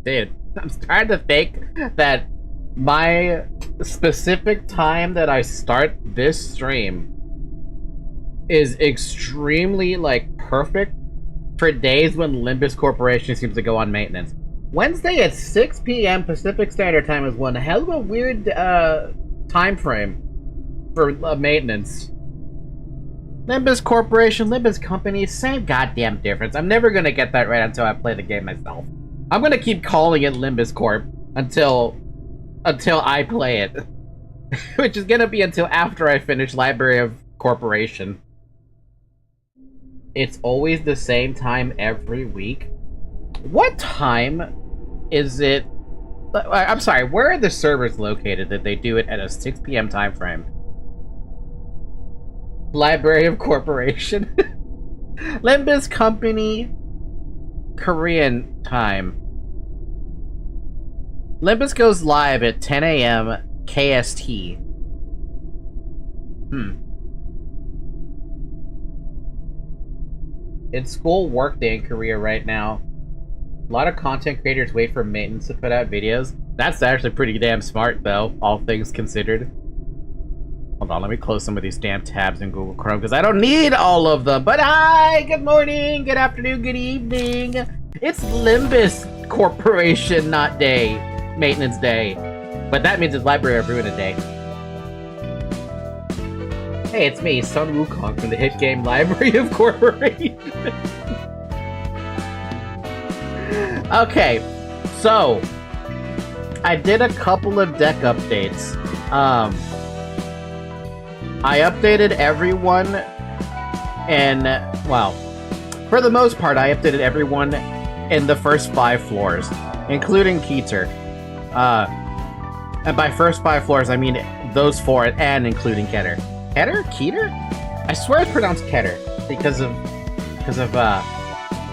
Dude, I'm trying to think that my specific time that I start this stream is extremely, like, perfect for days when Limbus Corporation seems to go on maintenance. Wednesday at 6 p.m. Pacific Standard Time is one hell of a weird time frame for maintenance. Limbus Corporation, Limbus Company, same goddamn difference. I'm never gonna get that right until I play the game myself. I'm gonna keep calling it Limbus Corp until I play it. Which is gonna be until after I finish Library of Corporation. It's always the same time every week. What time is it? I'm sorry, where are the servers located that they do it at a 6 p.m. time frame? Library of Corporation. Limbus Company, Korean time. Limbus goes live at 10 a.m. KST. It's school work day in Korea right now. A lot of content creators wait for maintenance to put out videos. That's actually pretty damn smart, though, all things considered. Hold on, let me close some of these damn tabs in Google Chrome, because I don't need all of them. But hi, good morning, good afternoon, good evening. It's Limbus Corporation, not day. Maintenance day. But that means it's Library of Ruina day. Hey, it's me, Sun Wukong from the hit game Library of Corporation. Okay, so I did a couple of deck updates. I updated everyone, and well, for the most part, I updated everyone in the first 5 floors, including Keter. And by first 5 floors, I mean those 4 and including Keter. Keter? I swear it's pronounced Keter because of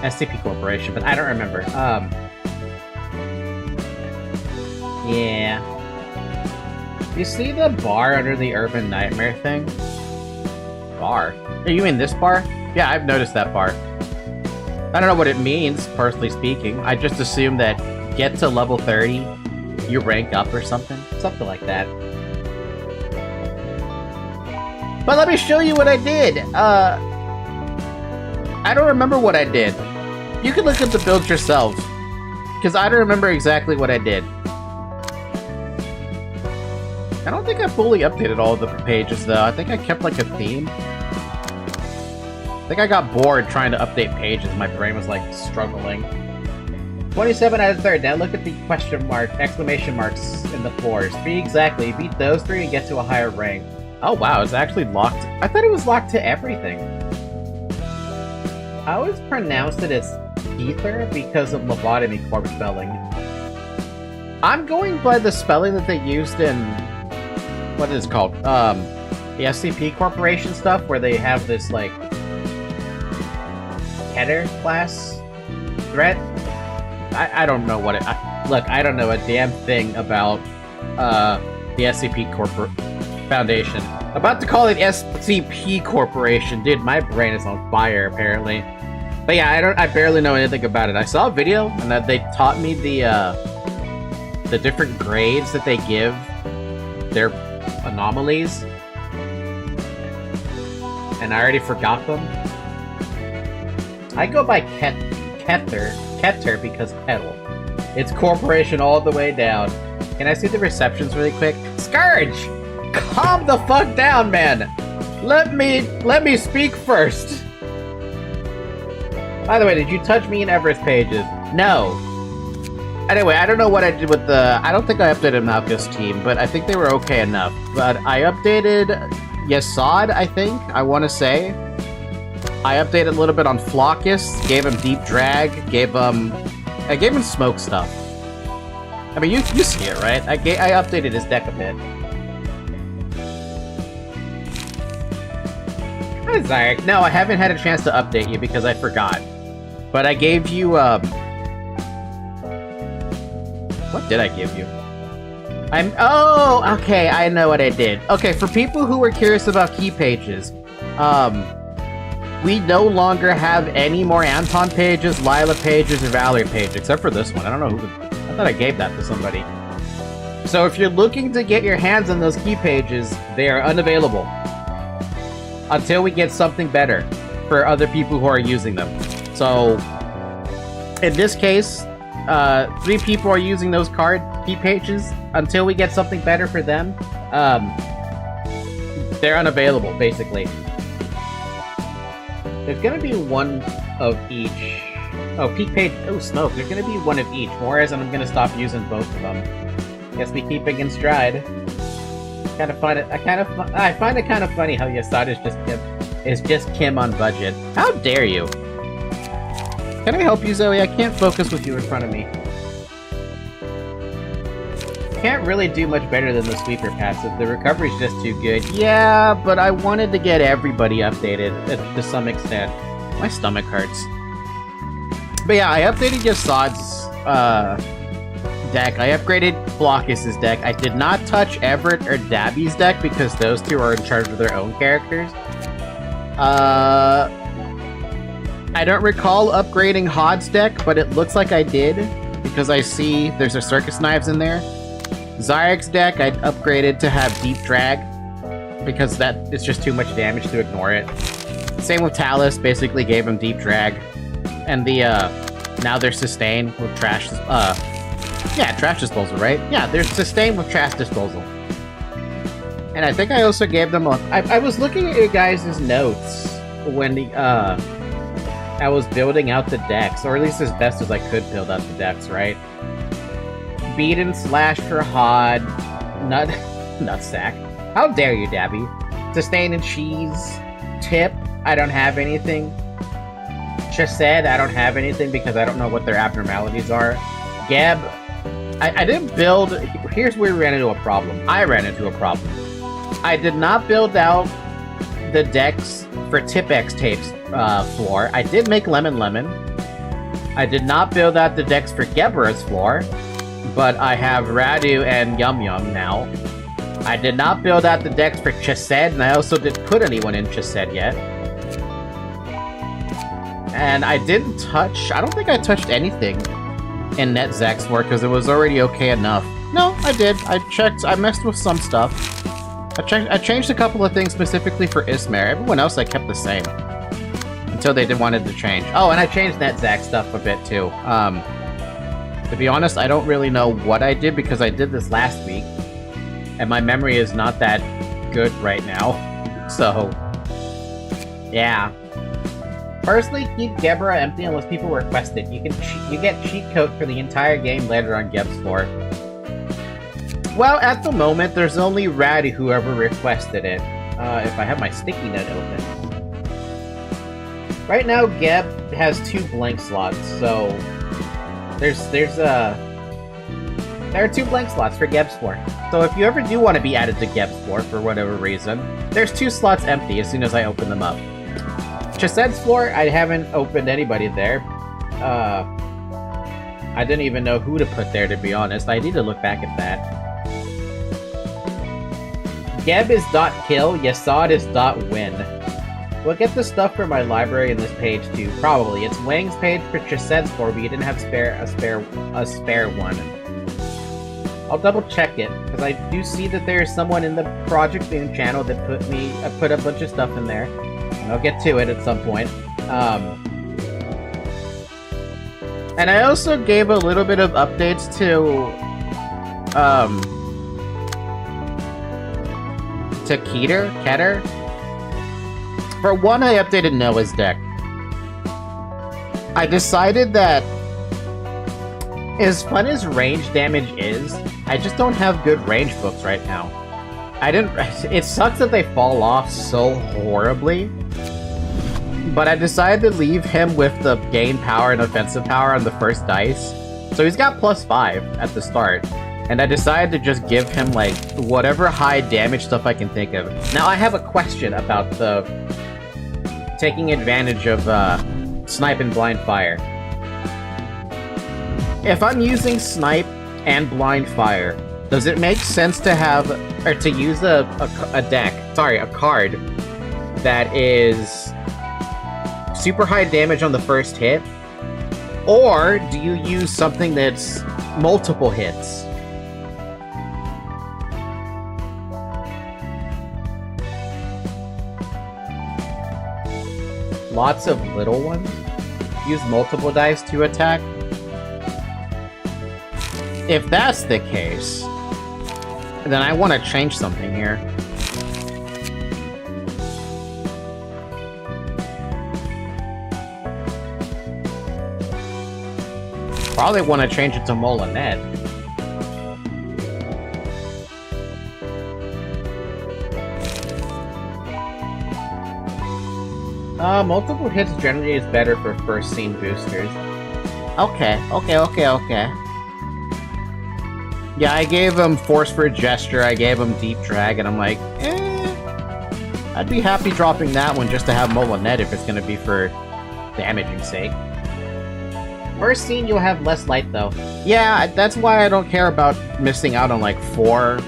SCP Corporation, but I don't remember. Yeah. You see the bar under the Urban Nightmare thing? Bar? You mean this bar? Yeah, I've noticed that bar. I don't know what it means, personally speaking. I just assume that get to level 30, you rank up or something. Something like that. But let me show you what I did. I don't remember what I did. You can look at the build yourself, because I don't remember exactly what I did. I don't think I fully updated all of the pages, though. I think I kept, like, a theme. I think I got bored trying to update pages. My brain was, like, struggling. 27 out of 30. Now look at the question mark, exclamation marks in the floors. 3 exactly. Beat those 3 and get to a higher rank. Oh, wow. It's actually locked. I thought it was locked to everything. I always pronounced it as ether because of lobotomy corp spelling. I'm going by the spelling that they used in... what is it called? The SCP Corporation stuff, where they have this, like... header class threat? I don't know what it... look, I don't know a damn thing about, the SCP Foundation. About to call it SCP Corporation. Dude, my brain is on fire, apparently. But yeah, I barely know anything about it. I saw a video, and that they taught me the different grades that they give their anomalies. And I already forgot them. I go by Keter because pedal. It's corporation all the way down. Can I see the receptions really quick? Scourge! Calm the fuck down, man! Let me speak first! By the way, did you touch me in Everest pages? No. Anyway, I don't know what I did with the... I don't think I updated Malka's team, but I think they were okay enough. But I updated Yasad, I think, I want to say. I updated a little bit on Flockus, gave him Deep Drag, I gave him Smoke stuff. I mean, you see it, right? I updated his deck a bit. I'm sorry. No, I haven't had a chance to update you because I forgot. But I gave you, what did I give you? Oh, okay, I know what I did. Okay, for people who were curious about key pages, we no longer have any more Anton pages, Lila pages, or Valerie pages, except for this one. I don't know thought I gave that to somebody. So if you're looking to get your hands on those key pages, they are unavailable. Until we get something better for other people who are using them. So, in this case, 3 people are using those key pages. Until we get something better for them, they're unavailable, basically. There's gonna be one of each. Oh, peak page. Oh, smoke. There's gonna be one of each. Whereas I'm gonna stop using both of them. Guess we keep it in stride. I find it kind of funny how Yasada is just Kim on budget. How dare you? Can I help you, Zoe? I can't focus with you in front of me. Can't really do much better than the sweeper passive. The recovery's just too good. Yeah, but I wanted to get everybody updated to some extent. My stomach hurts. But yeah, I updated Yasada's deck. I upgraded Blockus's deck. I did not touch Everett or Dabby's deck because those two are in charge of their own characters. I don't recall upgrading Hod's deck, but it looks like I did because I see there's a Circus Knives in there. Zayrek's deck I upgraded to have Deep Drag because that it's just too much damage to ignore it. Same with Talus, basically gave him Deep Drag. And the now they're sustained with trash trash disposal, right? Yeah, they're sustained with trash disposal. And I think I also gave them I was looking at your guys' notes when I was building out the decks, or at least as best as I could build out the decks, right? Beat and Slash for Hod, Nutsack. How dare you, Dabby? Sustain and Cheese. Tip, I don't have anything. Chesed, I don't have anything because I don't know what their abnormalities are. Geb, I didn't build... Here's where we ran into a problem. I ran into a problem. I did not build out the decks for Tip-X Tape's floor. I did make Lemon Lemon. I did not build out the decks for Gebra's floor, but I have Radu and Yum Yum now. I did not build out the decks for Chesed, and I also didn't put anyone in Chesed yet. And I didn't touch... I don't think I touched anything in NetZach's floor, because it was already okay enough. No, I did. I checked. I messed with some stuff. I changed a couple of things specifically for Ismare. Everyone else I kept the same. Until they wanted to change. Oh, and I changed NetZach stuff a bit too. To be honest, I don't really know what I did because I did this last week. And my memory is not that good right now. So, yeah. Firstly, keep Gebra empty unless people request it. You get cheat code for the entire game later on Geb's floor. Well, at the moment, there's only Radu whoever requested it. If I have my sticky note open. Right now, Geb has 2 blank slots, so there are 2 blank slots for Geb's floor. So if you ever do want to be added to Geb's floor for whatever reason, there's 2 slots empty as soon as I open them up. Chesed's floor, I haven't opened anybody there. I didn't even know who to put there, to be honest. I need to look back at that. Geb is .kill, Yasad is .win. We'll get the stuff for my library in this page too, probably. It's Wang's page for Chesed's floor, but you didn't have a spare one. I'll double check it, because I do see that there's someone in the Project Boom channel that put a bunch of stuff in there. And I'll get to it at some point. And I also gave a little bit of updates to Keter. For one, I updated Noah's deck. I decided that as fun as range damage is, I just don't have good range books right now. It sucks that they fall off so horribly, but I decided to leave him with the gain power and offensive power on the first dice. So he's got +5 at the start. And I decided to just give him, like, whatever high damage stuff I can think of. Now, I have a question about the taking advantage of Snipe and Blind Fire. If I'm using Snipe and Blind Fire, does it make sense to have, or to use a card that is super high damage on the first hit? Or do you use something that's multiple hits. Lots of little ones. Use multiple dice to attack. If that's the case, then I want to change something here. Probably want to change it to Molinet. Multiple hits generally is better for first scene boosters. Okay. Yeah, I gave him Force for Gesture, I gave him Deep Drag, and I'm like, I'd be happy dropping that one just to have Molinet if it's gonna be for damaging sake. First scene, you'll have less light, though. Yeah, that's why I don't care about missing out on, like, 4,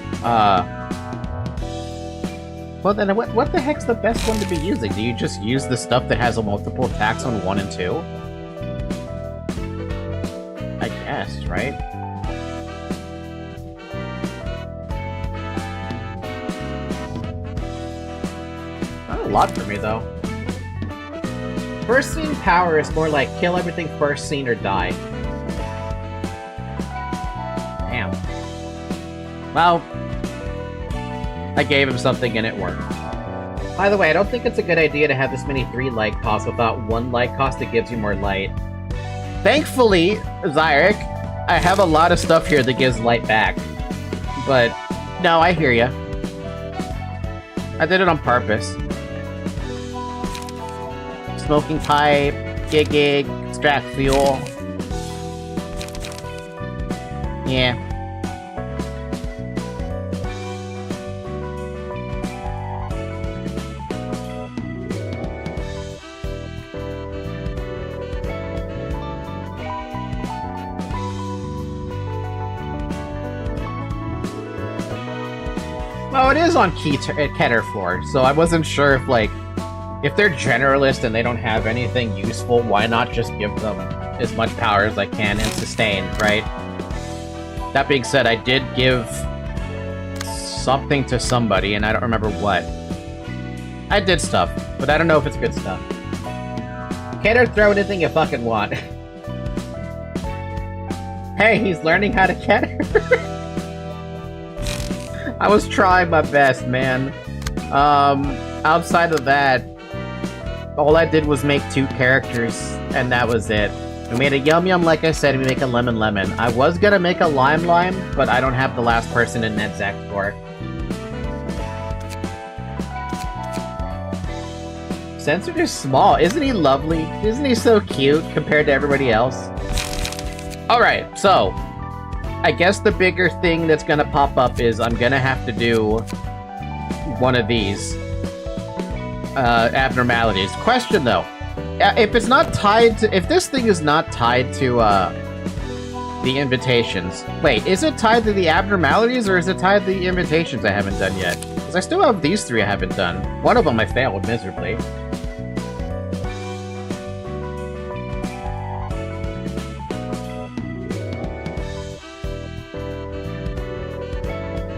Well, then what the heck's the best one to be using? Do you just use the stuff that has a multiple attacks on 1 and 2? I guess, right? Not a lot for me, though. First scene power is more like kill everything first scene or die. Damn. Well, I gave him something and it worked. By the way, I don't think it's a good idea to have this many 3 light costs without 1 light cost that gives you more light. Thankfully, Zyrek, I have a lot of stuff here that gives light back. But, no, I hear ya. I did it on purpose. Smoking pipe, gig, extract fuel. Yeah. Well, it is on Keter floor, so I wasn't sure if, like, if they're generalist and they don't have anything useful, why not just give them as much power as I can and sustain, right? That being said, I did give something to somebody, and I don't remember what. I did stuff, but I don't know if it's good stuff. Keter, throw anything you fucking want. Hey, he's learning how to Keter. I was trying my best, man. Outside of that, all I did was make 2 characters, and that was it. We made a Yum Yum, like I said, and we make a Lemon Lemon. I was gonna make a Lime Lime, but I don't have the last person in NetZac for. Censored is small. Isn't he lovely? Isn't he so cute compared to everybody else? Alright, so I guess the bigger thing that's gonna pop up is I'm gonna have to do one of these abnormalities. Question though, if it's not tied to, if this thing is not tied to the invitations, wait, is it tied to the abnormalities or is it tied to the invitations I haven't done yet? Because I still have these 3 I haven't done. One of them I failed miserably.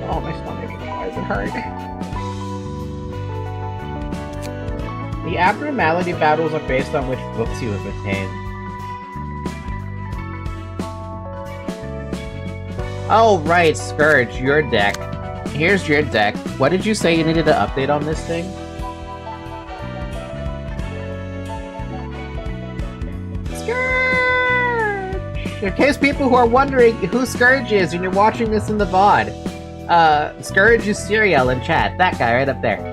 Oh, my stomach, why does it hurt? The abnormality battles are based on which books you have obtained. Oh, right, Scourge, your deck. Here's your deck. What did you say you needed to update on this thing? Scourge! In case people who are wondering who Scourge is and you're watching this in the VOD, Scourge is Serial in chat. That guy right up there.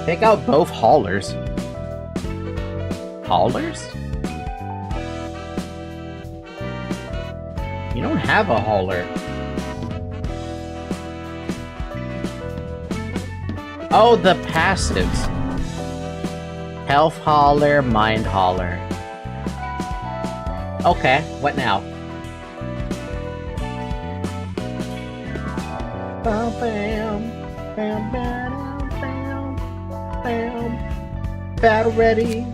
Take out both haulers. Haulers? You don't have a hauler. Oh, the passives. Health hauler, mind hauler. Okay, what now? Bam, bam, bam. Battle ready,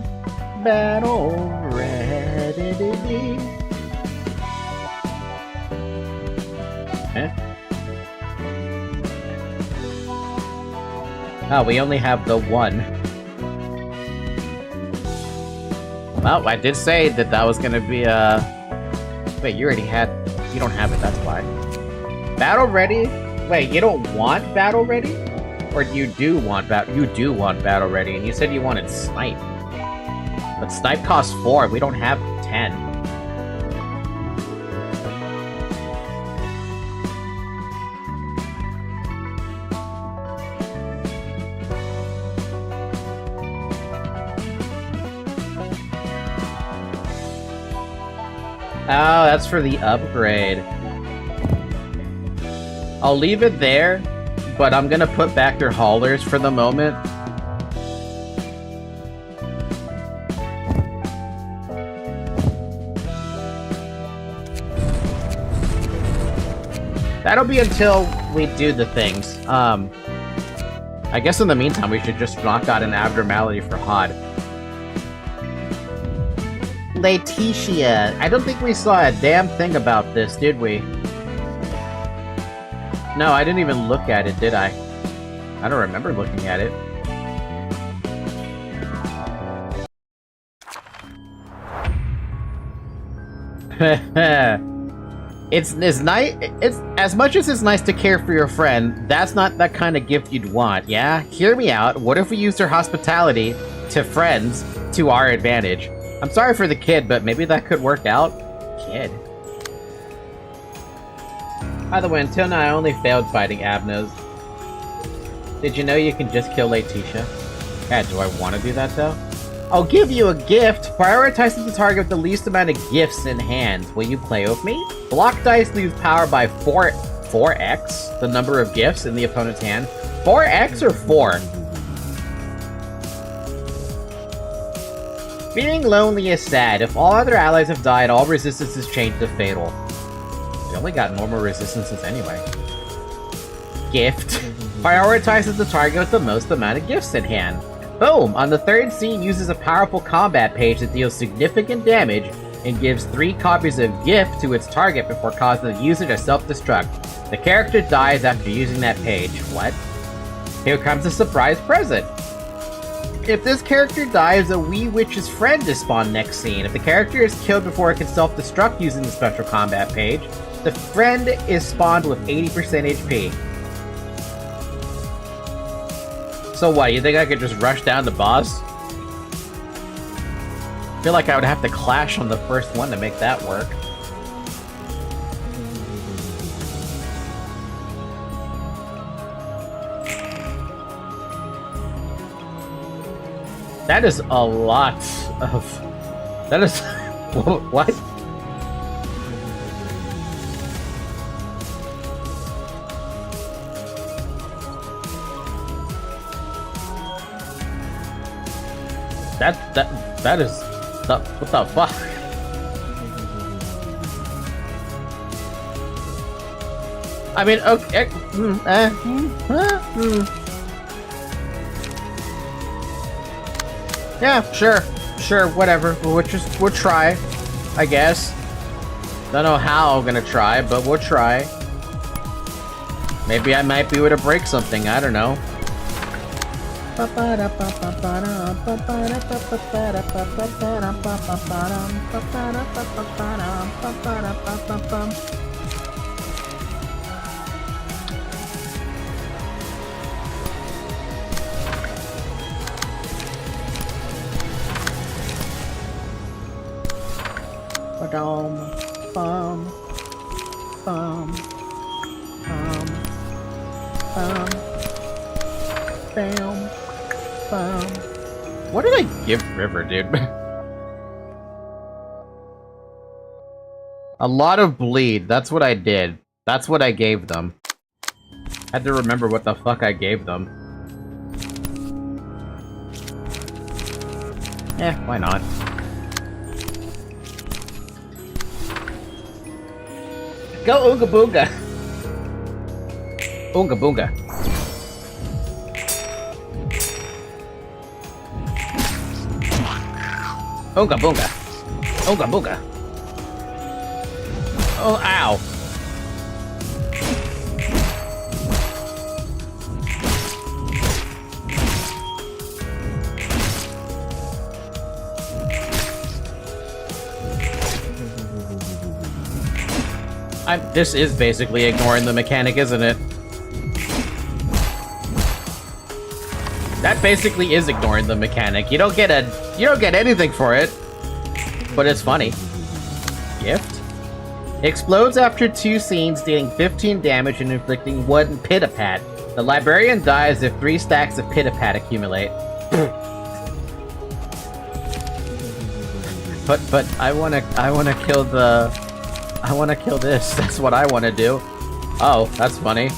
battle ready. Oh, we only have the one. Well, I did say that that was gonna be Wait, you already had... You don't have it, that's why. Battle ready? Wait, you don't want battle ready? Or you do want battle ready, and you said you wanted snipe. But snipe costs 4, we don't have 10. Oh, that's for the upgrade. I'll leave it there, but I'm gonna put back your haulers for the moment. That'll be until we do the things. I guess in the meantime, we should just knock out an abnormality for Hod. Letitia, I don't think we saw a damn thing about this, did we? No, I didn't even look at it, did I? I don't remember looking at it. It's nice. It's as much as it's nice to care for your friend. That's not that kind of gift you'd want. Yeah, hear me out. What if we used our hospitality to friends to our advantage? I'm sorry for the kid, but maybe that could work out. Kid. By the way, until now I only failed fighting Abnos. Did you know you can just kill Letitia? Yeah, do I want to do that though? I'll give you a gift. Prioritize the target with the least amount of gifts in hand. Will you play with me? Block dice lose power by 4x, the number of gifts in the opponent's hand. 4x or 4? Being lonely is sad. If all other allies have died, all resistances change to fatal. We only got normal resistances anyway. Gift. Prioritizes the target with the most amount of gifts in hand. Boom! On the third scene, uses a powerful combat page that deals significant damage and gives 3 copies of gift to its target before causing the user to self-destruct. The character dies after using that page. What? Here comes a surprise present! If this character dies, a wee witch's friend is spawned next scene. If the character is killed before it can self-destruct using the special combat page, the friend is spawned with 80% HP. So what, you think I could just rush down the boss? I feel like I would have to clash on the first one to make that work. That is a lot of... That is... What? That is... What the fuck? I mean, okay... Yeah, sure, whatever. We'll try, I guess. Don't know how I'm gonna try, but we'll try. Maybe I might be able to break something, I don't know. What did I give River, dude? A lot of bleed, that's what I did. That's what I gave them. Had to remember what the fuck I gave them. Why not? Go Ooga Booga! Ooga Booga. Ooga Booga. Ooga Booga. Oh, ow. This is basically ignoring the mechanic, isn't it? That basically is ignoring the mechanic. You don't get anything for it, but it's funny. Gift? Explodes after 2 scenes, dealing 15 damage and inflicting 1 pit-a-pat. The librarian dies if 3 stacks of pit-a-pat accumulate. But I wanna kill this. That's what I wanna do. Oh, that's funny.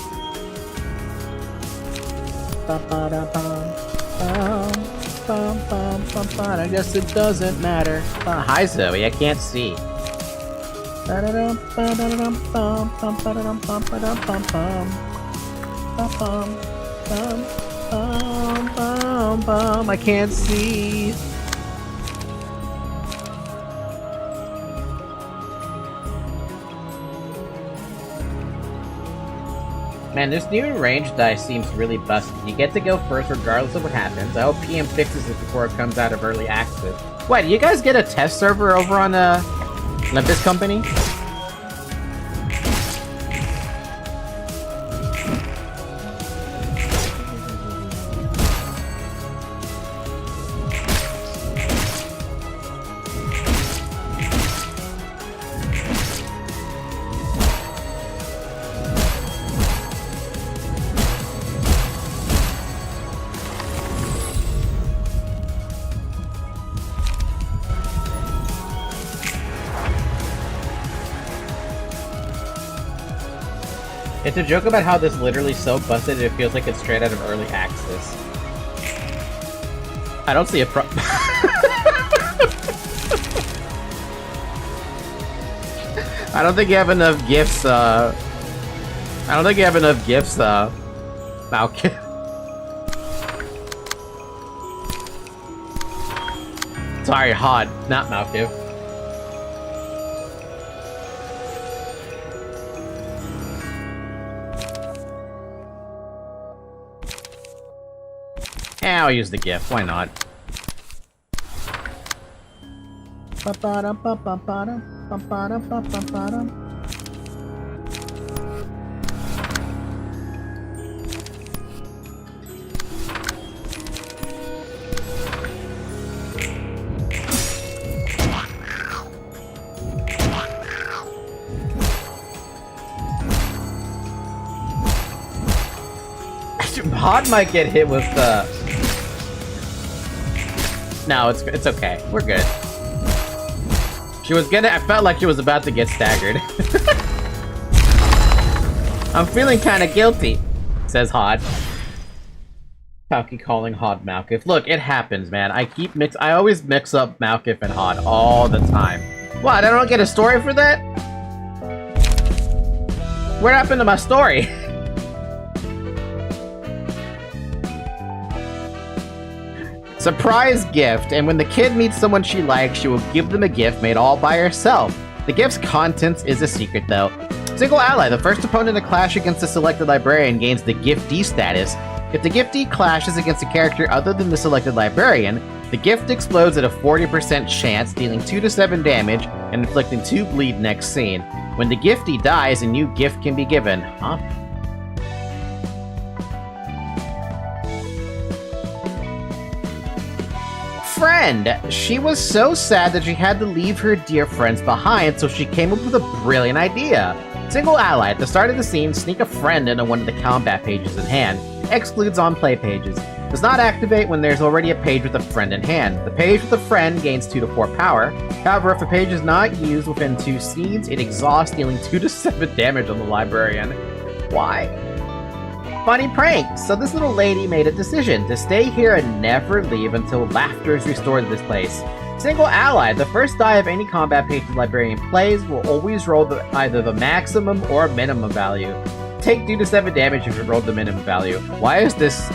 I guess it doesn't matter. Hi Zoe, I can't see. I can't see. Man, this new range dice seems really busted. You get to go first regardless of what happens. I hope PM fixes it before it comes out of early access. Wait, do you guys get a test server over on Olympus Company? It's a joke about how this literally so busted it feels like it's straight out of early access. I don't see a I don't think you have enough gifts, Malkin. Sorry, Hod, not Malkin. Yeah, I'll use the gift. Why not? Hod might get hit with the... No, it's okay. We're good. She was gonna... I felt like she was about to get staggered. I'm feeling kinda guilty, says Hod. Palky calling Hod Malkif. Look, it happens, man. I always mix up Malkif and Hod all the time. What, I don't get a story for that? What happened to my story? Surprise gift, and when the kid meets someone she likes, she will give them a gift made all by herself. The gift's contents is a secret, though. Single ally, the first opponent to clash against the selected librarian gains the giftee status. If the giftee clashes against a character other than the selected librarian, the gift explodes at a 40% chance, dealing 2 to 7 damage and inflicting 2 bleed next scene. When the giftee dies, a new gift can be given. Huh? Friend! She was so sad that she had to leave her dear friends behind, so she came up with a brilliant idea. Single ally, at the start of the scene, sneak a friend into one of the combat pages in hand. Excludes on play pages. Does not activate when there's already a page with a friend in hand. The page with a friend gains 2 to 4 power. However, if a page is not used within 2 scenes, it exhausts, dealing 2 to 7 damage on the librarian. Why? Funny prank! So this little lady made a decision to stay here and never leave until laughter is restored to this place. Single ally, the first die of any combat page the librarian plays will always roll either the maximum or minimum value. Take 2 to 7 damage if you rolled the minimum value. Why is this...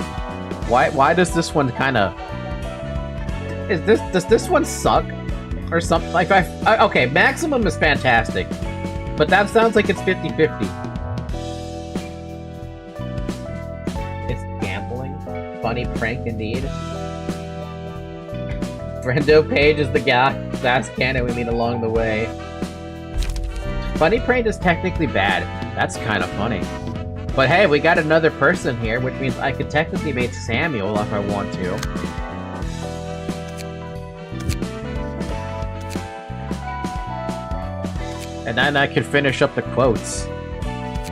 Why does this one kinda... Does this one suck? Or something? Like, okay, maximum is fantastic. But that sounds like it's 50-50. Funny prank indeed. Brendo Page is the gas cannon we meet along the way. Funny Prank is technically bad. That's kind of funny. But hey, we got another person here, which means I could technically make Samuel if I want to. And then I could finish up the quotes.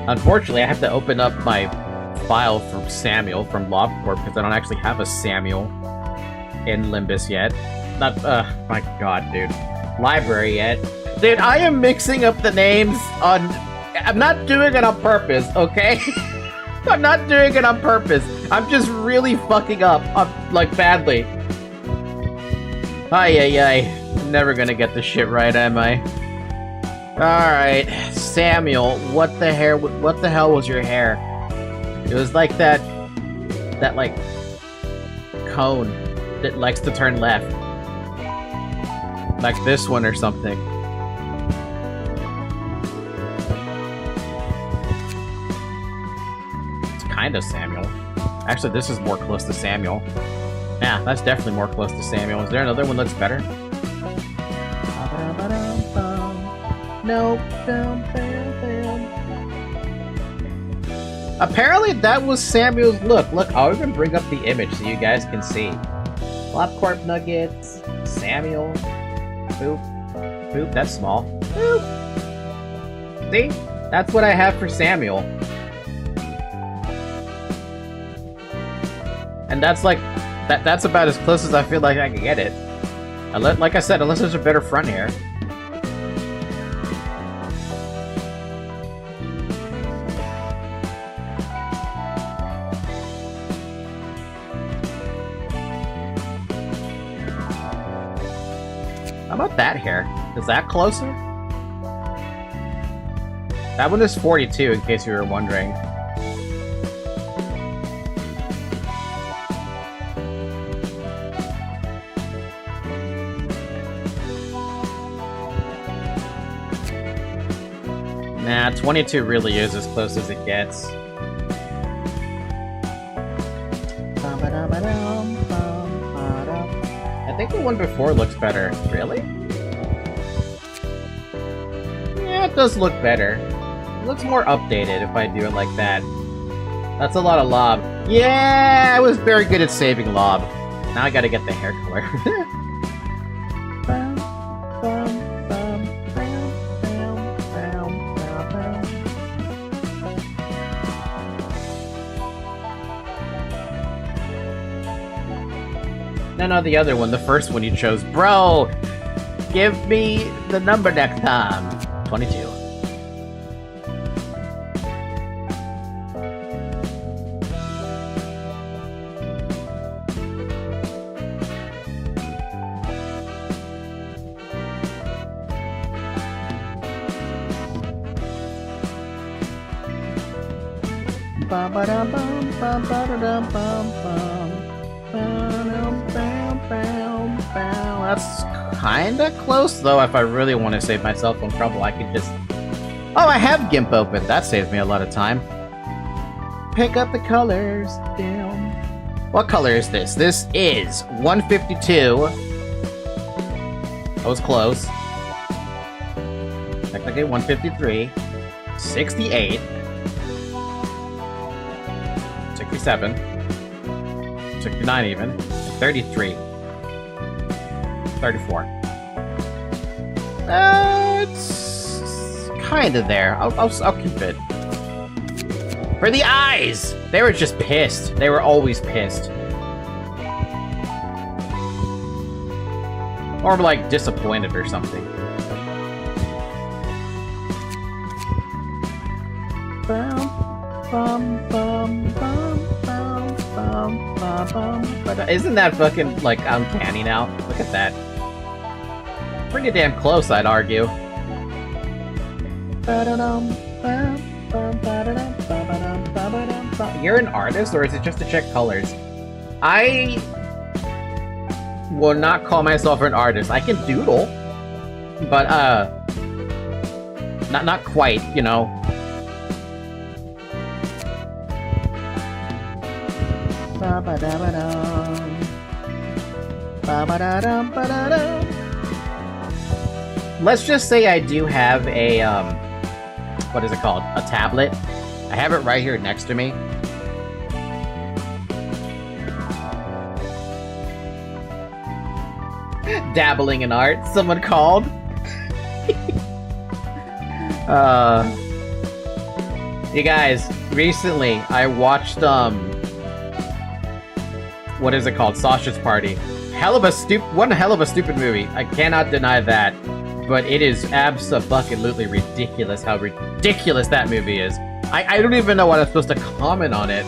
Unfortunately, I have to open up my file from Samuel from LobCorp because I don't actually have a Samuel in Limbus yet. Not, my god, dude. Library yet. Dude, I am mixing up the names on... I'm not doing it on purpose, okay? I'm not doing it on purpose. I'm just really fucking up, like, badly. I'm never gonna get this shit right, am I? Alright, Samuel, what the hell was your hair? It was like that, like, cone that likes to turn left. Like this one or something. It's kind of Samuel. Actually, this is more close to Samuel. Yeah, that's definitely more close to Samuel. Is there another one that's better? Nope. Apparently that was Samuel's look. Look, I'll even bring up the image so you guys can see. LobCorp Nuggets, Samuel, boop, boop, that's small. Boop. See? That's what I have for Samuel. And that's like, that's about as close as I feel like I can get it. Like I said, unless there's a better front hair. How about that hair? Is that closer? That one is 42, in case you were wondering. Nah, 22 really is as close as it gets. I think the one before looks better. Really? Yeah, it does look better. It looks more updated if I do it like that. That's a lot of lob. Yeah, I was very good at saving lob. Now I gotta get the hair color. No, the other one, the first one you chose. Bro, give me the number next time. 22. That's kinda close, though. If I really want to save myself from trouble, I could just... Oh, I have GIMP open! That saves me a lot of time. Pick up the colors. Damn. What color is this? This is 152. I was close. Technically 153. 68. 67. 69 even. 33. 34. It's kind of there. I'll keep it. For the eyes! They were just pissed. They were always pissed. Or like disappointed or something. Isn't that fucking, like, uncanny now? Look at that. Pretty damn close, I'd argue. You're an artist, or is it just to check colors? I will not call myself an artist. I can doodle, but, not quite, you know. Let's just say I do have a what is it called? A tablet. I have it right here next to me. Dabbling in art, someone called. You guys, recently I watched what is it called? Sausage Party. One hell of a stupid movie. I cannot deny that. But it is abso-fucking-lutely ridiculous how ridiculous that movie is. I don't even know what I'm supposed to comment on it.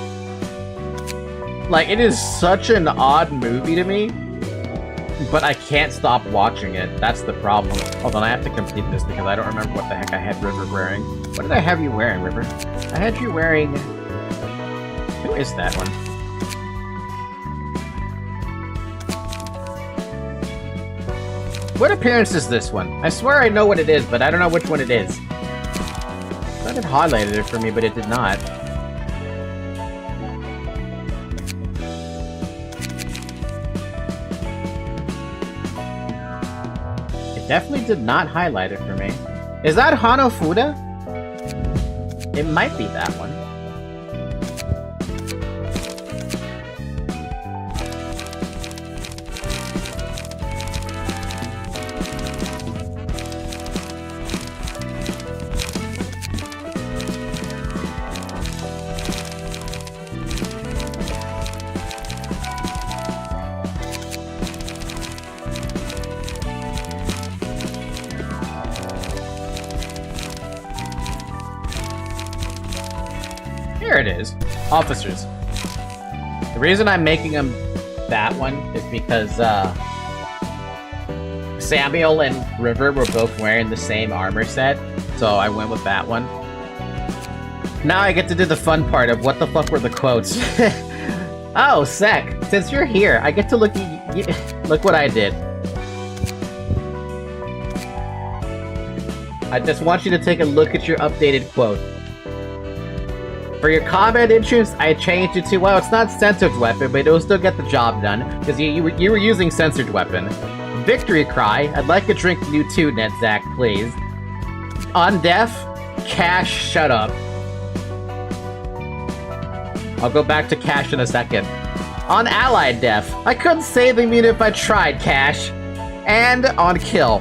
Like, it is such an odd movie to me, but I can't stop watching it. That's the problem. Hold on, I have to complete this because I don't remember what the heck I had River wearing. What did I have you wearing, River? I had you wearing... Who is that one? What appearance is this one? I swear I know what it is, but I don't know which one it is. I thought it highlighted it for me, but it did not. It definitely did not highlight it for me. Is that Hanafuda? It might be that one. Here it is. Officers. The reason I'm making them that one is because Samuel and River were both wearing the same armor set, so I went with that one. Now I get to do the fun part of what the fuck were the quotes. Oh, Sec, since you're here, I get to look what I did. I just want you to take a look at your updated quote. For your combat entrance, I changed it to, well, it's not censored weapon, but it'll still get the job done, because you were using censored weapon. Victory cry, I'd like a drink new too, Netzak, please. On deaf, Cash, shut up. I'll go back to Cash in a second. On allied def, I couldn't save him even if I tried, Cash. And on kill.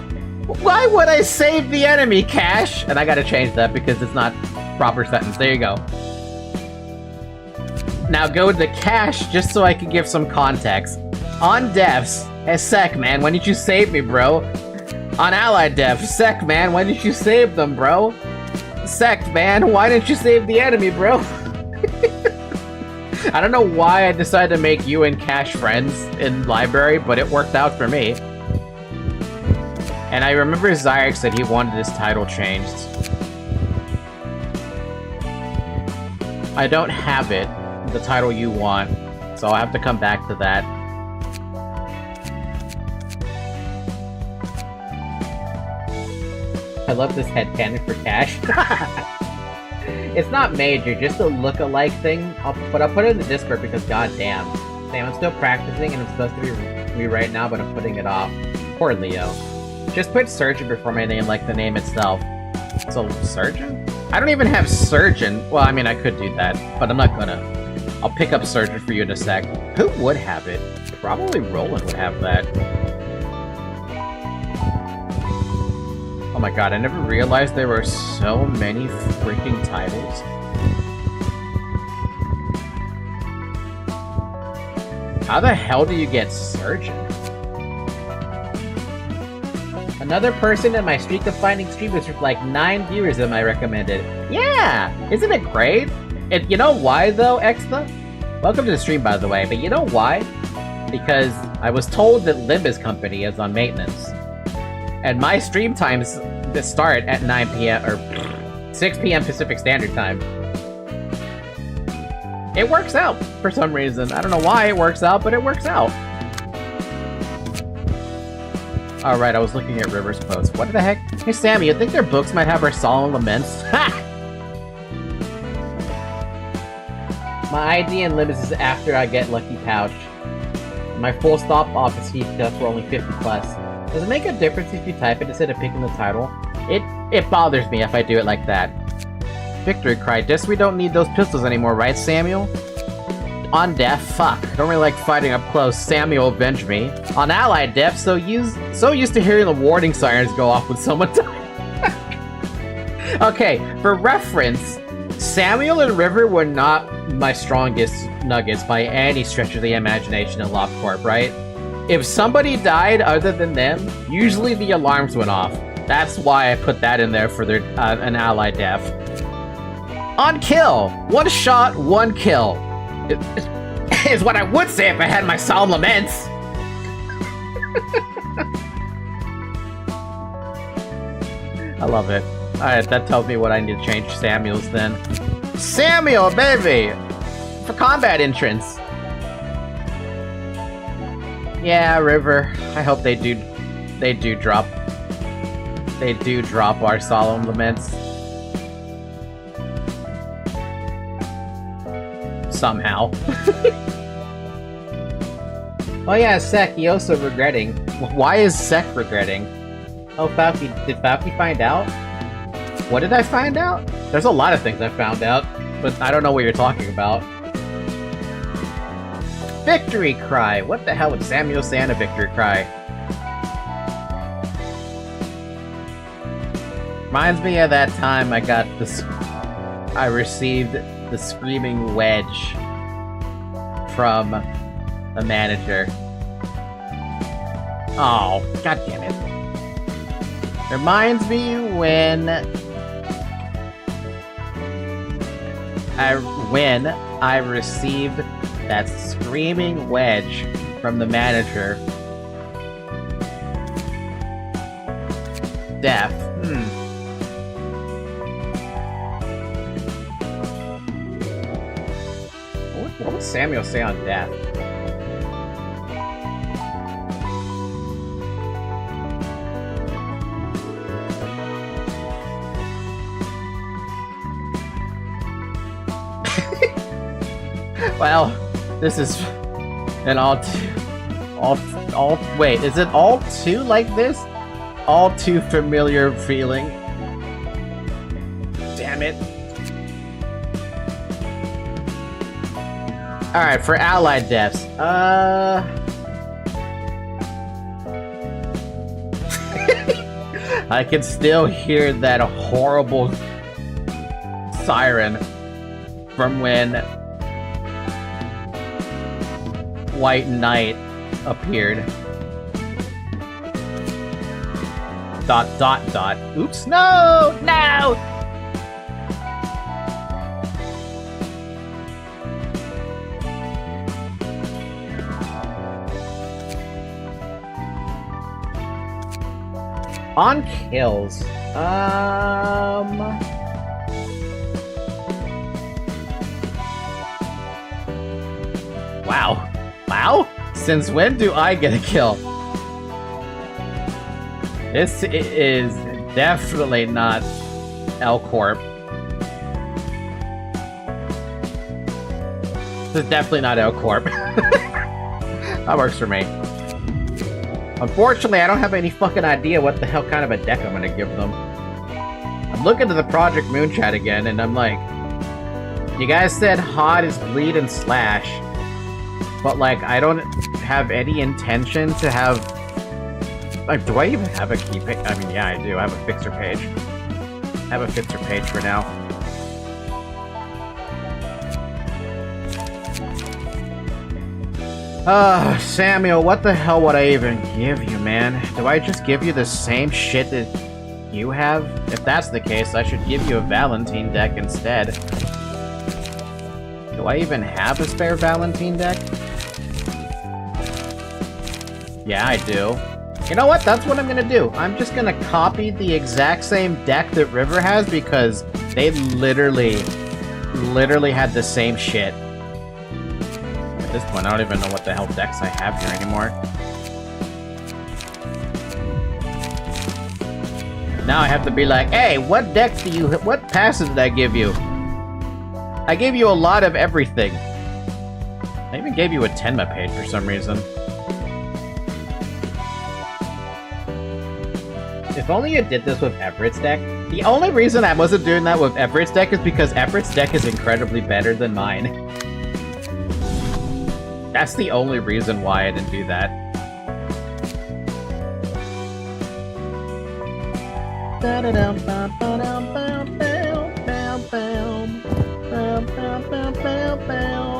Why would I save the enemy, Cash? And I gotta change that because it's not proper sentence. There you go. Now go to Cash just so I can give some context. On defs, hey Sec man, why didn't you save me, bro? On allied def, Sec man, why didn't you save them, bro? Sec man, why didn't you save the enemy, bro? I don't know why I decided to make you and Cash friends in library, but it worked out for me. And I remember Zyrek said he wanted his title changed. I don't have it, the title you want, so I'll have to come back to that. I love this headcanon for Cash. It's not major, just a look-alike thing, but I'll put it in the Discord because goddamn. Damn, I'm still practicing and I'm supposed to be right now, but I'm putting it off. Poor Leo. Just put Surgeon before my name like the name itself. So, Surgeon? I don't even have Surgeon. Well, I mean, I could do that, but I'm not gonna. I'll pick up Surgeon for you in a sec. Who would have it? Probably Roland would have that. Oh my god, I never realized there were so many freaking titles. How the hell do you get Surgeon? Another person in my streak of finding streamers with like 9 viewers am I recommended. Yeah! Isn't it great? You know why though, Exna? Welcome to the stream by the way, but you know why? Because I was told that Limbus Company is on maintenance. And my stream times that start at 9 p.m. or 6 p.m. Pacific Standard Time. It works out for some reason. I don't know why it works out, but it works out. Alright, I was looking at River's post. What the heck? Hey Sammy, you think their books might have our solemn laments? Ha! My ID in Limbus is after I get Lucky Pouch. My full stop office heat stuff for only 50 plus. Does it make a difference if you type it instead of picking the title? It bothers me if I do it like that. Victory cry. Guess we don't need those pistols anymore, right, Samuel? On death, fuck. Don't really like fighting up close. Samuel, avenge me. On allied death, so used to hearing the warning sirens go off when someone died. Okay, for reference, Samuel and River were not my strongest nuggets by any stretch of the imagination in LobCorp, right? If somebody died other than them, usually the alarms went off. That's why I put that in there for their an allied death. On kill! One shot, one kill. Is what I would say if I had my solemn laments. I love it. Alright, that tells me what I need to change Samuel's then. Samuel, baby! For combat entrance. Yeah, River. I hope they do drop our solemn laments. Somehow. Oh yeah, Sek, he also regretting. Why is Sek regretting? Oh, Falky, did Falky find out? What did I find out? There's a lot of things I found out, but I don't know what you're talking about. Victory cry! What the hell would Samuel say on a victory cry? Reminds me of that time I received the screaming wedge from the manager. Oh, god damn it. Reminds me when I received that screaming wedge from the manager. Death. What would Samuel say on death? Well, this is an wait, is it all too like this? All too familiar feeling. Damn it. Alright, for allied deaths. I can still hear that horrible siren from when White Knight appeared. ... Oops, no! No! On kills, Wow. Wow? Since when do I get a kill? This is definitely not L-Corp. This is definitely not L-Corp. That works for me. Unfortunately, I don't have any fucking idea what the hell kind of a deck I'm gonna give them. I'm looking at the Project Moon chat again, and I'm like, you guys said hot is bleed and slash, but like, I don't have any intention to have... Like, do I even have a key page? I mean, yeah, I do. I have a fixer page. I have a fixer page for now. Samuel, what the hell would I even give you, man? Do I just give you the same shit that you have? If that's the case, I should give you a Valentine deck instead. Do I even have a spare Valentine deck? Yeah, I do. You know what? That's what I'm gonna do. I'm just gonna copy the exact same deck that River has because they literally had the same shit. At this point, I don't even know what the hell decks I have here anymore. Now I have to be like, hey, what deck do you... What passes did I give you? I gave you a lot of everything. I even gave you a Tenma page for some reason. If only you did this with Everett's deck. The only reason I wasn't doing that with Everett's deck is because Everett's deck is incredibly better than mine. That's the only reason why I didn't do that.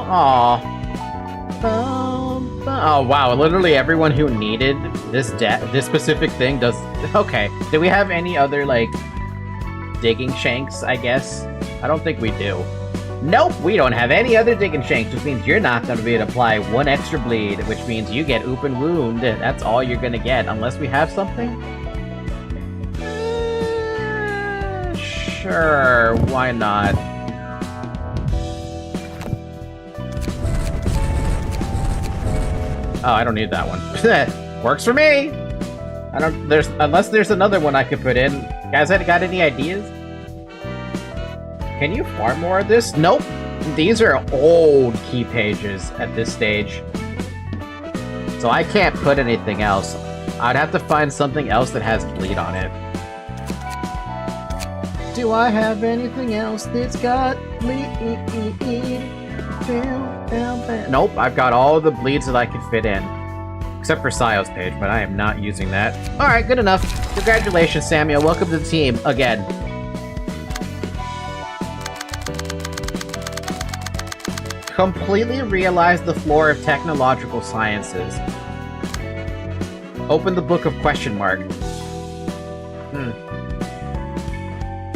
Aww. Oh wow, literally everyone who needed this specific thing does... Okay, do we have any other, like, digging shanks, I guess? I don't think we do. Nope, we don't have any other digging shanks, which means you're not going to be able to apply one extra bleed, which means you get open wound. That's all you're going to get, unless we have something? Sure, why not? Oh, I don't need that one. Works for me! Unless there's another one I could put in. Guys, got any ideas? Can you farm more of this? Nope! These are old key pages at this stage. So I can't put anything else. I'd have to find something else that has bleed on it. Do I have anything else that's got bleed? Nope, I've got all the bleeds that I can fit in. Except for Sio's page, but I am not using that. Alright, good enough. Congratulations, Samuel. Welcome to the team, again. Completely realize the floor of technological sciences. Open the book of question mark.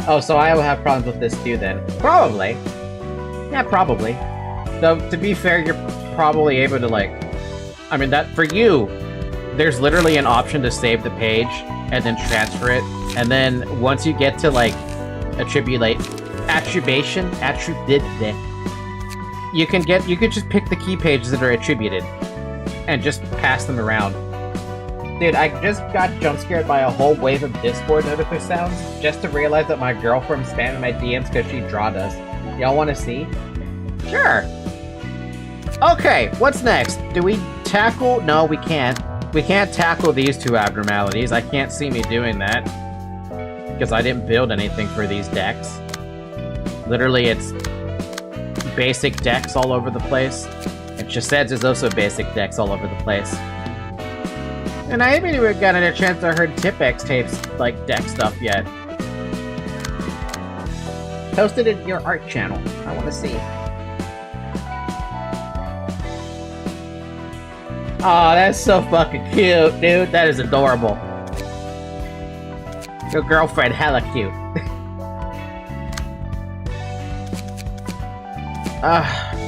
Oh, so I will have problems with this too then. Probably. Yeah, probably. Though, to be fair, you're probably able to, like... I mean, that, for you, there's literally an option to save the page and then transfer it. And then, once you get to, like, attribution, you could just pick the key pages that are attributed and just pass them around. Dude, I just got jump scared by a whole wave of Discord notification sounds just to realize that my girlfriend spamming my DMs because she drawed us. Y'all want to see? Sure. Okay, what's next? Do we tackle? No, we can't. We can't tackle these two abnormalities. I can't see me doing that because I didn't build anything for these decks. Literally, it's basic decks all over the place. And Cheseds is also basic decks all over the place. And I haven't even gotten a chance to heard Tipex tapes, like, deck stuff yet. Post it in your art channel. I want to see. Aw, that's so fucking cute, dude. That is adorable. Your girlfriend hella cute.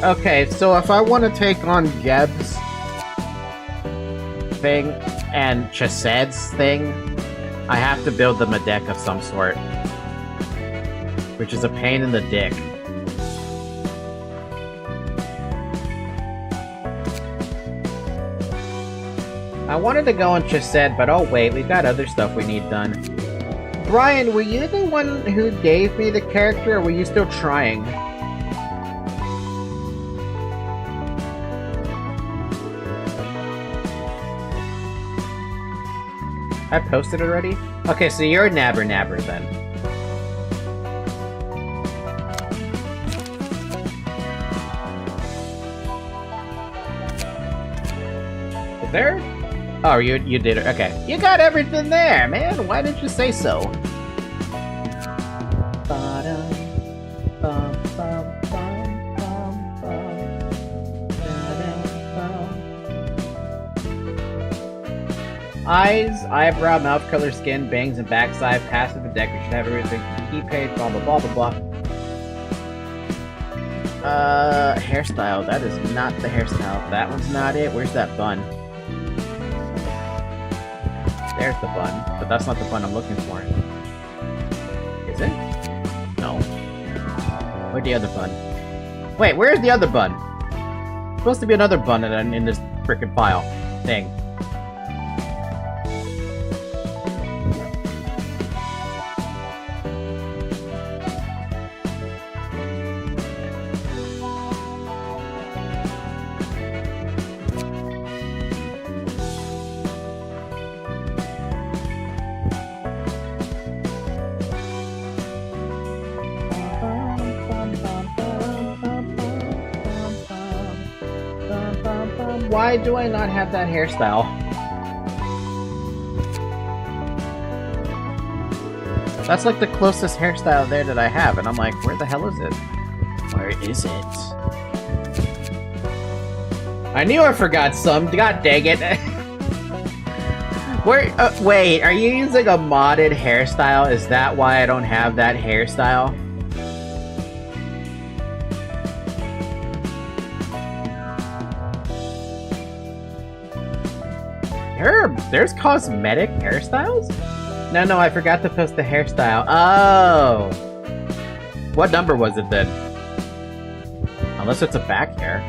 Okay, so if I want to take on Geb's thing and Chesed's thing, I have to build them a deck of some sort. Which is a pain in the dick. I wanted to go on Chesed, but oh wait, we've got other stuff we need done. Brian, were you the one who gave me the character, or were you still trying? I posted already? Okay, so you're a Nabber then. Is there? Oh, you did it. Okay. You got everything there, man. Why didn't you say so? Eyes, eyebrow, mouth color, skin, bangs, and backside. Passive and deck. You should have everything. Key page, blah, blah, blah, blah, blah. Hairstyle. That is not the hairstyle. That one's not it. Where's that bun? There's the bun, but that's not the bun I'm looking for. Is it? No. Where's the other bun? Wait, where's the other bun? There's supposed to be another bun in this frickin' file thing. why do I not have that hairstyle? That's like the closest hairstyle there that I have, and I'm like, where the hell is it? Where is it? I knew I forgot some. God dang it. Where? Wait, are you using a modded hairstyle? Is that why I don't have that hairstyle? There's cosmetic hairstyles? No, I forgot to post the hairstyle. Oh! What number was it then? Unless it's a back hair.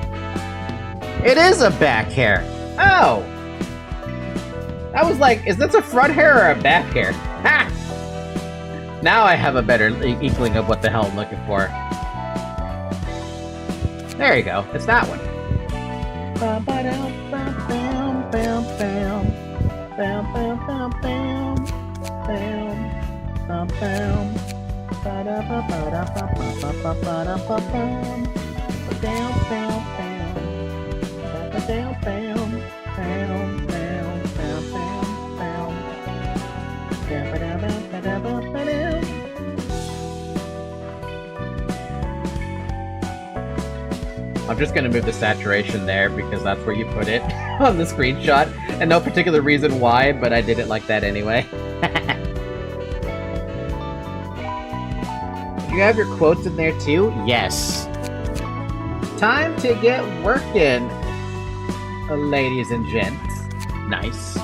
It is a back hair! Oh! I was like, is this a front hair or a back hair? Ha! Now I have a better inkling of what the hell I'm looking for. There you go. It's that one. I'm just gonna move the saturation there because that's where you put it on the screenshot, and no particular reason why, but I did it like that anyway. You have your quotes in there too? Yes. Time to get working, ladies and gents. Nice.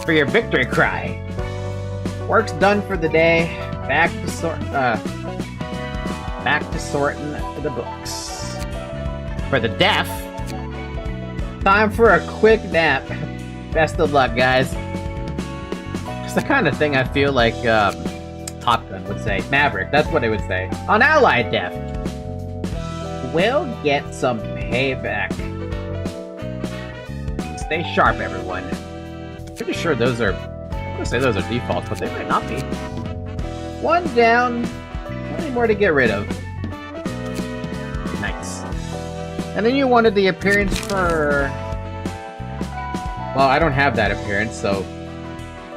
For your victory cry. Work's done for the day. Back to sorting the books. For the deaf, time for a quick nap. Best of luck, guys. It's the kind of thing I feel like Top Gun would say. Maverick, that's what I would say. On Allied Deaf. We'll get some payback. Stay sharp, everyone. Pretty sure those are... I'm gonna say those are defaults, but they might not be. One down. Plenty more to get rid of. Nice. And then you wanted the appearance for... Well, I don't have that appearance, so...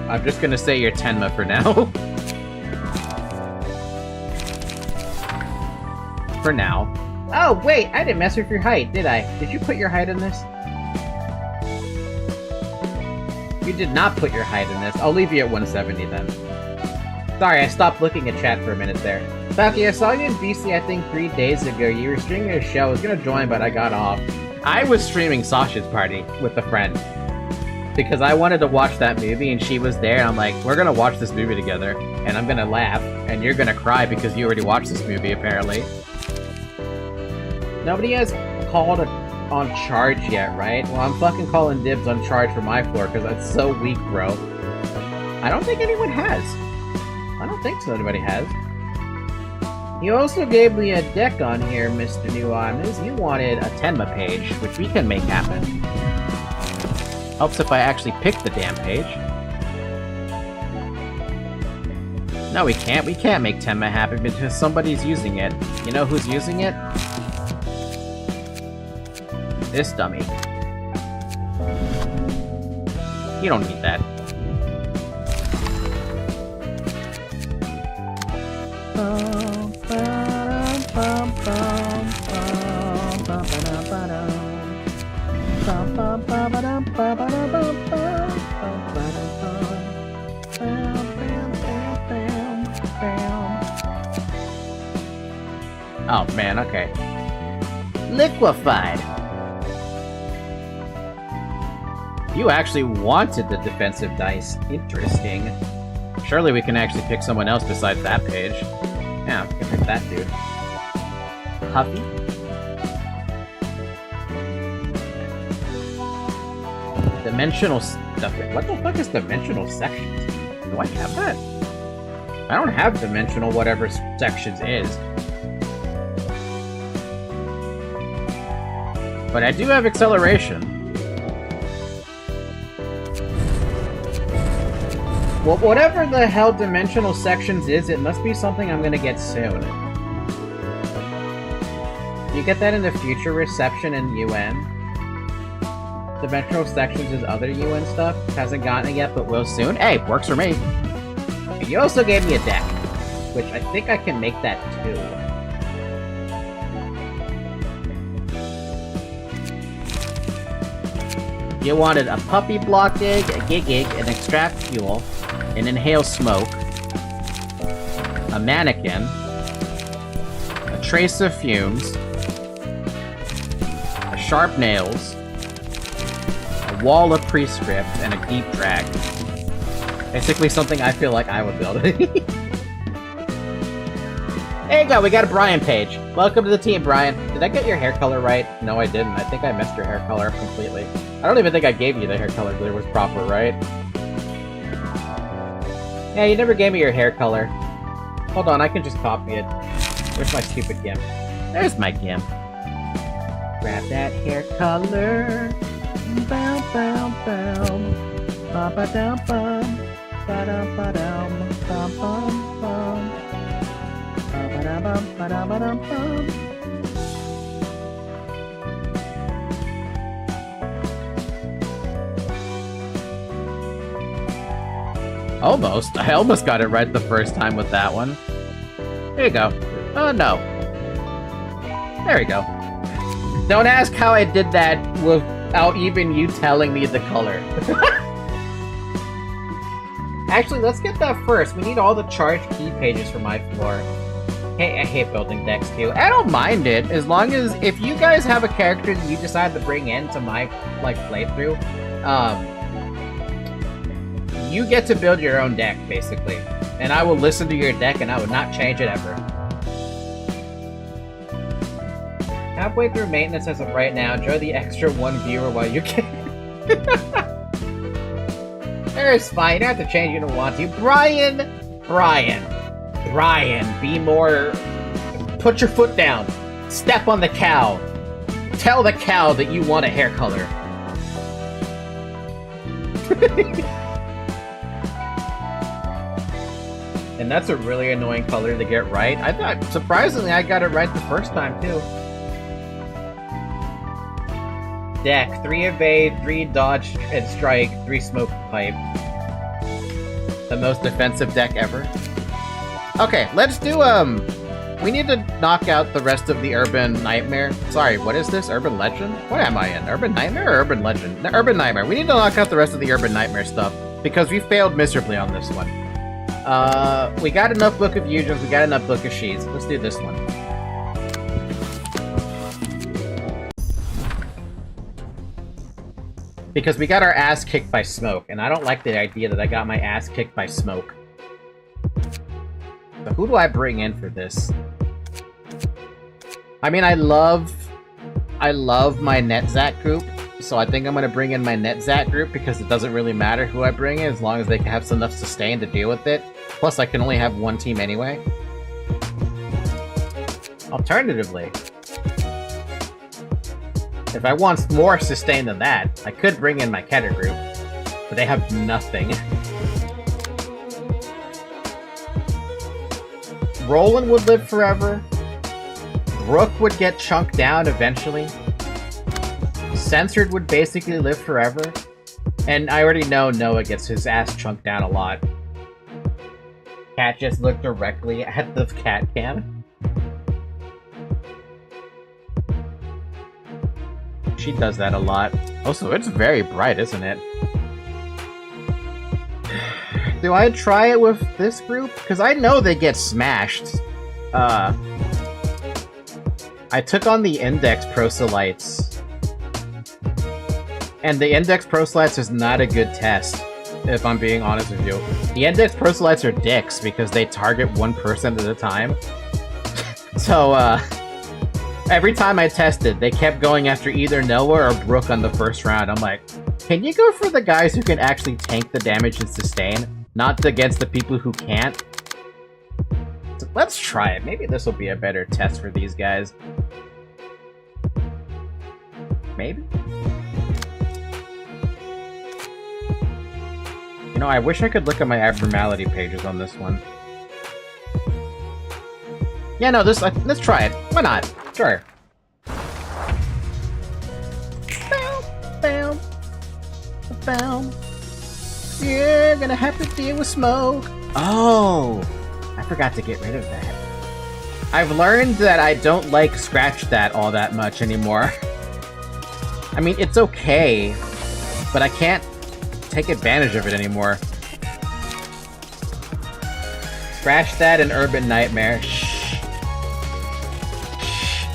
I'm just gonna say you're Tenma for now. For now. Oh, wait! I didn't mess with your height, did I? Did you put your height in this? You did not put your height in this. I'll leave you at 170 then. Sorry, I stopped looking at chat for a minute there. Falky, I saw you in BC, I think 3 days ago. You were streaming a show. I was gonna join, but I got off. I was streaming Sasha's Party with a friend. Because I wanted to watch that movie, and she was there, and I'm like, we're gonna watch this movie together, and I'm gonna laugh, and you're gonna cry because you already watched this movie, apparently. Nobody has called on charge yet, right? Well, I'm fucking calling dibs on charge for my floor, because that's so weak, bro. I don't think anyone has. I don't think so anybody has. You also gave me a deck on here, Mr. New Armies. You wanted a Tenma page, which we can make happen. Helps if I actually pick the damn page. No, we can't. We can't make Tenma happen because somebody's using it. You know who's using it? This dummy. You don't need that. Oh man, okay. Liquefied. You actually wanted the defensive dice. Interesting. Surely we can actually pick someone else besides that page. Yeah, we can pick that dude. Huffy? Dimensional stuff. What the fuck is dimensional sections? Do I have that? I don't have dimensional whatever sections is. But I do have acceleration. Well, whatever the hell dimensional sections is, it must be something I'm gonna get soon. You get that in the future reception in UN? Dimensional sections is other you and stuff. Hasn't gotten it yet, but will soon. Hey, works for me. And you also gave me a deck, which I think I can make that too. You wanted a puppy block dig, a gig, an extract fuel, an inhale smoke, a mannequin, a trace of fumes, a sharp nails, a wall of prescript, and a deep drag. Basically something I feel like I would build. There you go, we got a Brian page. Welcome to the team, Brian. Did I get your hair color right? No, I didn't. I think I missed your hair color completely. I don't even think I gave you the hair color that was proper, right? Yeah, you never gave me your hair color. Hold on, I can just copy it. Where's my stupid GIMP? There's my GIMP. Grab that hair color. Bow, bow, bow. Ba ba dum bum. Ba dum ba dum. Bum bum bum. Ba ba dum bum. Ba dum ba dum bum. Almost. I almost got it right the first time with that one. There you go. Oh, no. There we go. Don't ask how I did that without even you telling me the color. Actually, let's get that first. We need all the charged key pages for my floor. Hey, I hate building decks too. I don't mind it, as long as if you guys have a character that you decide to bring into my playthrough, you get to build your own deck, basically. And I will listen to your deck and I would not change it ever. Halfway through maintenance as of right now, enjoy the extra one viewer while you can. It's fine, you don't have to change it if you don't want to. Brian, be more... Put your foot down. Step on the cow. Tell the cow that you want a hair color. And that's a really annoying color to get right. I thought, surprisingly, I got it right the first time, too. Deck, 3 evade, 3 dodge and strike, 3 smoke pipe. The most defensive deck ever. Okay, let's do, we need to knock out the rest of the Urban Nightmare. Sorry, what is this? Urban Legend? What am I in? Urban Nightmare or Urban Legend? No, Urban Nightmare. We need to knock out the rest of the Urban Nightmare stuff, because we failed miserably on this one. We got enough Book of Eugens, we got enough Book of Sheets. Let's do this one. Because we got our ass kicked by Smoke, and I don't like the idea that I got my ass kicked by Smoke. So who do I bring in for this? I mean, I love my NetZat group, so I think I'm gonna bring in my NetZat group because it doesn't really matter who I bring in as long as they can have enough sustain to deal with it. Plus, I can only have one team anyway. Alternatively, if I want more sustain than that, I could bring in my Keter group, but they have nothing. Roland would live forever. Brooke would get chunked down eventually. Censored would basically live forever. And I already know Noah gets his ass chunked down a lot. Cat just looked directly at the cat cam. She does that a lot. Also, it's very bright, isn't it? Do I try it with this group? Because I know they get smashed. I took on the Index Proselytes. And the Index Proselytes is not a good test, if I'm being honest with you. The Index Proselytes are dicks because they target one person at a time. So, every time I tested, they kept going after either Noah or Brooke on the first round. I'm like, can you go for the guys who can actually tank the damage and sustain? Not against the people who can't? So let's try it. Maybe this will be a better test for these guys. Maybe? You know, I wish I could look at my abnormality pages on this one. Yeah, no, let's try it. Why not? Sure. You're gonna have to deal with smoke. Oh, I forgot to get rid of that. I've learned that I don't like scratch that all that much anymore. I mean, it's okay, but I can't take advantage of it anymore. Scratch that in Urban Nightmare. Shh. Shh.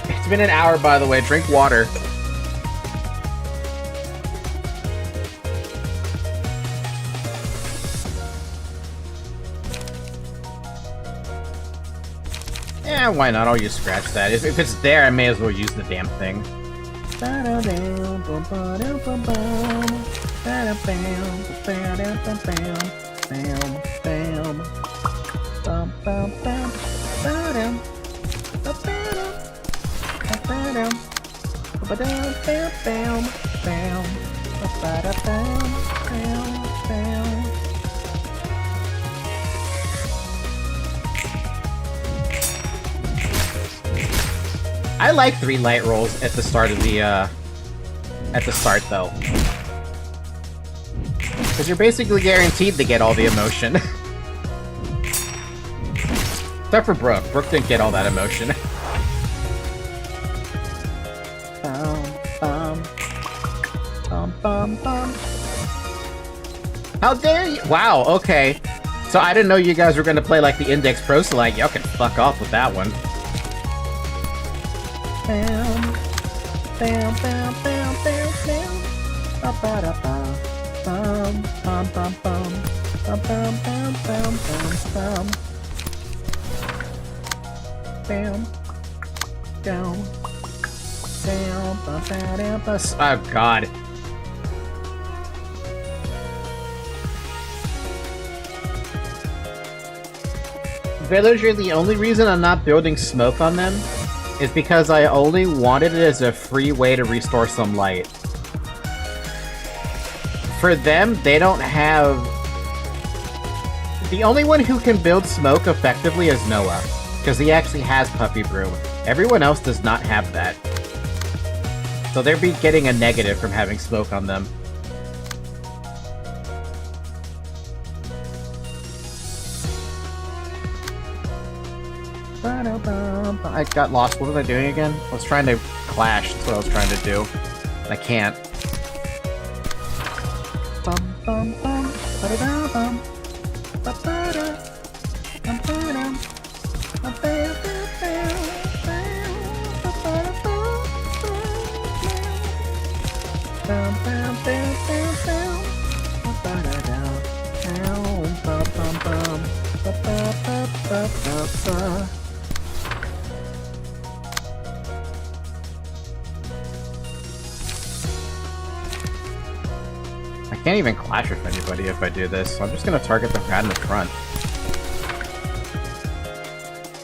It's been an hour, by the way. Drink water. Yeah, why not? I'll use scratch that. If it's there, I may as well use the damn thing. I like 3 light rolls at the start of the, though. Because you're basically guaranteed to get all the emotion. Except for Brooke. Brooke didn't get all that emotion. How dare you? Wow, okay. So I didn't know you guys were gonna play like the Index Pro Select. Y'all can fuck off with that one. Oh god. Villager, the only reason I'm not building smoke on them is because I only wanted it as a free way to restore some light. For them, they don't have... The only one who can build smoke effectively is Noah, because he actually has Puppy Brew. Everyone else does not have that. So they'll be getting a negative from having smoke on them. I got lost. What was I doing again? I was trying to clash. That's what I was trying to do. I can't. I can't even clash with anybody if I do this, so I'm just gonna target the rat in the front.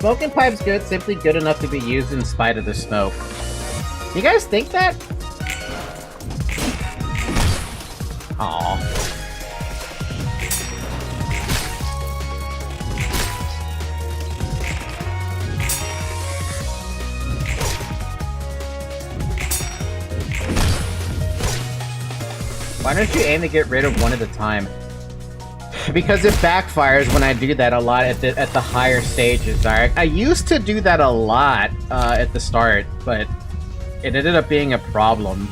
Smoking pipe's good, simply good enough to be used in spite of the smoke. You guys think that? Aww. Why don't you aim to get rid of one at a time? Because it backfires when I do that a lot at the higher stages. I used to do that a lot at the start, but it ended up being a problem.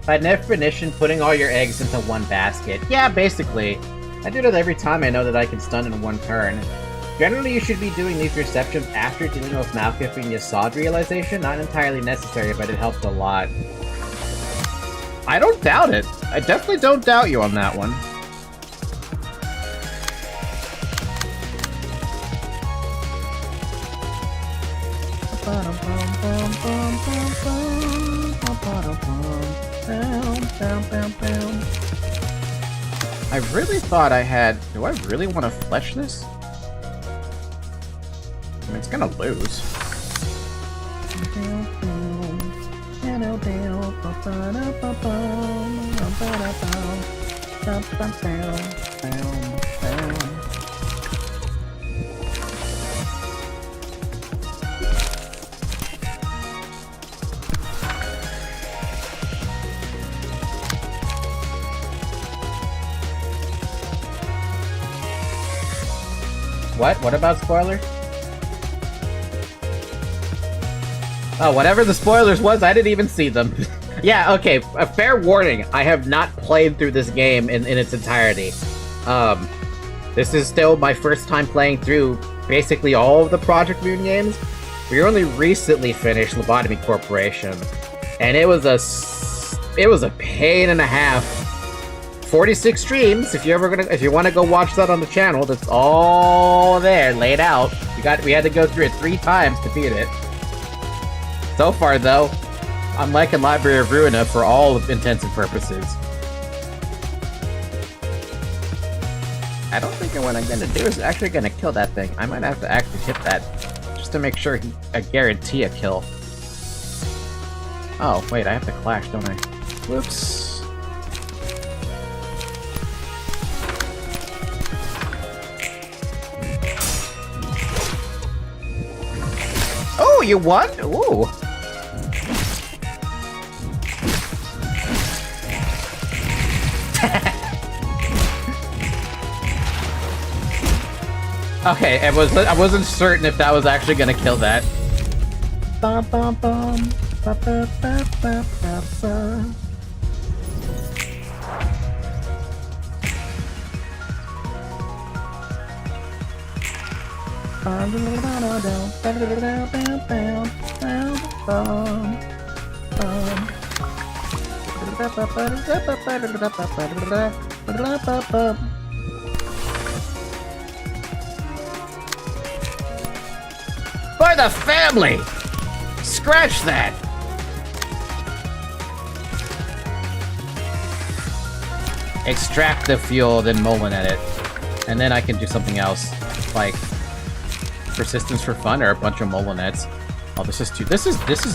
By definition, putting all your eggs into one basket. Yeah, basically. I do that every time I know that I can stun in one turn. Generally, you should be doing these receptions after dealing with Malkif and Yasod realization. Not entirely necessary, but it helps a lot. I don't doubt it. I definitely don't doubt you on that one. I really thought I had... Do I really want to flesh this? I mean, it's gonna lose. What? What about spoilers? Oh, whatever the spoilers was, I didn't even see them. Yeah, okay, a fair warning. I have not played through this game in its entirety. This is still my first time playing through basically all of the Project Moon games. We only recently finished Lobotomy Corporation, and it was a pain and a half. 46 streams. If you want to go watch that on the channel, that's all there laid out. We had to go through it 3 times to beat it. So far, though, I'm liking Library of Ruina for all intents and purposes. I don't think what I'm gonna do is actually gonna kill that thing. I might have to actually hit that just to make sure I guarantee a kill. Oh, wait, I have to clash, don't I? Whoops. Oh, you won? Ooh. Okay, I wasn't certain if that was actually gonna kill that. Bum, bum, bum. Ba, ba, ba, ba, ba, ba. For the family! Scratch that! Extract the fuel, then Molinet it. And then I can do something else. Like persistence for fun or a bunch of Molinets. Oh, this is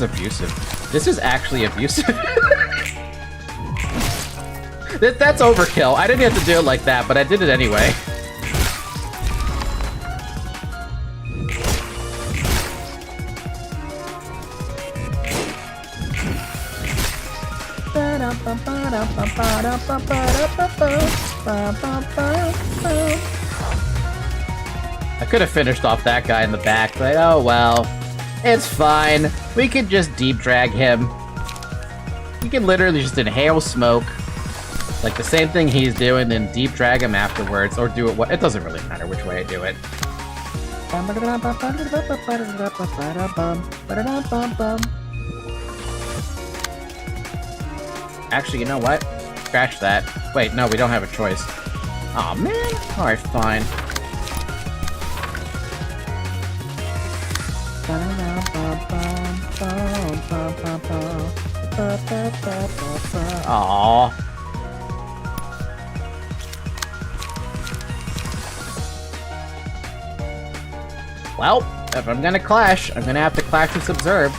abusive. This is actually abusive. That's overkill. I didn't have to do it like that, but I did it anyway. I could have finished off that guy in the back, but oh well. It's fine. We could just deep drag him. We can literally just inhale smoke. Like the same thing he's doing, then deep drag him afterwards, or do it it doesn't really matter which way I do it. Actually, you know what? Scratch that. Wait, no, we don't have a choice. Aw, man. Alright, fine. Aww. Well, if I'm gonna clash, I'm gonna have to clash with Observe.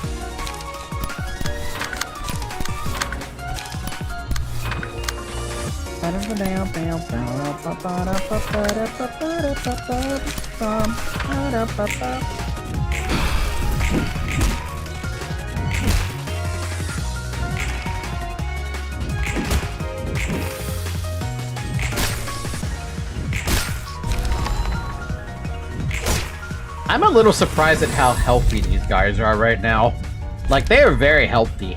I'm a little surprised at how healthy these guys are right now. Like, they are very healthy.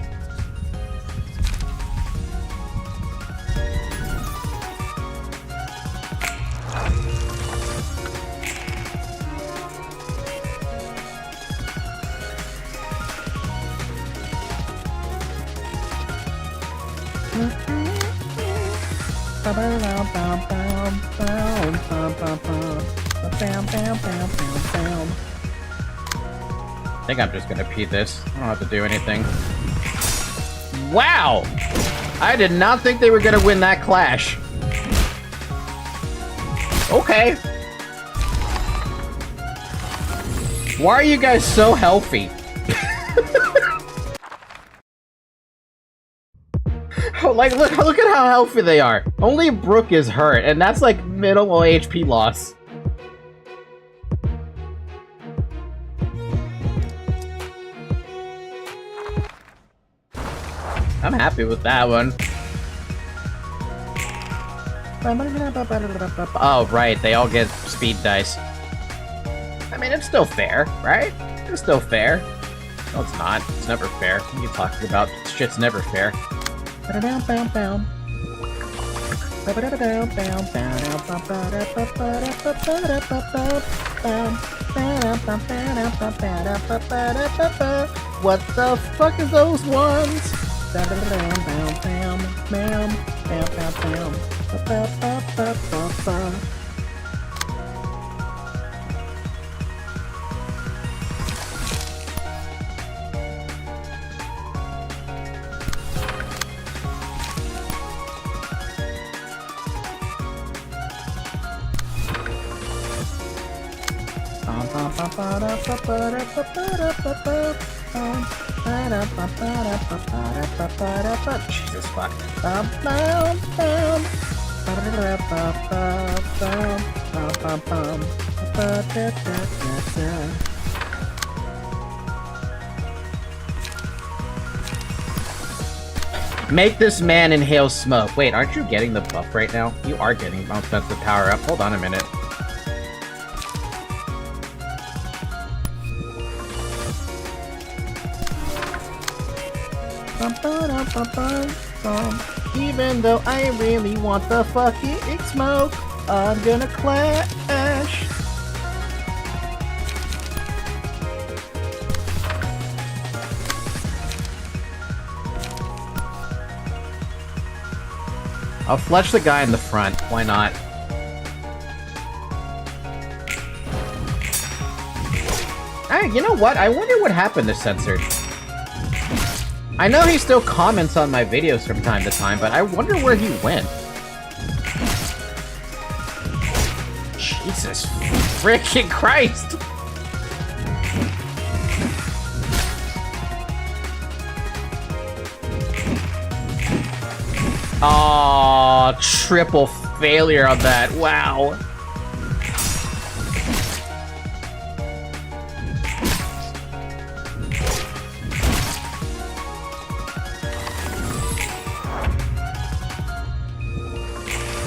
I think I'm just gonna pee this. I don't have to do anything. Wow! I did not think they were gonna win that clash. Okay. Why are you guys so healthy? Like, look at how healthy they are. Only Brooke is hurt, and that's like minimal HP loss. I'm happy with that one. Oh, right, they all get speed dice. I mean, it's still fair, right? It's still fair. No, it's not. It's never fair. What are you talking about? Shit's never fair. What the fuck is those ones? Jesus fuck. Make this man inhale smoke. Wait, aren't you getting the buff right now? You are getting bumped. That's the power up. Hold on a minute. Even though I really want the fucking smoke, I'm gonna clash. I'll fletch the guy in the front. Why not? Hey, you know what? I wonder what happened to Censored. I know he still comments on my videos from time to time, but I wonder where he went. Jesus freaking Christ! Aww, triple failure on that. Wow.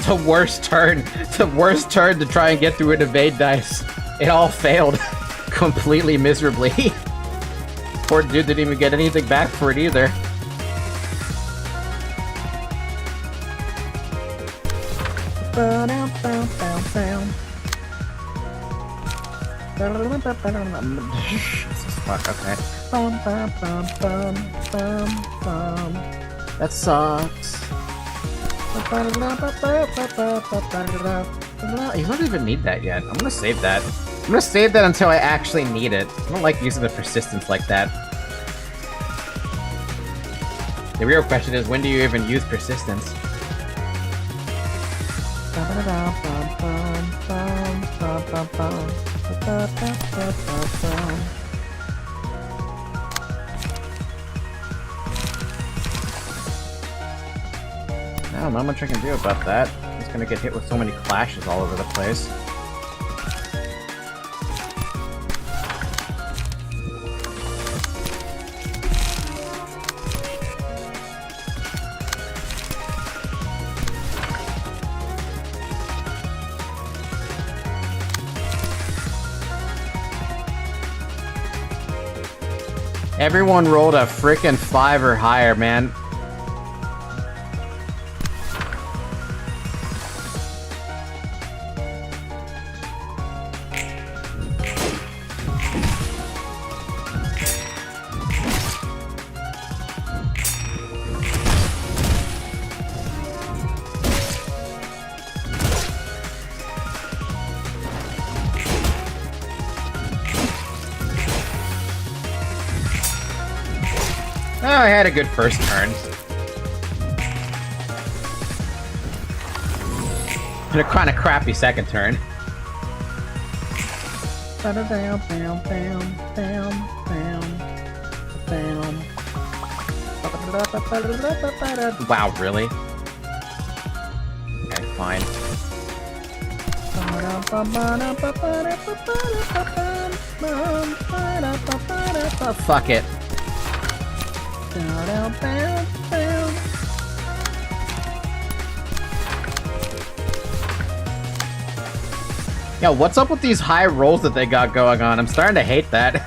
The worst turn to try and get through an evade dice. It all failed completely miserably. Poor dude didn't even get anything back for it either. Jesus fuck, okay. That sucks. You don't even need that yet. I'm gonna save that. I'm gonna save that until I actually need it. I don't like using the persistence like that. The real question is, when do you even use persistence? I don't know much I can do about that. I'm just gonna get hit with so many clashes all over the place. Everyone rolled a frickin' 5 or higher, man. Oh, I had a good first turn. a kind of crappy second turn. Wow, really? Okay, fine. Fuck it. Yo, what's up with these high rolls that they got going on? I'm starting to hate that.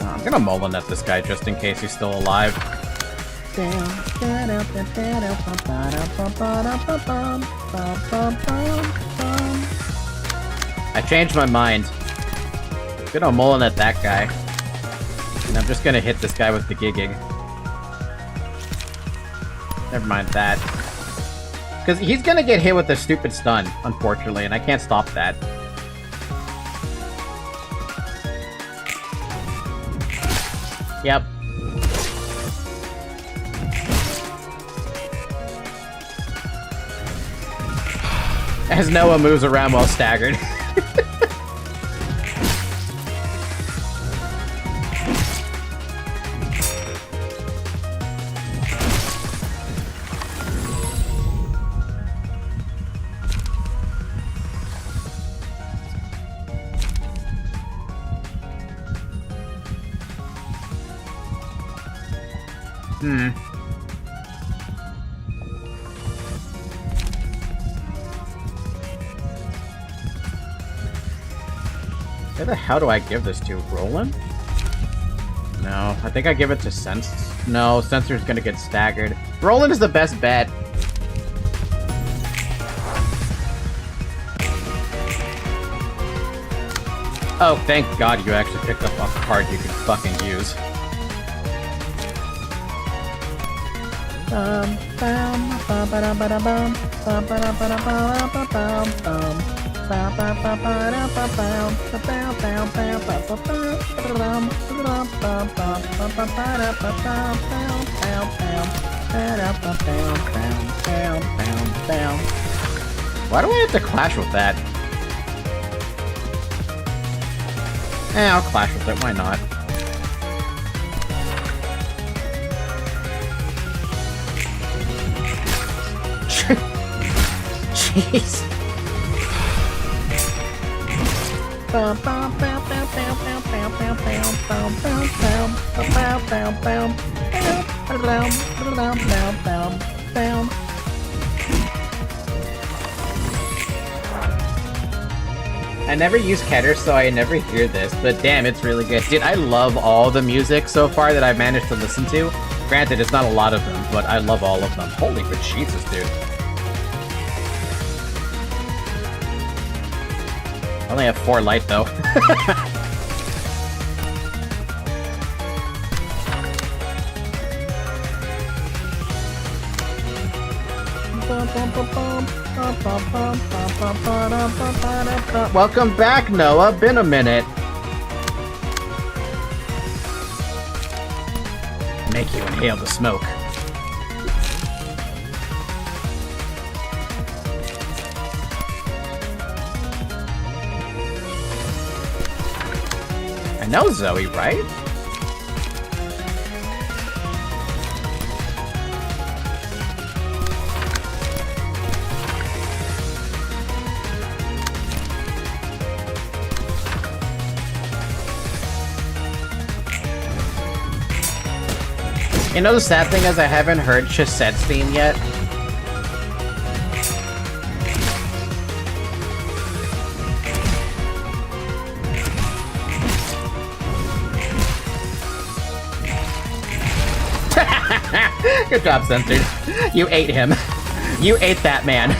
I'm gonna Mullen at this guy just in case he's still alive. I changed my mind. I'm gonna Mullen at that guy. And I'm just gonna hit this guy with the gigging. Never mind that. Because he's gonna get hit with a stupid stun, unfortunately, and I can't stop that. Yep. As Noah moves around while staggered. Where the hell do I give this to? Roland? No, I think I give it to Sense. No, Sensor's gonna get staggered. Roland is the best bet. Oh, thank God you actually picked up a card you could fucking use. Why do I have to clash with that? I'll clash with it, why not? Jeez. I never use Keter, so I never hear this, but damn, it's really good. Dude, I love all the music so far that I've managed to listen to. Granted, it's not a lot of them, but I love all of them. Holy Jesus, dude. I only have 4 light, though. Welcome back, Noah. Been a minute. Make you inhale the smoke. I know Zoe, right? You know the sad thing is I haven't heard Chasette's theme yet. Good job, Censored. You ate him. You ate that man.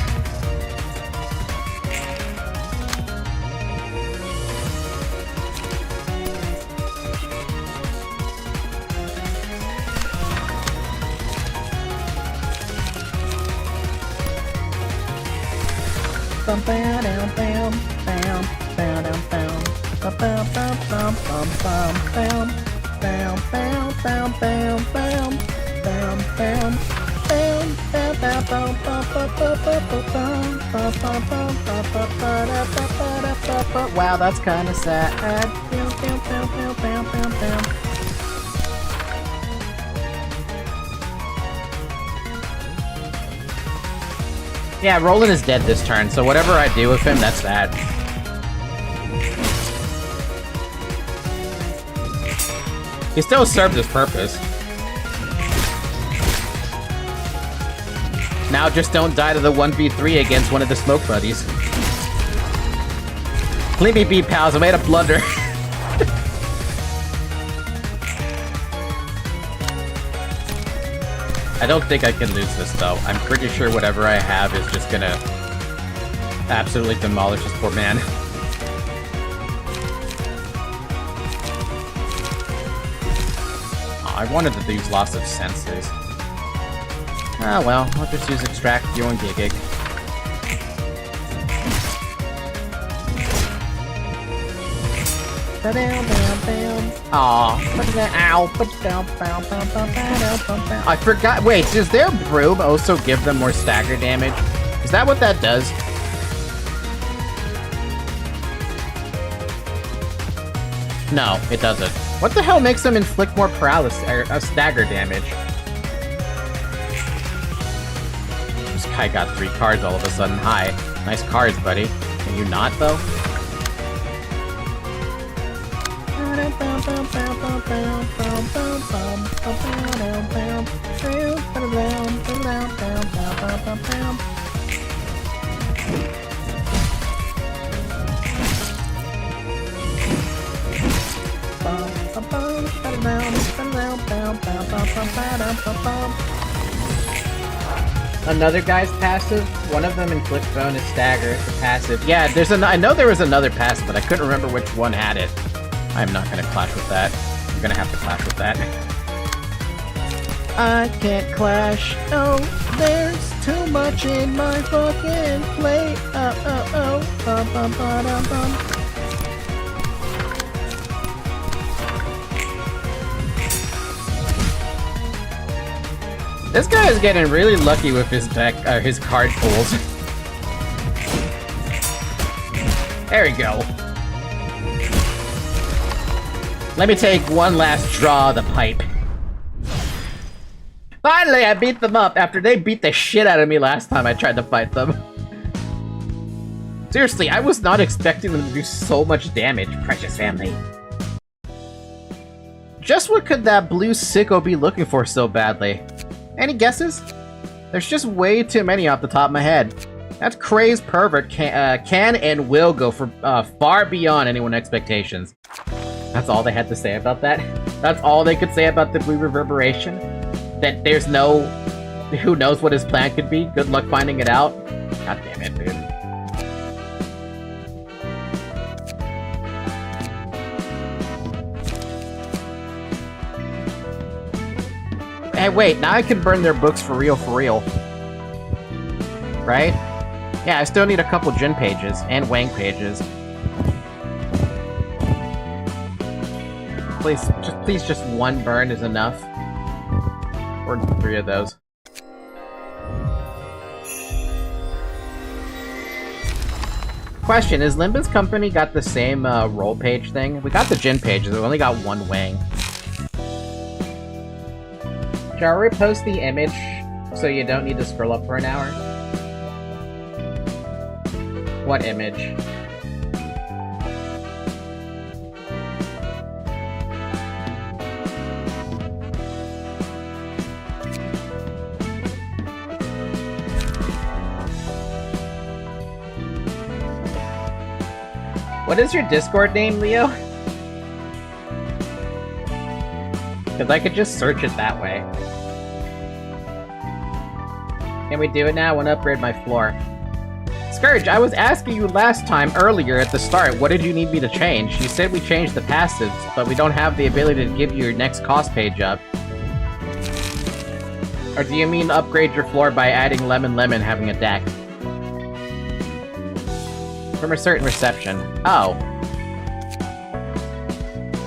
Wow, that's kind of sad. Yeah, Roland is dead this turn, so whatever I do with him, that's that. He still served his purpose. Now just don't die to the 1v3 against one of the smoke buddies. Leave me be, pals, I made a blunder. I don't think I can lose this, though. I'm pretty sure whatever I have is just gonna absolutely demolish this poor man. Oh, I wanted to use loss of senses. Ah, well, I'll just use extract, fuel, and gig. Aww. Ow. I forgot. Wait, does their broom also give them more stagger damage? Is that what that does? No, it doesn't. What the hell makes them inflict more paralysis or stagger damage? This guy got 3 cards all of a sudden. Hi. Nice cards, buddy. Can you not, though? Another guy's passive. One of them inflicts bonus stagger. It's a passive. Yeah, I know there was another passive, but I couldn't remember which one had it. I'm not gonna clash with that. I'm gonna have to clash with that. I can't clash. Oh, there's too much in my fucking plate. This guy is getting really lucky with his deck, his card pulls. There we go. Let me take one last draw of the pipe. Finally, I beat them up after they beat the shit out of me last time I tried to fight them. Seriously, I was not expecting them to do so much damage, precious family. Just what could that blue sicko be looking for so badly? Any guesses? There's just way too many off the top of my head. That crazed pervert can and will go for far beyond anyone's expectations. That's all they had to say about that? That's all they could say about the blue reverberation? That there's no... who knows what his plan could be? Good luck finding it out? God damn it, dude. Hey, wait, now I can burn their books for real, right? Yeah, I still need a couple Jin pages and Wang pages. Please, just one burn is enough. Or 3 of those. Question, is Limba's company got the same roll page thing? We got the Jin pages, we only got 1 Wang. Shall I repost the image so you don't need to scroll up for an hour? What image? What is your Discord name, Leo? Because I could just search it that way. Can we do it now? I want to upgrade my floor. Scourge, I was asking you last time earlier at the start, what did you need me to change? You said we changed the passives, but we don't have the ability to give you your next cost page up. Or do you mean upgrade your floor by adding Lemon Lemon having a deck? From a certain reception. Oh.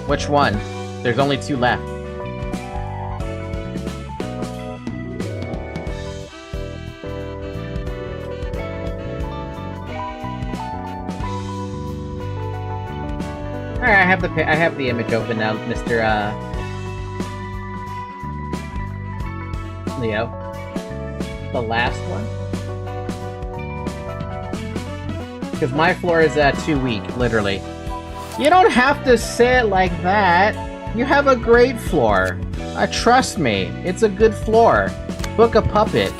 Which one? There's only 2 left. Alright, I have the image open now, Mr. Leo. The last one? Because my floor is 2 weak, literally. You don't have to say it like that. You have a great floor. Trust me, it's a good floor. Book a puppet.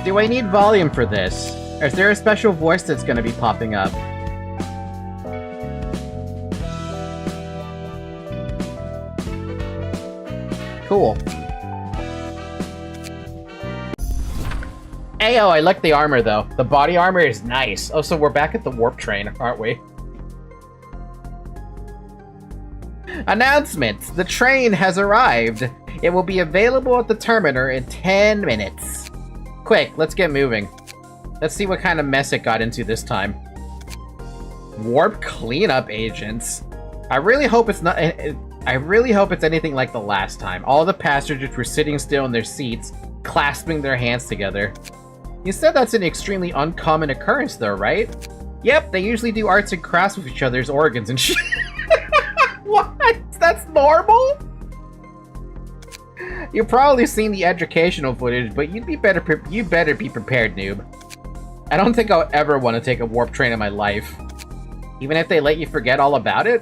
Do I need volume for this? Or is there a special voice that's gonna be popping up? Cool. Ayo, I like the armor though. The body armor is nice. Oh, so we're back at the warp train, aren't we? Announcement! The train has arrived. It will be available at the terminal in 10 minutes. Quick, let's get moving. Let's see what kind of mess it got into this time. Warp cleanup agents. I really hope it's not. I really hope it's anything like the last time. All the passengers were sitting still in their seats, clasping their hands together. You said that's an extremely uncommon occurrence though, right? Yep, they usually do arts and crafts with each other's organs and shit. What? That's normal? You've probably seen the educational footage, but you better be prepared, noob. I don't think I'll ever want to take a warp train in my life. Even if they let you forget all about it?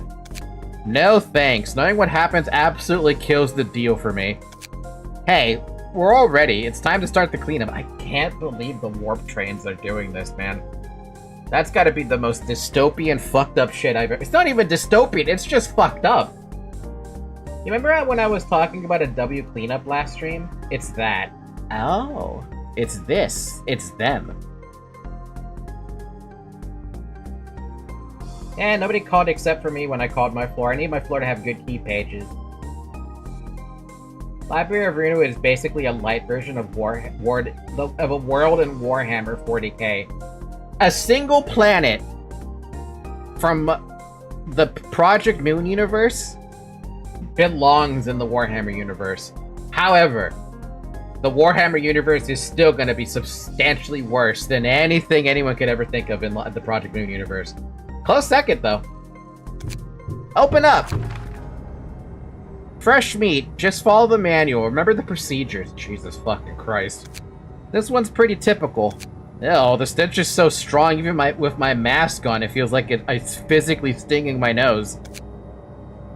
No thanks. Knowing what happens absolutely kills the deal for me. Hey, we're all ready. It's time to start the cleanup. I can't believe the warp trains are doing this, man. That's gotta be the most dystopian fucked up shit I've ever... It's not even dystopian, it's just fucked up. You remember when I was talking about a W cleanup last stream? It's that. Oh. It's this. It's them. And nobody called except for me when I called my floor. I need my floor to have good key pages. Library of Ruina is basically a light version of a world in Warhammer 40k. A single planet from the Project Moon universe belongs in the Warhammer universe. However, the Warhammer universe is still going to be substantially worse than anything anyone could ever think of in the Project Moon universe. Close second, though. Open up! Fresh meat. Just follow the manual. Remember the procedures. Jesus fucking Christ. This one's pretty typical. Ew, the stench is so strong, even with my mask on, it feels like it's physically stinging my nose.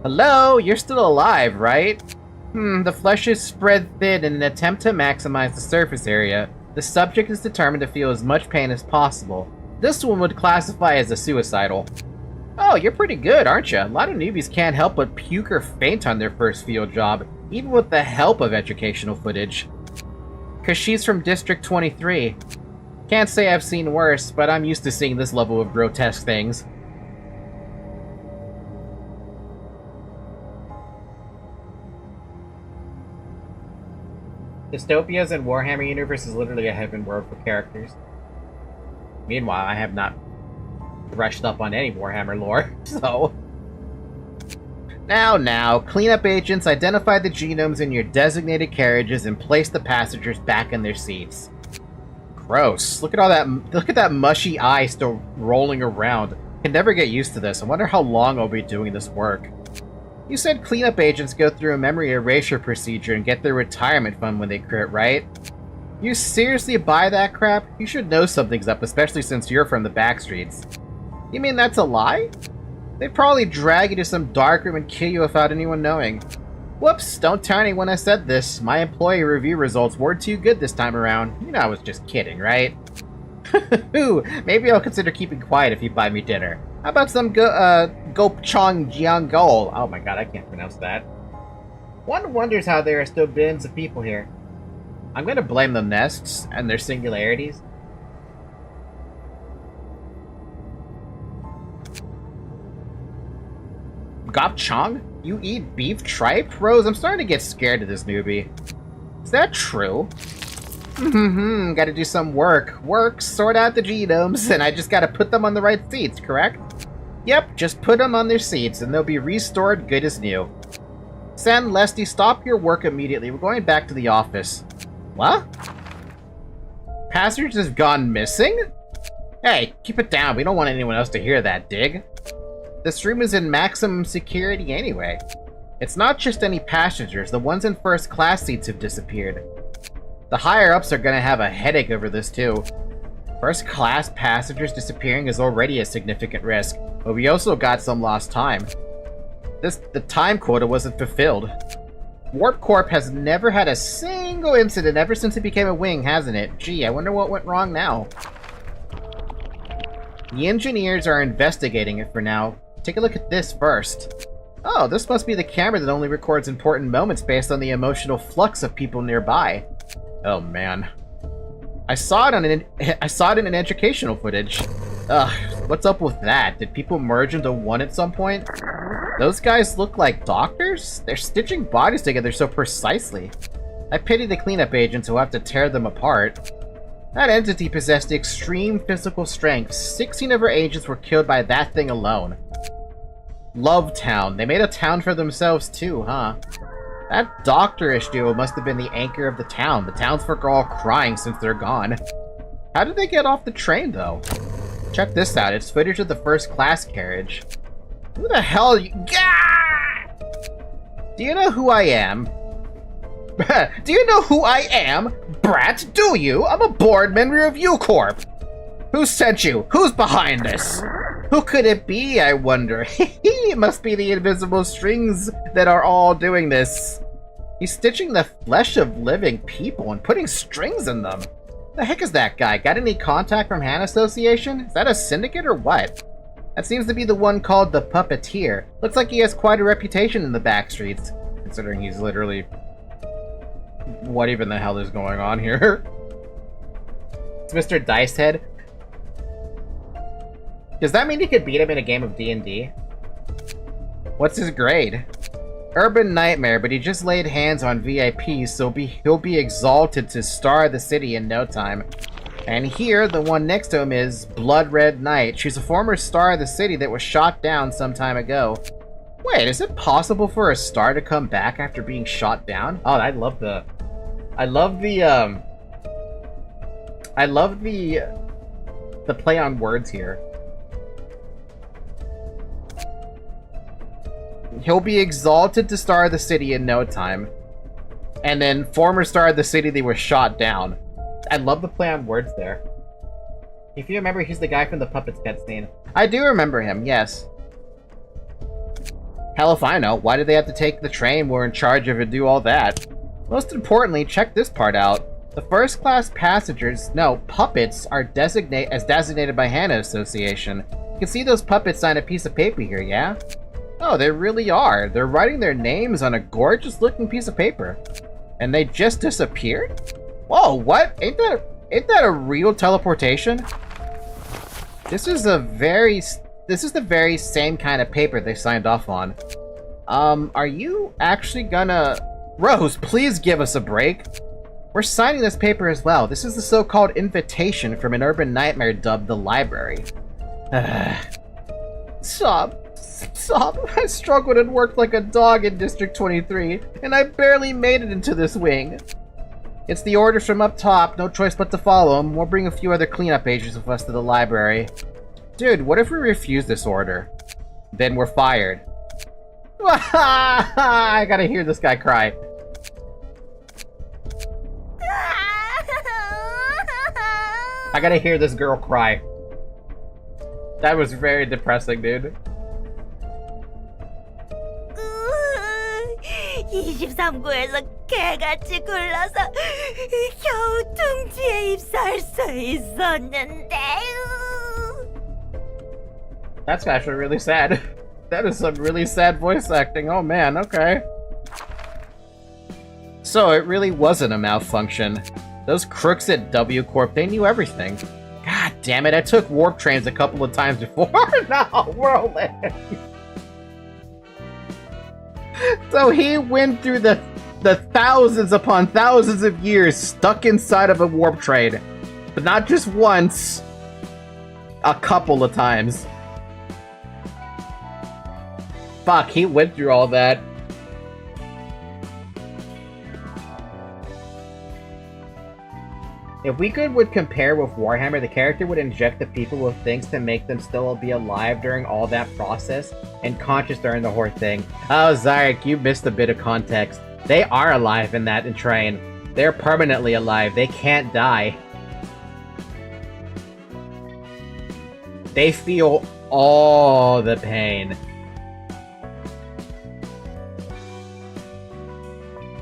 Hello? You're still alive, right? The flesh is spread thin in an attempt to maximize the surface area. The subject is determined to feel as much pain as possible. This one would classify as a suicidal. Oh, you're pretty good, aren't you? A lot of newbies can't help but puke or faint on their first field job, even with the help of educational footage. 'Cause she's from District 23. Can't say I've seen worse, but I'm used to seeing this level of grotesque things. Dystopias and Warhammer universe is literally a heaven world for characters. Meanwhile, I have not brushed up on any Warhammer lore, so... Now, cleanup agents identify the genomes in your designated carriages and place the passengers back in their seats. Gross. Look at that mushy eye still rolling around. Can never get used to this. I wonder how long I'll be doing this work. You said cleanup agents go through a memory erasure procedure and get their retirement fund when they crit, right? You seriously buy that crap? You should know something's up, especially since you're from the backstreets. You mean that's a lie? They'd probably drag you to some dark room and kill you without anyone knowing. Whoops, don't tell anyone I said this. My employee review results weren't too good this time around. You know I was just kidding, right? Ooh, maybe I'll consider keeping quiet if you buy me dinner. How about some Gopchong Jiangol? Oh my god, I can't pronounce that. One wonders how there are still billions of people here. I'm gonna blame the nests and their singularities. Gopchong? You eat beef tripe? Rose, I'm starting to get scared of this newbie. Is that true? Gotta do some work, sort out the genomes, and I just gotta put them on the right seats, correct? Yep, just put them on their seats, and they'll be restored good as new. Sen, Lesty, stop your work immediately. We're going back to the office. What? Passengers have gone missing? Hey, keep it down. We don't want anyone else to hear that, dig? This room is in maximum security anyway. It's not just any passengers. The ones in first class seats have disappeared. The higher-ups are gonna have a headache over this, too. First class passengers disappearing is already a significant risk, but we also got some lost time. The time quota wasn't fulfilled. Warp Corp has never had a single incident ever since it became a wing, hasn't it? Gee, I wonder what went wrong now. The engineers are investigating it for now. Take a look at this first. Oh, this must be the camera that only records important moments based on the emotional flux of people nearby. Oh man. I saw it in an educational footage. Ugh, what's up with that? Did people merge into one at some point? Those guys look like doctors? They're stitching bodies together so precisely. I pity the cleanup agents who have to tear them apart. That entity possessed extreme physical strength. 16 of her agents were killed by that thing alone. Love Town. They made a town for themselves too, huh? That doctor-ish duo must have been the anchor of the town. The townsfolk are all crying since they're gone. How did they get off the train, though? Check this out. It's footage of the first-class carriage. Who the hell are you? Gah! Do you know who I am? Do you know who I am? Brat, do you? I'm a Boardman Review Corp. Who sent you? Who's behind this? Who could it be, I wonder? It must be the invisible strings that are all doing this. He's stitching the flesh of living people and putting strings in them. The heck is that guy? Got any contact from Han Association? Is that a syndicate or what? That seems to be the one called the Puppeteer. Looks like he has quite a reputation in the backstreets, considering he's literally... What even the hell is going on here? It's Mr. Dicehead. Does that mean he could beat him in a game of D&D? What's his grade? Urban Nightmare, but he just laid hands on VIPs, so he'll be exalted to star of the city in no time. And here, the one next to him is Blood Red Knight. She's a former star of the city that was shot down some time ago. Wait, is it possible for a star to come back after being shot down? Oh, I love the play on words here. He'll be exalted to star of the city in no time. And then former star of the city that was shot down. I love the play on words there. If you remember, he's the guy from the Puppets cutscene. I do remember him, yes. Hell if I know. Why did they have to take the train? We're in charge of and do all that. Most importantly, check this part out. The first class passengers, no, puppets, are designated by HANA Association. You can see those puppets sign a piece of paper here, yeah? Oh, they really are. They're writing their names on a gorgeous looking piece of paper. And they just disappeared? Whoa, what? Ain't that a real teleportation? This is the very same kind of paper they signed off on. Are you actually gonna... Rose, please give us a break. We're signing this paper as well. This is the so-called invitation from an urban nightmare dubbed the library. Sob. I struggled and worked like a dog in District 23, and I barely made it into this wing. It's the orders from up top, no choice but to follow them. We'll bring a few other cleanup agents with us to the library. Dude, what if we refuse this order? Then we're fired. I gotta hear this guy cry. I gotta hear this girl cry. That was very depressing, dude. 23구에서 개같이 굴러서 겨우 둥지에 입사할 수 있었는데. That's actually really sad. That is some really sad voice acting. Oh man, okay. So it really wasn't a malfunction. Those crooks at W Corp, they knew everything. God damn it, I took warp trains a couple of times before. No, Whirlwind. So he went through the the thousands upon thousands of years stuck inside of a warp train. But not just once, a couple of times. Fuck, he went through all that. If we would compare with Warhammer, the character would inject the people with things to make them still be alive during all that process, and conscious during the whole thing. Oh, Zarek, you missed a bit of context. They are alive in that train. They're permanently alive. They can't die. They feel all the pain.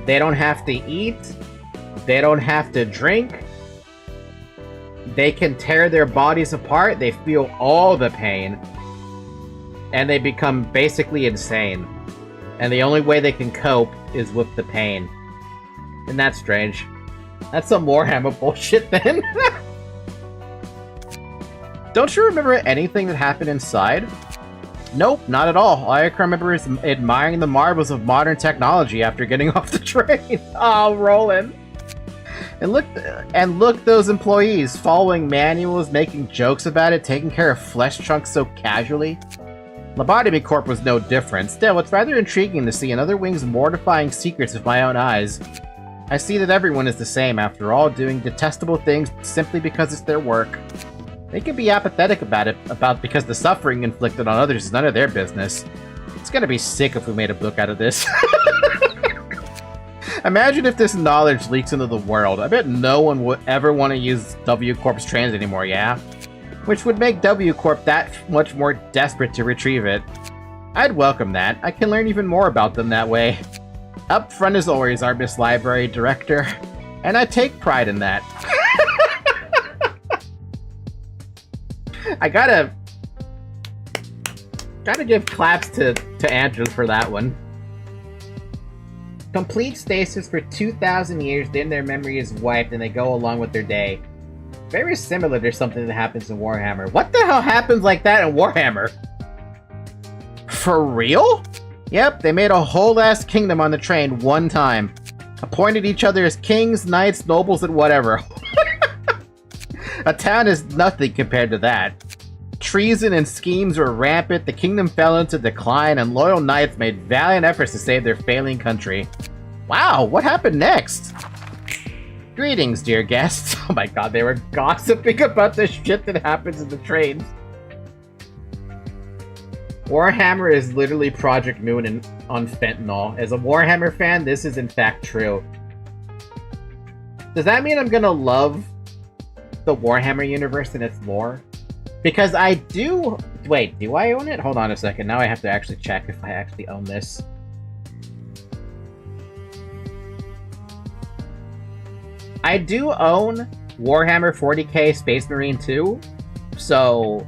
They don't have to eat. They don't have to drink. They can tear their bodies apart, they feel all the pain, and they become basically insane. And the only way they can cope is with the pain. Isn't that strange? That's some Warhammer bullshit then. Don't you remember anything that happened inside? Nope, not at all. All I can remember is admiring the marvels of modern technology after getting off the train. Oh, Roland. And look, those employees following manuals, making jokes about it, taking care of flesh chunks so casually. Lobotomy Corp was no different. Still, it's rather intriguing to see another wing's mortifying secrets with my own eyes. I see that everyone is the same, after all, doing detestable things simply because it's their work. They can be apathetic about it, because the suffering inflicted on others is none of their business. It's gonna be sick if we made a book out of this. Imagine if this knowledge leaks into the world. I bet no one would ever want to use W Corp's trains anymore, yeah? Which would make W Corp that much more desperate to retrieve it. I'd welcome that. I can learn even more about them that way. Up front as always, our Miss Library Director. And I take pride in that. I gotta give claps to Andrew for that one. Complete stasis for 2,000 years, then their memory is wiped and they go along with their day. Very similar to something that happens in Warhammer. What the hell happens like that in Warhammer? For real? Yep, they made a whole ass kingdom on the train one time. Appointed each other as kings, knights, nobles, and whatever. A town is nothing compared to that. Treason and schemes were rampant, the kingdom fell into decline, and loyal knights made valiant efforts to save their failing country. Wow, what happened next? Greetings, dear guests. Oh my god, they were gossiping about the shit that happens in the trains. Warhammer is literally Project Moon on fentanyl. As a Warhammer fan, this is in fact true. Does that mean I'm gonna love the Warhammer universe and its lore? Because I do... Wait, do I own it? Hold on a second. Now I have to actually check if I actually own this. I do own Warhammer 40k Space Marine 2, so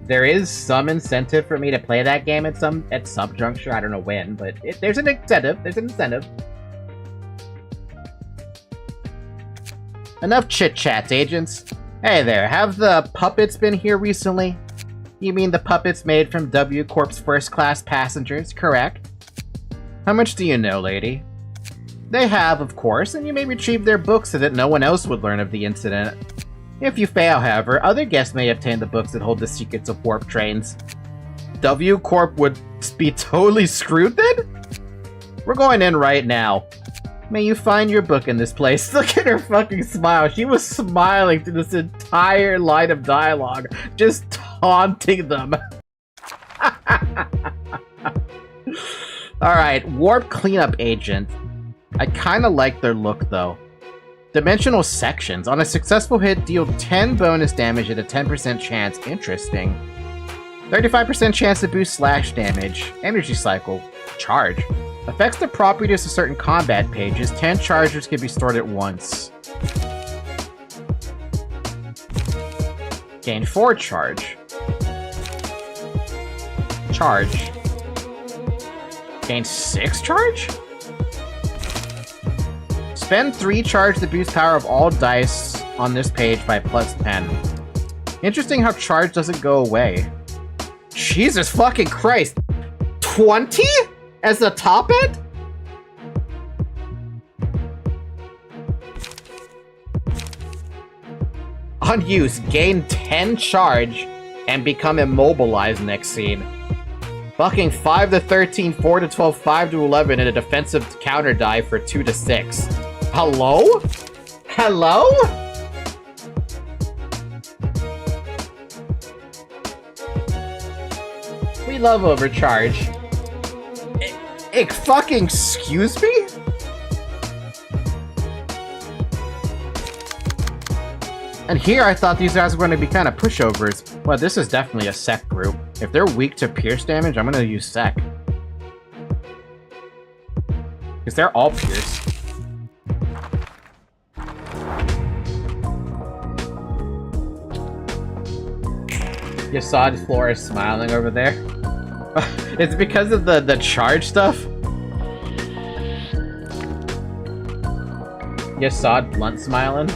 there is some incentive for me to play that game at some juncture. I don't know when, but there's an incentive. There's an incentive. Enough chit-chats, agents. Hey there, have the puppets been here recently? You mean the puppets made from W Corp's first-class passengers, correct? How much do you know, lady? They have, of course, and you may retrieve their books so that no one else would learn of the incident. If you fail, however, other guests may obtain the books that hold the secrets of warp trains. W Corp would be totally screwed then? We're going in right now. May you find your book in this place. Look at her fucking smile. She was smiling through this entire line of dialogue, just taunting them. Alright, warp cleanup agent. I kinda like their look though. Dimensional sections. On a successful hit, deal 10 bonus damage at a 10% chance. Interesting. 35% chance to boost slash damage. Energy cycle. Charge. Affects the properties of certain combat pages. 10 charges can be stored at once. Gain 4 charge. Charge. Gain 6 charge? Spend 3 charge to boost power of all dice on this page by plus 10. Interesting how charge doesn't go away. Jesus fucking Christ. 20? As the top end? On use, gain 10 charge and become immobilized next scene. Fucking 5 to 13, 4 to 12, 5 to 11, and a defensive counter die for 2 to 6. Hello? Hello? We love overcharge. Fucking excuse me? And here I thought these guys were going to be kind of pushovers. Well, this is definitely a sec group. If they're weak to pierce damage, I'm going to use sec. Because they're all pierce. Yasad Floor is smiling over there. It's because of the charge stuff. Yasad blunt smiling.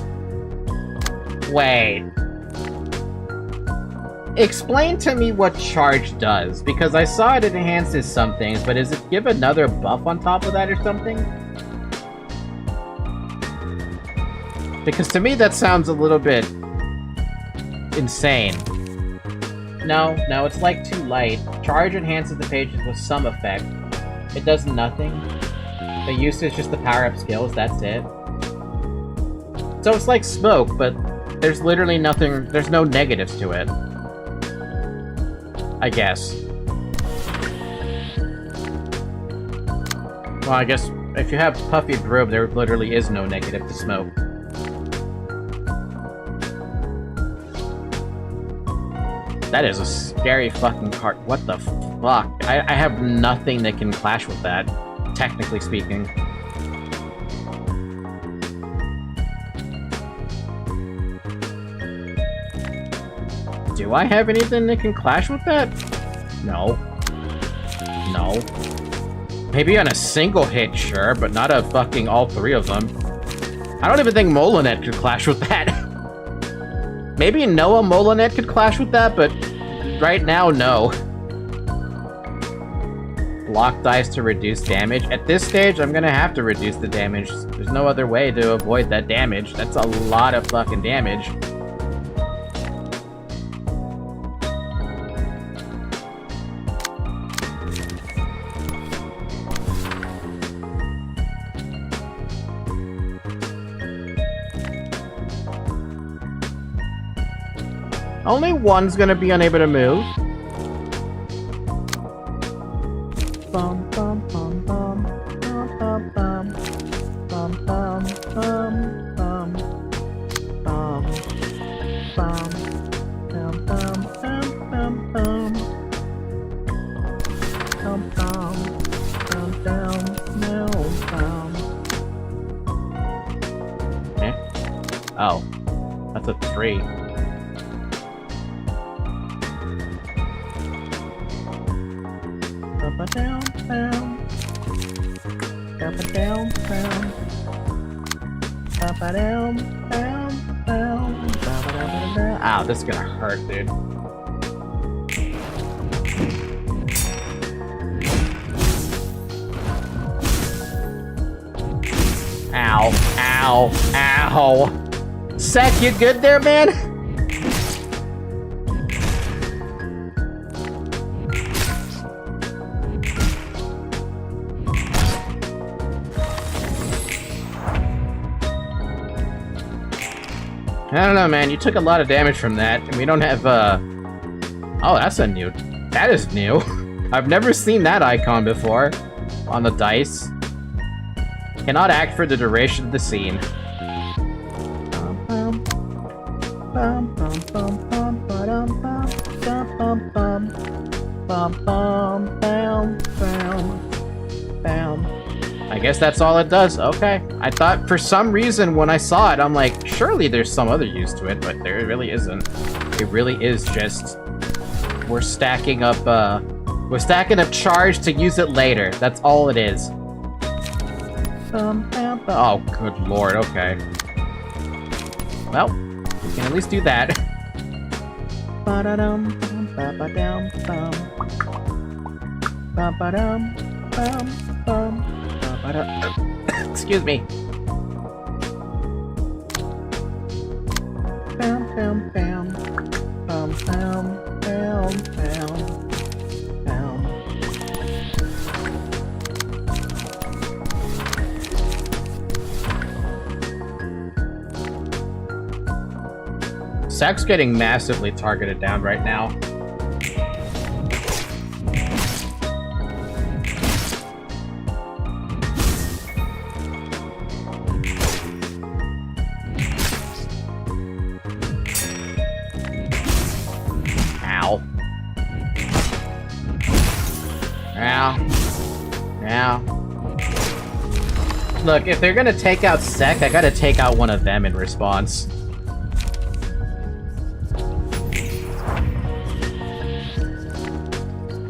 Wait. Explain to me what charge does, because I saw it enhances some things, but does it give another buff on top of that or something? Because to me that sounds a little bit insane. No, it's like too light. Charge enhances the pages with some effect. It does nothing. The use is just the power-up skills, that's it. So it's like smoke, but there's literally nothing, there's no negatives to it. I guess. Well, I guess if you have Puffy Brobe, there literally is no negative to smoke. That is a scary fucking card. What the fuck? I have nothing that can clash with that, technically speaking. Do I have anything that can clash with that? No. No. Maybe on a single hit, sure, but not a fucking all three of them. I don't even think Molinet could clash with that. Maybe Noah Molinet could clash with that, but right now, no. Block dice to reduce damage. At this stage, I'm gonna have to reduce the damage. There's no other way to avoid that damage. That's a lot of fucking damage. Only one's gonna be unable to move. Bum, bum, bum, bum, bum, bum, bum, bum, bum, bum, bum, bum, bum, bum, bum, bum, bum, bum, bum. Eh? Oh, that's a 3. Down, down, down, down, down, down, down, down. Ow, this is gonna hurt, dude. Ow, ow, ow. Sec, you good there, man? I don't know, man. You took a lot of damage from that, and we don't have, Oh, that's a new... That is new. I've never seen that icon before on the dice. Cannot act for the duration of the scene. I guess that's all it does. Okay. I thought for some reason when I saw it, I'm like, surely there's some other use to it, but there really isn't. It really is just we're stacking up charge to use it later. That's all it is. Oh, good lord. Okay. Well, we can at least do that. Excuse me. bam, bam, bam, bam, bam, bam, bam. Zach's getting massively targeted down right now. Ow. Ow. Ow. Look, if they're gonna take out Sek, I gotta take out one of them in response.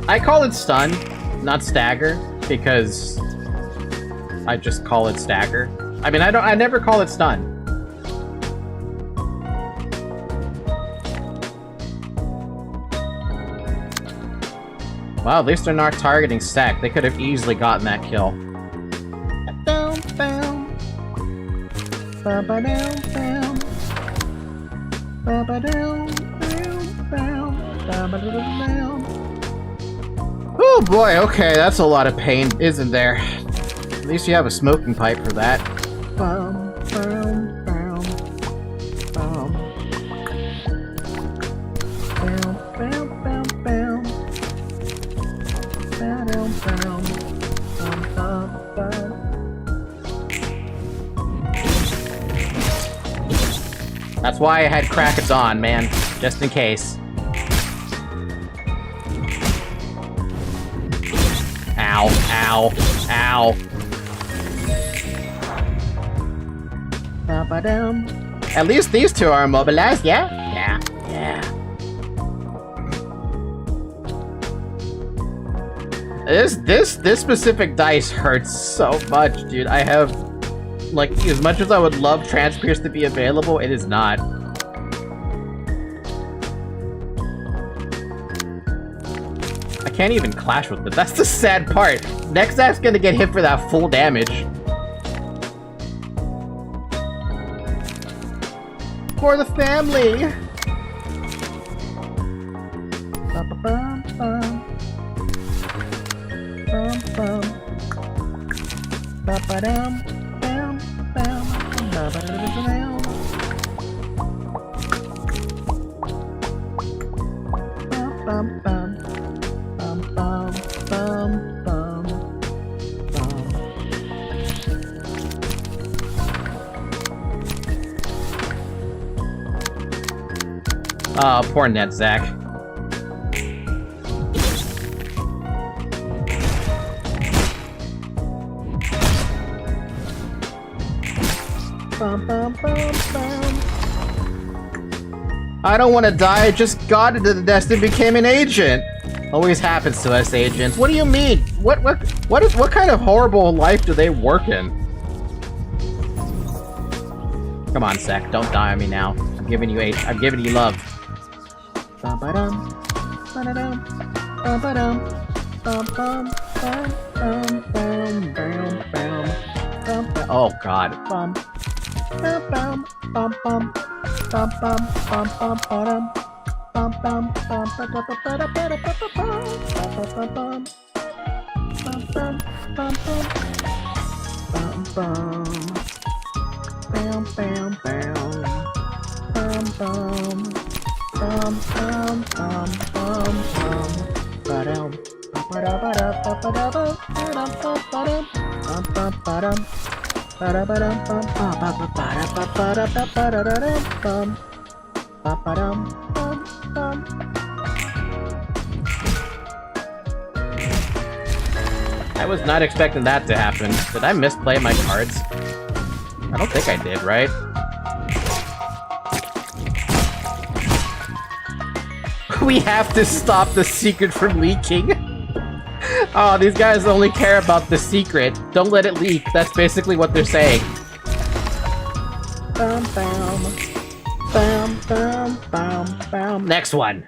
I call it stun, not stagger, because I just call it stagger. I mean, I never call it stun. Well, at least they're not targeting Sek. They could have easily gotten that kill. Oh boy, okay, that's a lot of pain, isn't there? At least you have a smoking pipe for that. That's why I had Crackets on, man. Just in case. Ow, ow, ow. At least these two are immobilized, yeah? Yeah, yeah. This specific dice hurts so much, dude. I have, like, as much as I would love Transpierce to be available, it is not. I can't even clash with it. That's the sad part. Next Zach's gonna get hit for that full damage. For the family! Oh, poor net Zach. I don't want to die, I just got into the nest and became an agent. Always happens to us agents. What do you mean? What kind of horrible life do they work in? Come on, Zach, don't die on me now. I'm giving you love. Oh god. I was not expecting that to happen. Did I misplay my cards? I don't think I did, right? We have to stop the secret from leaking. Oh, these guys only care about the secret. Don't let it leak. That's basically what they're saying. Bam, bam. Bam, bam, bam, bam. Next one.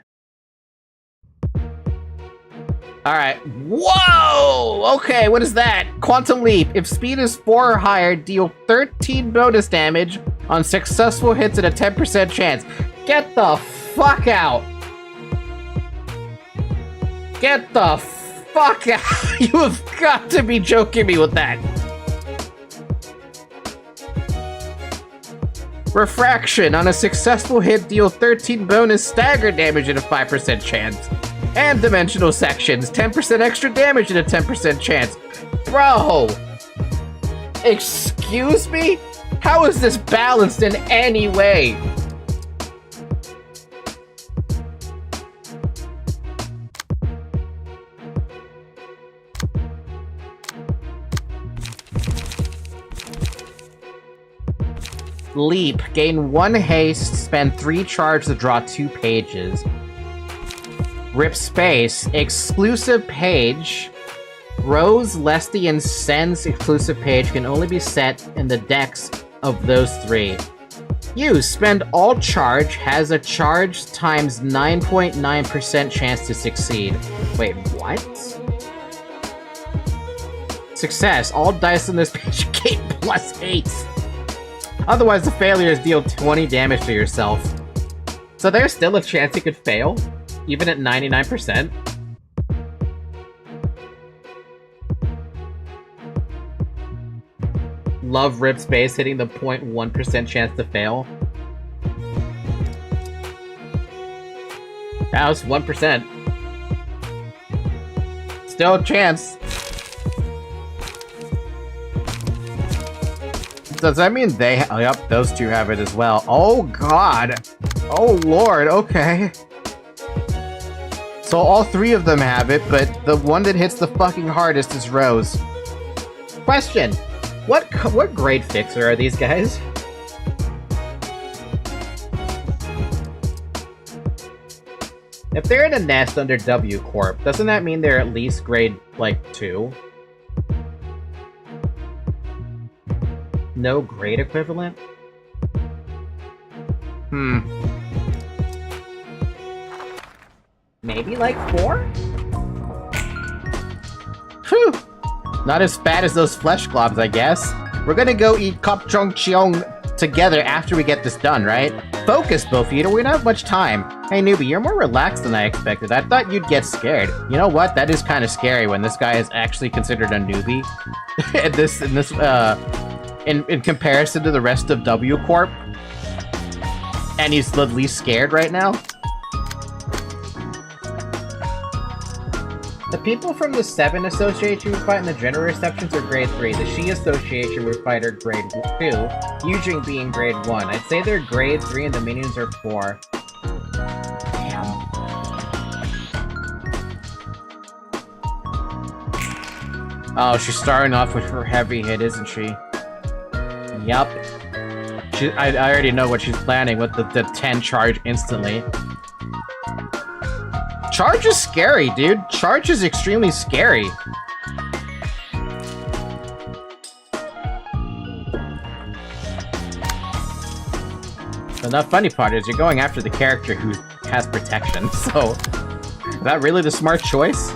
Alright. Whoa! Okay, what is that? Quantum Leap. If speed is 4 or higher, deal 13 bonus damage on successful hits at a 10% chance. Get the fuck out! Get the fuck out! You have got to be joking me with that! Refraction. On a successful hit, deal 13 bonus stagger damage at a 5% chance. And dimensional sections. 10% extra damage at a 10% chance. Bro! Excuse me? How is this balanced in any way? Leap. Gain 1 haste, spend 3 charge to draw 2 pages. Rip space. Exclusive page. Rose, Lesty, and Sen's exclusive page can only be set in the decks of those 3. Use. Spend all charge. Has a charge times 9.9% chance to succeed. Wait, what? Success. All dice on this page gain +8. Otherwise, the failures deal 20 damage to yourself. So there's still a chance you could fail, even at 99%. Love Rip Space hitting the 0.1% chance to fail. That was 1%. Still a chance. Does that mean they... Oh, yep, those 2 have it as well. Oh, God. Oh, Lord, okay. So all 3 of them have it, but the one that hits the fucking hardest is Rose. Question. What grade fixer are these guys? If they're in a nest under W Corp, doesn't that mean they're at least grade, like, 2? No grade equivalent? Maybe like 4? Whew! Not as fat as those flesh globs, I guess. We're gonna go eat Kop Chong Cheong together after we get this done, right? Focus, Bofeeder, we don't have much time. Hey, newbie, you're more relaxed than I expected. I thought you'd get scared. You know what? That is kind of scary when this guy is actually considered a newbie. In comparison to the rest of W Corp. And he's the least scared right now. The people from the 7 association we fight in the general receptions are grade 3. The She association we fight are grade 2. Yujing being grade 1. I'd say they're grade 3 and the minions are 4. Damn. Oh, she's starting off with her heavy hit, isn't she? Yup. I already know what she's planning with the 10 charge instantly. Charge is scary, dude. Charge is extremely scary. And the funny part is you're going after the character who has protection, so... Is that really the smart choice?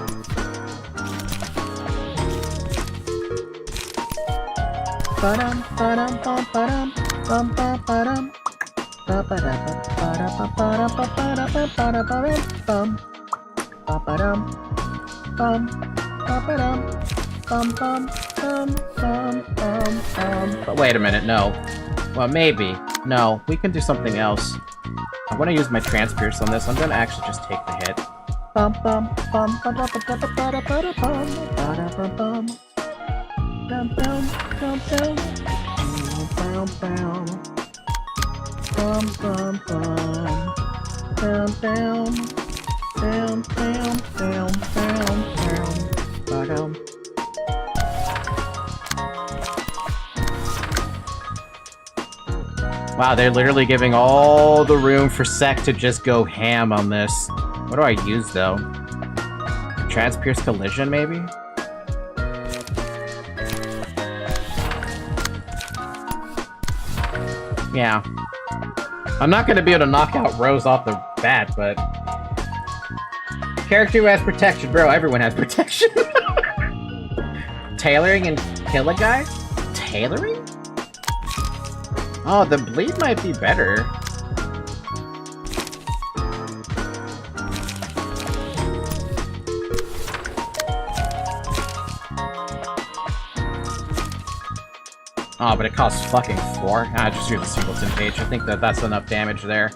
But wait a minute, no. Well, maybe. No, we can do something else. I want to use my Transpierce on this. I'm gonna actually just take the hit. Wow, they're literally giving all the room for Sec to just go ham on this. What do I use, though? Transpierce Collision, maybe? Yeah. I'm not gonna be able to knock out Rose off the bat, but... Character who has protection. Bro, everyone has protection. Tailoring and kill a guy? Tailoring? Oh, the bleed might be better. Oh, but it costs fucking 4. I just use a singleton page. I think that's enough damage there.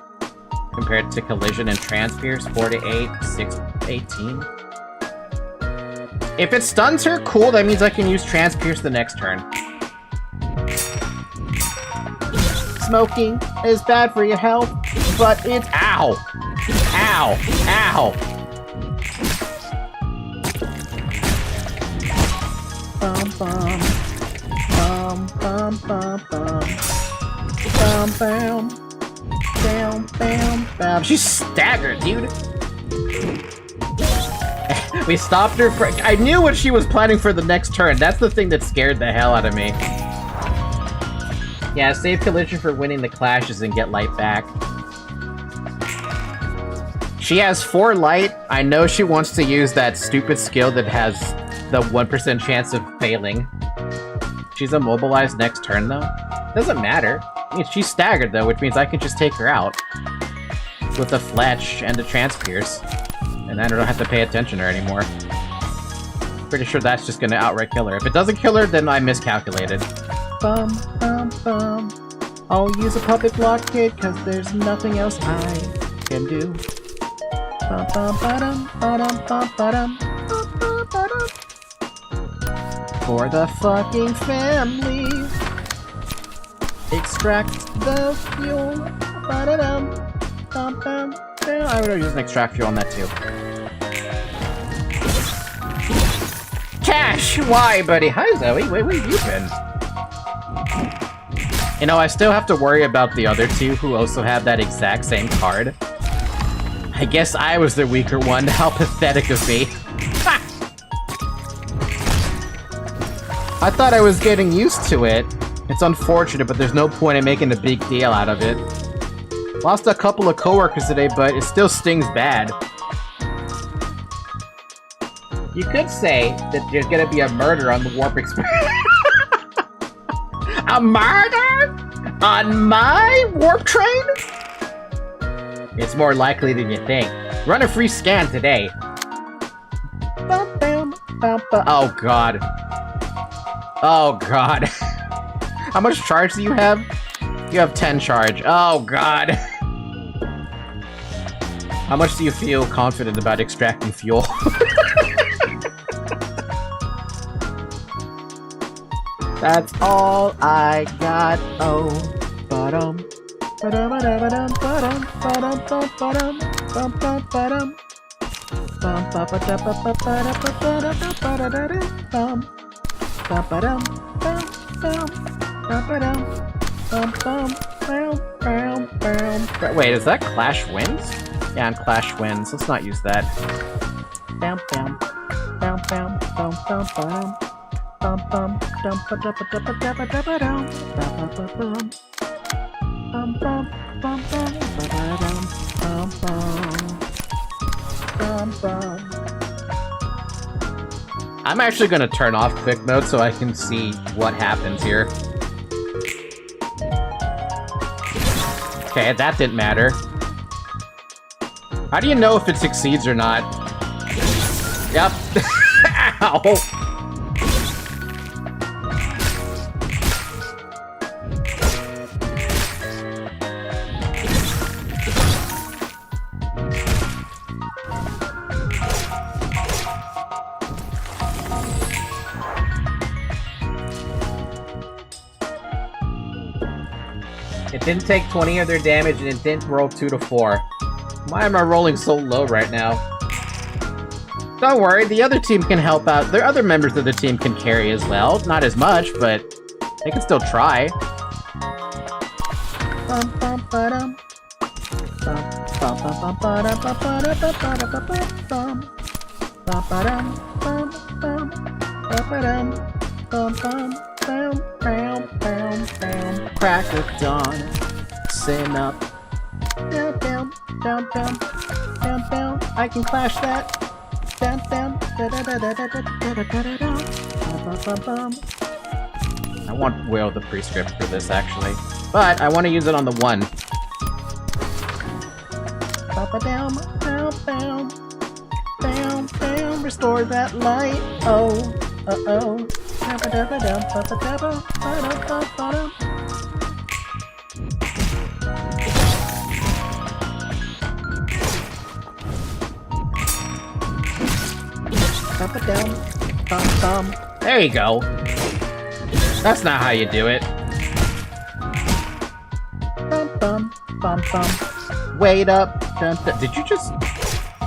Compared to collision and transpierce, 4 to 8, 6 to 18. If it stuns her, cool, that means I can use transpierce the next turn. Smoking is bad for your health, but it's... Ow! Ow! Ow! Bum bum. Bum bum bum bum. Bum bam. Bam bam bam. She's staggered, dude. We stopped her for... I knew what she was planning for the next turn. That's the thing that scared the hell out of me. Yeah, save collision for winning the clashes and get light back. She has 4 light. I know she wants to use that stupid skill that has the 1% chance of failing. She's immobilized next turn, though. Doesn't matter. I mean, she's staggered, though, which means I can just take her out. With a Fletch and a Transpierce. And then I don't have to pay attention to her anymore. Pretty sure that's just gonna outright kill her. If it doesn't kill her, then I miscalculated. Bum, bum, bum. I'll use a puppet blockade, cause there's nothing else I can do. Bum, bum, ba-dum, ba-dum, bum, ba-dum, bum, bum, ba-dum. For the fucking family. Extract the fuel. Ba-da-dum, bum, bum. I would use an extract fuel on that too. Cash! Why, buddy? Hi, Zoe. Wait, where have you been? You know, I still have to worry about the other two who also have that exact same card. I guess I was the weaker one. How pathetic of me. I thought I was getting used to it. It's unfortunate, but there's no point in making a big deal out of it. Lost a couple of coworkers today, but it still stings bad. You could say that there's gonna be a murder on the Warp Express. A murder? On my warp train? It's more likely than you think. Run a free scan today. Bum, bam, bum, bum. Oh god. Oh god. How much charge do you have? You have 10 charge. Oh god. How much do you feel confident about extracting fuel? That's all I got. Oh, ba-dum, ba-dum, ba-dum, ba-dum, ba-dum, ba-dum, bum, bum, ba-dum, bum, ba-ba-da-ba-ba-da-ba-ba-da-ba-da-da-bum, ba-ba-dum, bum, bum, ba-ba-dum, bum, bum, bam, bam, bam. Wait, is that Clash Wins? Yeah, and Clash Wins. Let's not use that. Bam, bam, bam, bam, bum, bum, bam. Bum bum dum ba da ba da ba da ba da ba dum ba ba ba bum bum bum bum bum ba ba dum bum bum bum. I'm actually gonna turn off quick mode so I can see what happens here. Okay, that didn't matter. How do you know if it succeeds or not? Yep. Ow. It didn't take 20 of their damage and it didn't roll 2 to 4. Why am I rolling so low right now? Don't worry, the other team can help out. The other members of the team can carry as well. Not as much, but they can still try. Bum, bum, ba-dum. Bum, bum, bum, bum, ba-dum, ba, ba-da, ba, ba-da, ba, ba, bum. Bum, ba-dum, bum, bum, ba-ba-dum, bum, bum, bam, bam, bam, bam. Crack of dawn, sin up. Down, down, down, down, down, down. I can clash that. Down, down, da da da da da da da da da da. Bum, bum, bum. I want Will the prescript for this actually, but I want to use it on the 1. Ba-ba-down, down, down, down, down. Restore that light. Oh, oh. There you go. That's not how you do it. Wait up.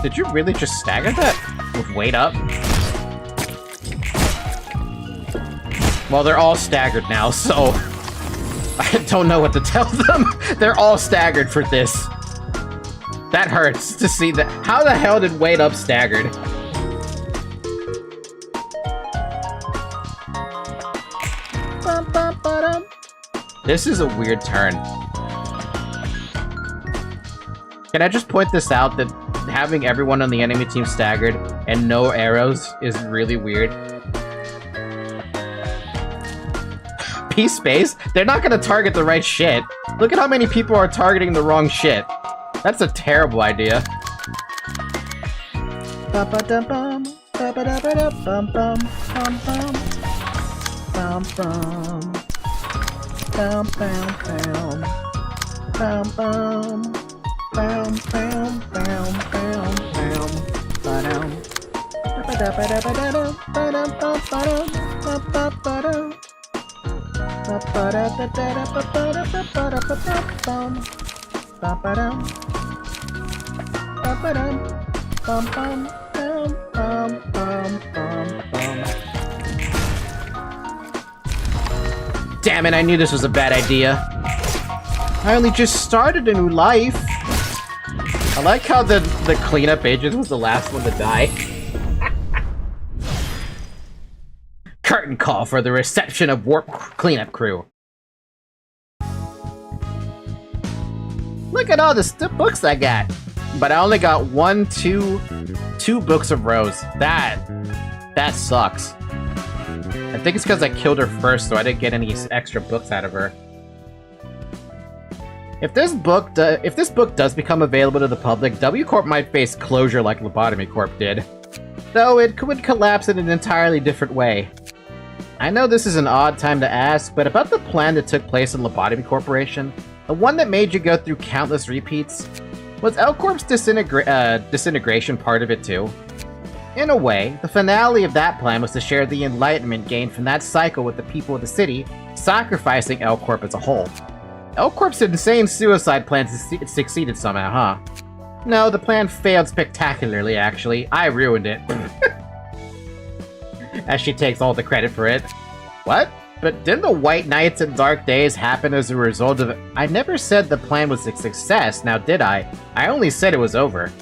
Did you really just stagger that with wait up? Well, they're all staggered now, so I don't know what to tell them. They're all staggered for this. That hurts to see that. How the hell did wait up staggered? This is a weird turn. Can I just point this out that having everyone on the enemy team staggered and no arrows is really weird? Peace space? They're not gonna target the right shit. Look at how many people are targeting the wrong shit. That's a terrible idea. Damn it, I knew this was a bad idea. I only just started a new life. I like how the cleanup agent was the last one to die. Curtain call for the reception of warp cleanup crew. Look at all the books I got. But I only got two books of Rose. That sucks. I think it's because I killed her first, so I didn't get any extra books out of her. If this book does become available to the public, W Corp might face closure like Lobotomy Corp did. Though it would collapse in an entirely different way. I know this is an odd time to ask, but about the plan that took place in Lobotomy Corporation, the one that made you go through countless repeats, was L Corp's disintegration part of it too? In a way, the finale of that plan was to share the enlightenment gained from that cycle with the people of the city, sacrificing L Corp as a whole. L Corp's insane suicide plan succeeded somehow, huh? No, the plan failed spectacularly, actually. I ruined it. As she takes all the credit for it. What? But didn't the White Nights and Dark Days happen as a result of it? I never said the plan was a success, now did I? I only said it was over.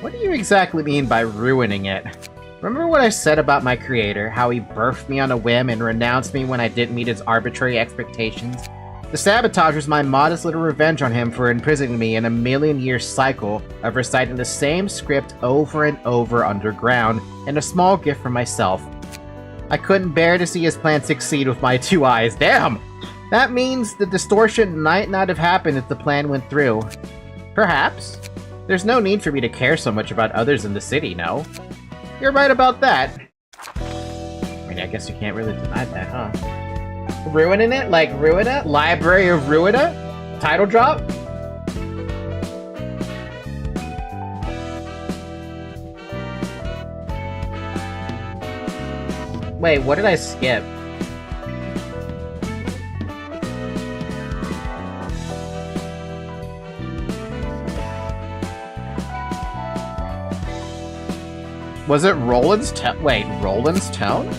What do you exactly mean by ruining it? Remember what I said about my creator, how he birthed me on a whim and renounced me when I didn't meet his arbitrary expectations? The sabotage was my modest little revenge on him for imprisoning me in a million-year cycle of reciting the same script over and over underground, and a small gift for myself. I couldn't bear to see his plan succeed with my 2 eyes. Damn! That means the distortion might not have happened if the plan went through. Perhaps. There's no need for me to care so much about others in the city, no? You're right about that. I mean, I guess you can't really deny that, huh? Ruining it? Like Ruina? Library of Ruina? Title drop? Wait, what did I skip? Was it Roland's tone? Wait, Roland's tone?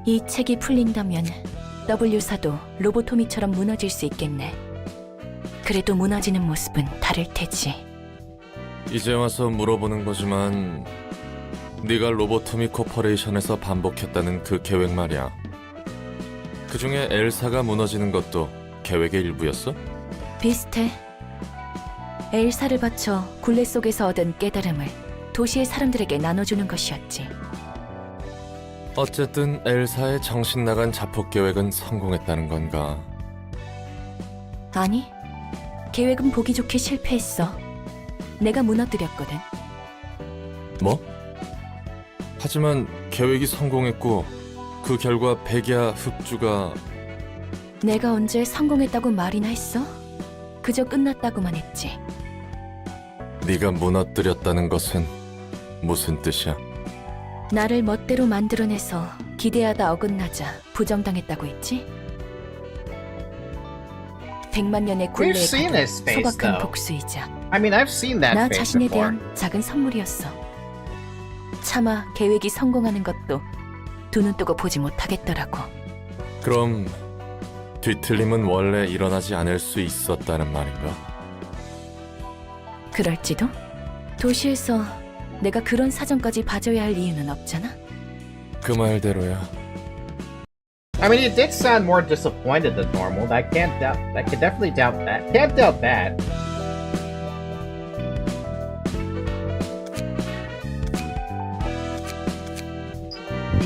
이 책이 풀린다면 W사도 로보토미처럼 무너질 수 있겠네. 그래도 무너지는 모습은 다를 테지. 이제 와서 물어보는 거지만 네가 로보토미 코퍼레이션에서 반복했다는 그 계획 말이야. 그중에 엘사가 무너지는 것도 계획의 일부였어? 비슷해. 엘사를 바쳐 굴레 속에서 얻은 깨달음을 도시의 사람들에게 나눠주는 것이었지. 어쨌든 엘사의 정신 나간 자폭 계획은 성공했다는 건가? 아니, 계획은 보기 좋게 실패했어. 내가 무너뜨렸거든. 뭐? 하지만 계획이 성공했고 그 결과 백야 흡주가 내가 언제 성공했다고 말이나 했어? 그저 끝났다고만 했지. 네가 무너뜨렸다는 것은 무슨 뜻이야? 나를 멋대로 만들어내서 기대하다 어긋나자 부정당했다고 했지? 100만 년의 We've 굴레에 seen 가둔 this face, 소박한 though. 복수이자 I mean, I've seen that 나 face 자신에 before. 대한 작은 선물이었어. 차마 계획이 성공하는 것도 두 눈 뜨고 보지 못하겠더라고. 그럼 뒤틀림은 원래 일어나지 않을 수 있었다는 말인가? 그럴지도? 도시에서 내가 그런 사정까지 봐줘야 할 이유는 없잖아? 그 말대로야. I mean, it did sound more disappointed than normal. I can't doubt. I can definitely doubt that. Can't doubt that.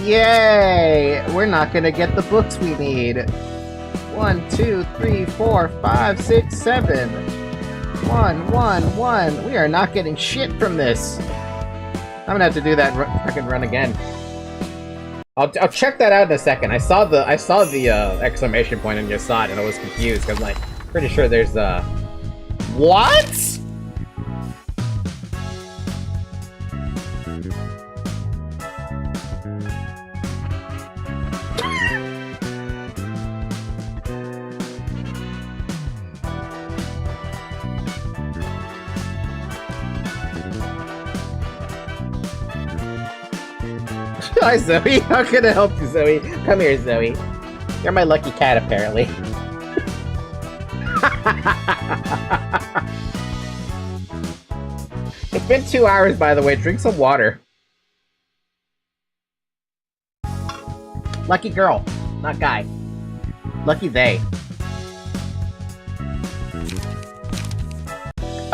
Yay! We're not gonna get the books we need. 1, 2, 3, 4, 5, 6, 7. 1, 1, 1. We are not getting shit from this. I'm gonna have to do that fucking run again. I'll check that out in a second. I saw the exclamation point and just saw it and I was confused because I'm like pretty sure there's what? Hi, Zoe. How can I help you, Zoe? Come here, Zoe. You're my lucky cat, apparently. It's been 2 hours, by the way. Drink some water. Lucky girl, not guy. Lucky they.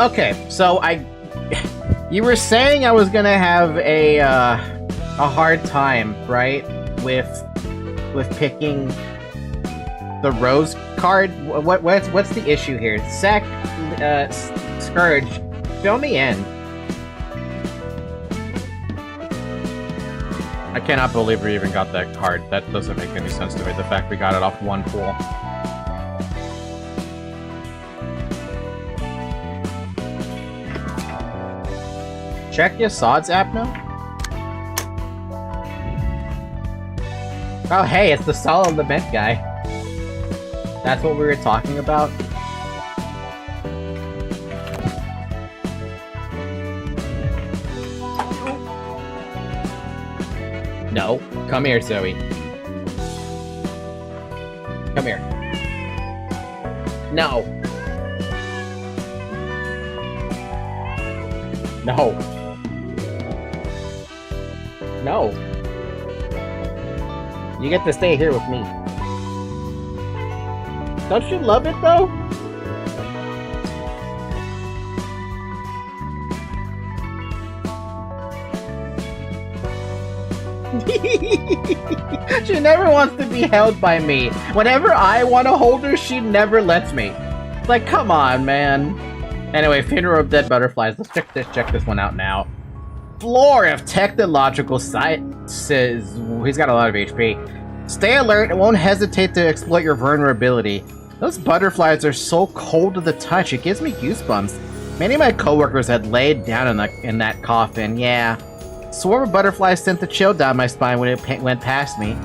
Okay, so you were saying I was gonna have a hard time, right? With picking the rose card. What's the issue here? Scourge, fill me in. I cannot believe we even got that card. That doesn't make any sense to me. The fact we got it off one pool. Check your Sods app now? Oh hey, it's the solid lament guy. That's what we were talking about? No. Come here, Zoe. Come here. No. No. No. You get to stay here with me. Don't you love it, though? She never wants to be held by me. Whenever I want to hold her, she never lets me. Like, come on, man. Anyway, Funeral of Dead Butterflies. Let's check this one out now. Floor of Technological Sciences. He's got a lot of HP. Stay alert and won't hesitate to exploit your vulnerability. Those butterflies are so cold to the touch, it gives me goosebumps. Many of my coworkers had laid down in that coffin, yeah. Swarm of butterflies sent the chill down my spine when it went past me.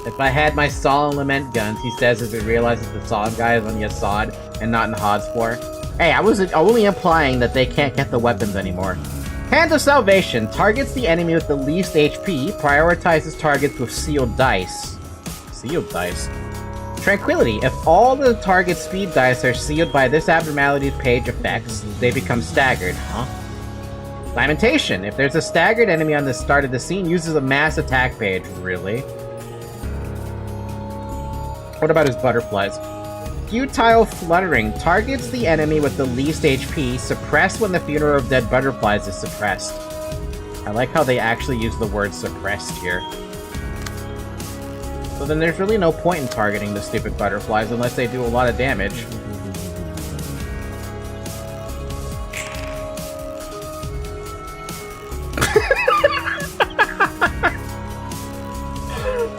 If I had my Saw and Lament guns, he says as he realizes the Saw guy is on the Assad and not in Hod's floor. Hey, I was only implying that they can't get the weapons anymore. Hand of Salvation targets the enemy with the least HP, prioritizes targets with sealed dice. Sealed dice? Tranquility. If all the target speed dice are sealed by this abnormality's page effects, they become staggered. Huh? Lamentation. If there's a staggered enemy on the start of the scene, uses a mass attack page. Really? What about his butterflies? Futile Fluttering. Targets the enemy with the least HP, suppressed when the Funeral of Dead Butterflies is suppressed. I like how they actually use the word suppressed here. So then there's really no point in targeting the stupid butterflies unless they do a lot of damage.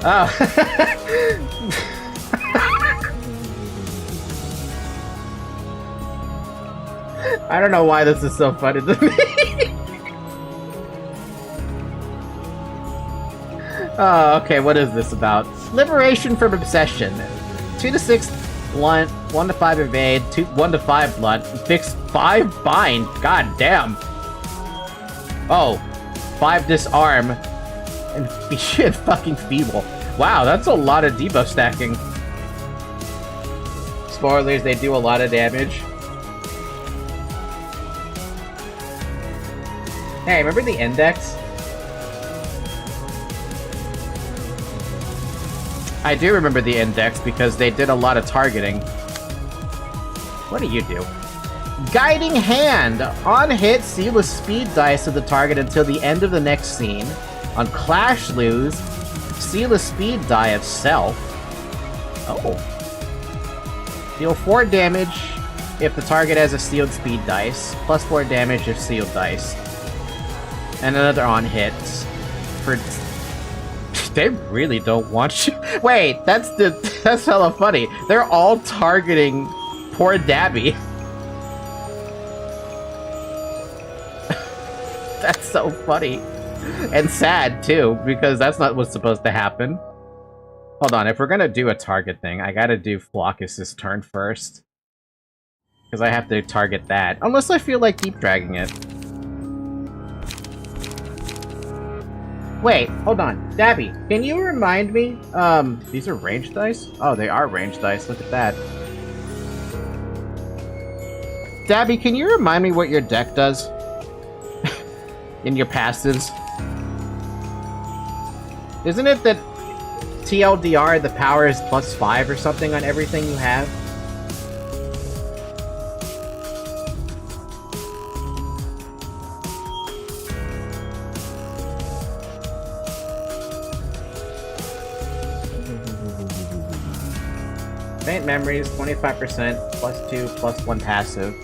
Oh. I don't know why this is so funny to me. Oh, okay, what is this about? Liberation from obsession. 2 to 6 blunt, 1 to 5 evade, 1 to 5 blunt, fix 5 bind. God damn. Oh, 5 disarm, and fucking feeble. Wow, that's a lot of debuff stacking. Spoilers, they do a lot of damage. Hey, remember the index? I do remember the index because they did a lot of targeting. What do you do? Guiding Hand! On hit, seal a speed dice to the target until the end of the next scene. On Clash Lose, seal a speed die of self. Oh. Deal 4 damage if the target has a sealed speed dice, plus 4 damage if sealed dice. And another on hit for... They really don't want you. Wait, that's hella funny. They're all targeting poor Dabby. That's so funny. And sad, too, because that's not what's supposed to happen. Hold on, if we're gonna do a target thing, I gotta do Flockus's turn first. Because I have to target that. Unless I feel like keep dragging it. Wait, hold on. Dabby, can you remind me? These are ranged dice? Oh, they are ranged dice. Look at that. Dabby, can you remind me what your deck does? In your passives? Isn't it that TLDR, the power is +5 or something on everything you have? Faint Memories, 25%, +2, +1 passive.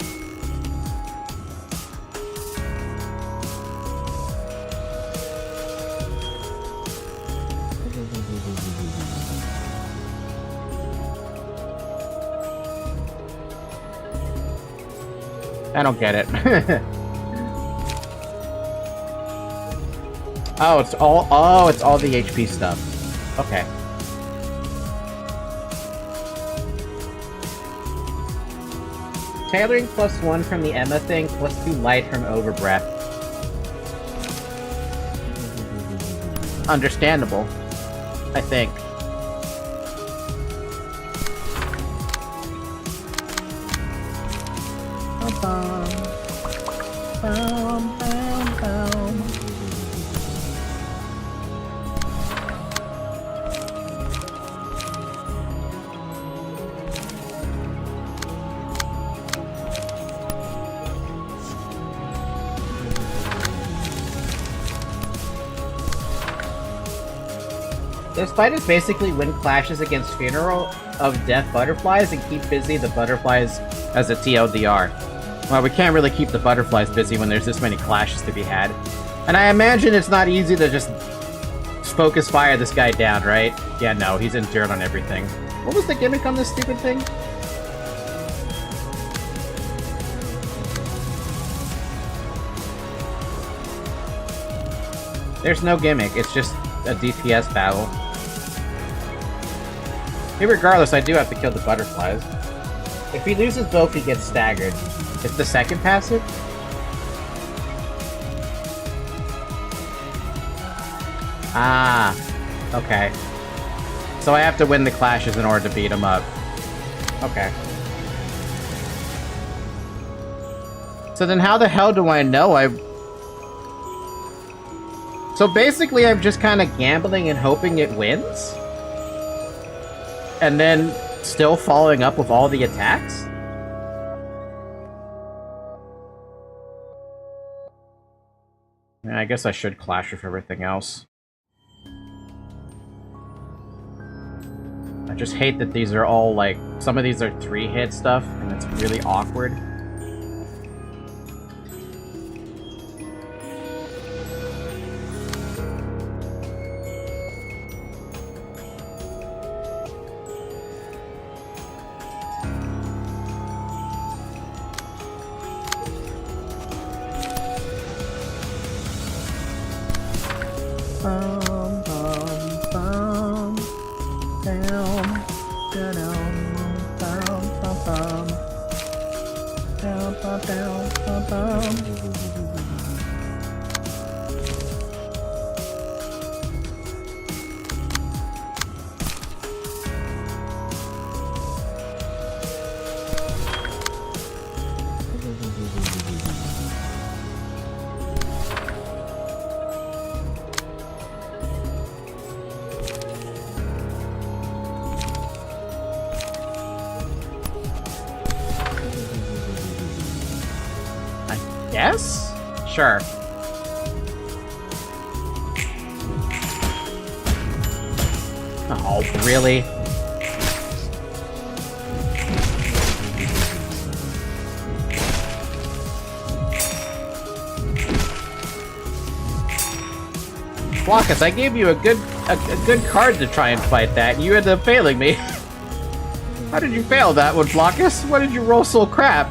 I don't get it. Oh, it's all the HP stuff. Okay. Tailoring +1 from the Emma thing, +2 light from Overbreath. Understandable, I think. This fight is basically win clashes against Funeral of Death butterflies and keep busy the butterflies as a TLDR. Well, we can't really keep the butterflies busy when there's this many clashes to be had. And I imagine it's not easy to just focus fire this guy down, right? Yeah, no, he's endured on everything. What was the gimmick on this stupid thing? There's no gimmick, it's just a DPS battle. Regardless, I do have to kill the butterflies. If he loses both, he gets staggered. It's the second passive? Ah, okay. So I have to win the clashes in order to beat him up. Okay. So then how the hell do I know So basically I'm just kind of gambling and hoping it wins? And then still following up with all the attacks? I guess I should clash with everything else. I just hate that these are all, like, some of these are 3-hit stuff, and it's really awkward. Yes? Sure. Oh, really? Flockus, I gave you a good card to try and fight that, and you ended up failing me. How did you fail that one, Flockus? Why did you roll so crap?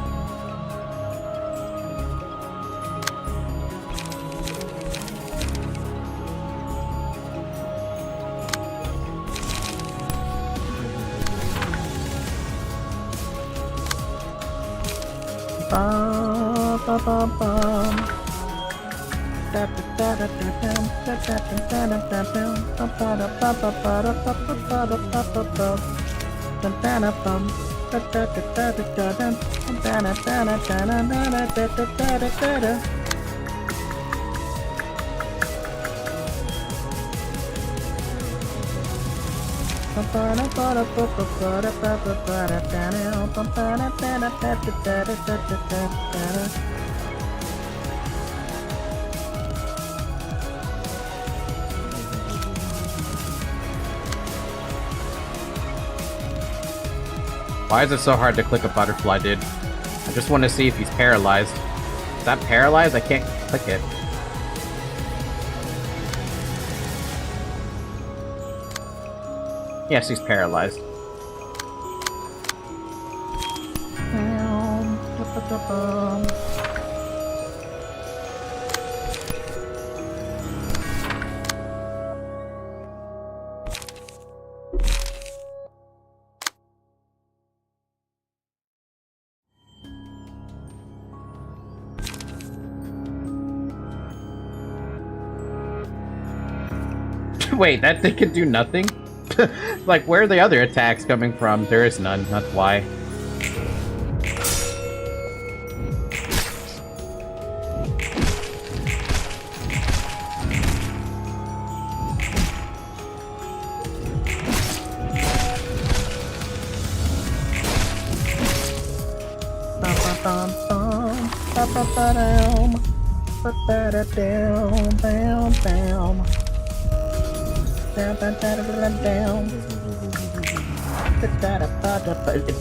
Why is it so hard to click a butterfly, dude? I just want to see if he's paralyzed. Is that paralyzed? I can't click it. Yes, he's paralyzed. Wait, that thing can do nothing? Like, where are the other attacks coming from? There is none, that's why.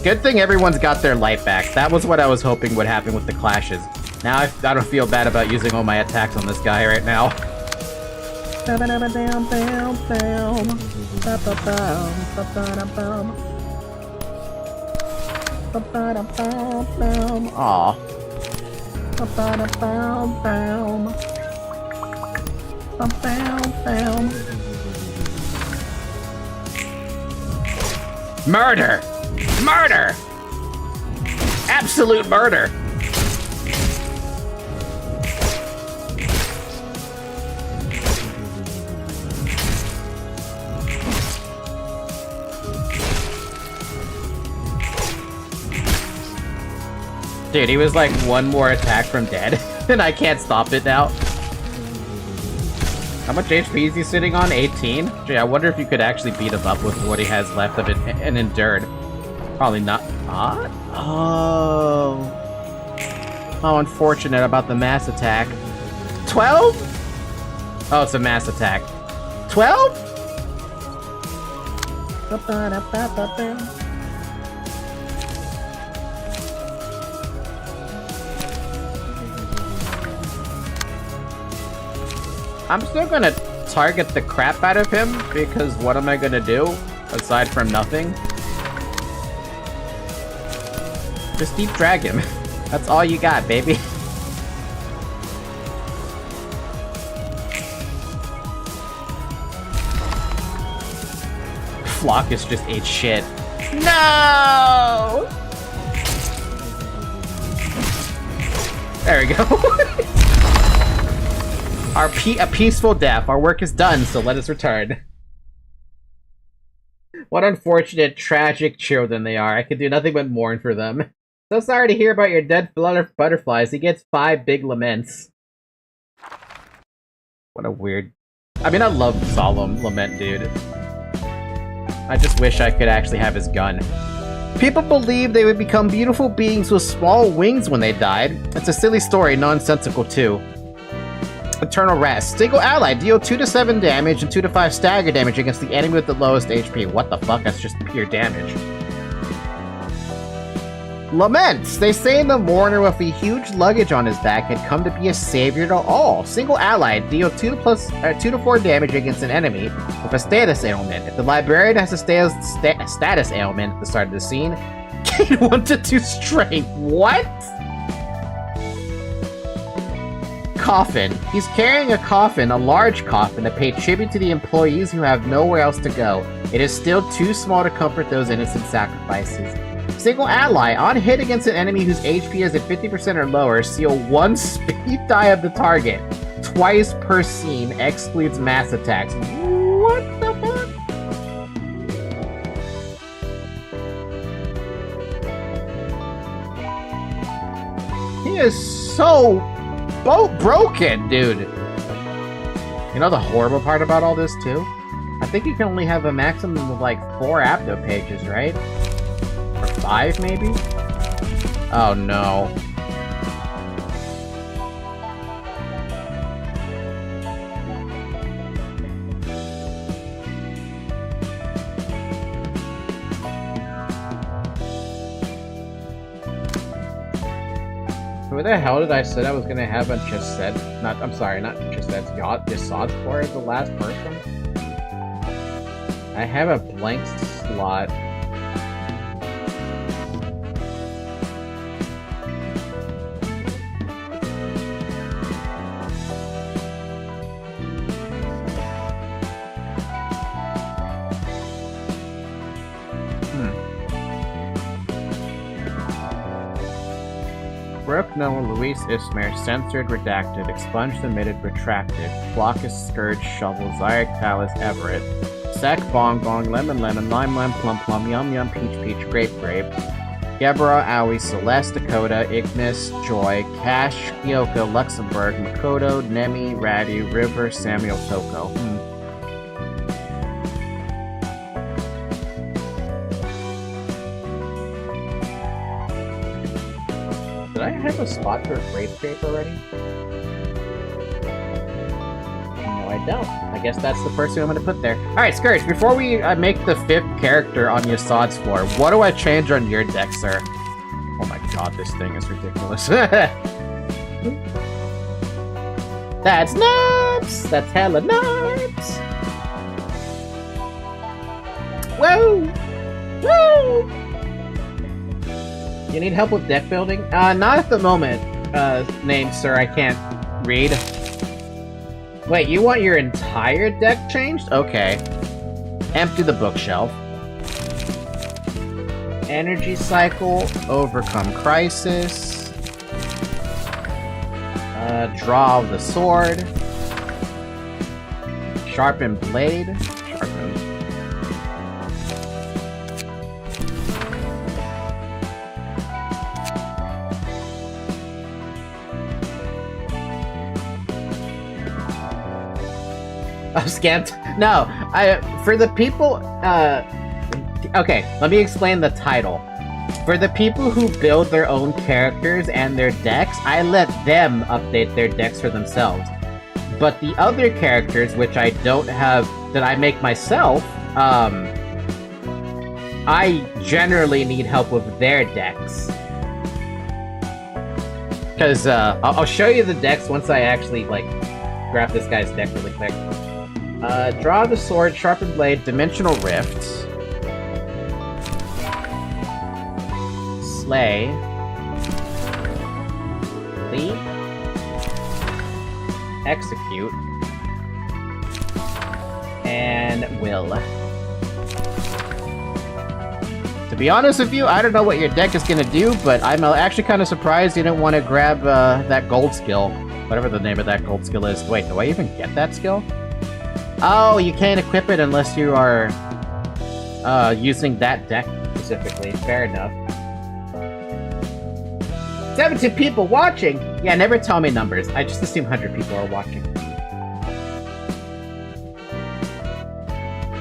Good thing everyone's got their life back. That was what I was hoping would happen with the clashes. Now I don't feel bad about using all my attacks on this guy right now. Aw. Murder! Murder! Absolute murder! Dude, he was like one more attack from dead, and I can't stop it now. How much HP is he sitting on? 18? Gee, I wonder if you could actually beat him up with what he has left of it and endured. Probably not. Oh. How unfortunate about the mass attack. 12? Oh, it's a mass attack. 12? I'm still gonna target the crap out of him, because what am I gonna do, aside from nothing? Just deep drag him. That's all you got, baby. Flockus just ate shit. No! There we go. A peaceful death. Our work is done, so let us return. What unfortunate, tragic children they are. I can do nothing but mourn for them. So sorry to hear about your dead butterflies. He gets 5 big laments. What a weird... I mean, I love Solemn Lament, dude. I just wish I could actually have his gun. People believe they would become beautiful beings with small wings when they died. It's a silly story, nonsensical too. Eternal Rest. Single ally, deal 2 to 7 damage and 2 to 5 stagger damage against the enemy with the lowest HP. What the fuck? That's just pure damage. Laments. They say the mourner with a huge luggage on his back had come to be a savior to all. Single ally, deal 2 to 4 damage against an enemy with a status ailment. If the librarian has a status ailment at the start of the scene, gain 1 to 2 strength. What? Coffin. He's carrying a coffin, a large coffin, to pay tribute to the employees who have nowhere else to go. It is still too small to comfort those innocent sacrifices. Single ally. On hit against an enemy whose HP is at 50% or lower, seal 1 speed die of the target. Twice per scene. Excludes mass attacks. What the fuck? He is so broken, dude. You know the horrible part about all this, too? I think you can only have a maximum of, like, 4 Apto pages, right? Or 5, maybe? Oh, no. Who the hell did I say I was gonna have on Chesed? I'm sorry, not Chesed's yacht, Jasad for as the last person? I have a blank slot. Brooke, Noah, Luis, Ismare, censored, redacted, expunged, omitted, retracted, Flockus, Scourge, Shovel, Zyrek, Talus, Everett, Sec, Bong, Bong, Lemon, Lemon, Lime, Lime, Plum, Plum, Yum, Yum, Peach, Peach, Grape, Grape, Gebra, Aoi, Celeste, Dakota, Ignis, Joy, Cash, Kyoko, Luxembourg, Makoto, Nemi, Radu, River, Samuel, Toko. Did I have a spot for Grape Grape already? No, I don't. I guess that's the first thing I'm going to put there. Alright, Scourge, before we make the 5th character on Yasad's floor, what do I change on your deck, sir? Oh my god, this thing is ridiculous. That's nuts! That's hella nuts! Whoa! Woo! You need help with deck building? Not at the moment, name sir, I can't read. Wait, you want your entire deck changed? Okay. Empty the bookshelf. Energy Cycle, Overcome Crisis. Draw the Sword. Sharpen Blade. Sharpen. Oh, scant. No, for the people, okay, let me explain the title. For the people who build their own characters and their decks, I let them update their decks for themselves. But the other characters, which I don't have, that I make myself, I generally need help with their decks. Because, I'll show you the decks once I actually, like, grab this guy's deck really quick. Draw the sword, sharpened blade, dimensional rift. Slay. Leap. Execute. And will. To be honest with you, I don't know what your deck is gonna do, but I'm actually kind of surprised you didn't want to grab that gold skill. Whatever the name of that gold skill is. Wait, do I even get that skill? Oh, you can't equip it unless you are using that deck specifically. Fair enough. 70 people watching! Yeah, never tell me numbers. I just assume 100 people are watching.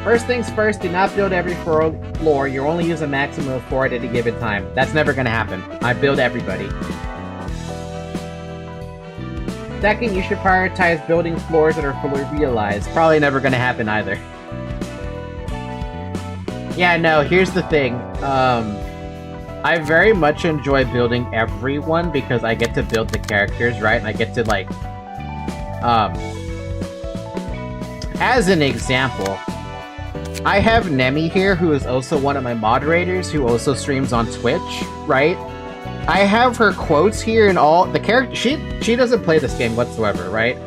First things first, do not build every floor. You only use a maximum of 4 at any given time. That's never gonna happen. I build everybody. Second, you should prioritize building floors that are fully realized. Probably never gonna happen either. Yeah, no, here's the thing. I very much enjoy building everyone because I get to build the characters, right? And I get to, like... as an example, I have Nemi here, who is also one of my moderators, who also streams on Twitch, right? I have her quotes here and all. The character, she doesn't play this game whatsoever, right?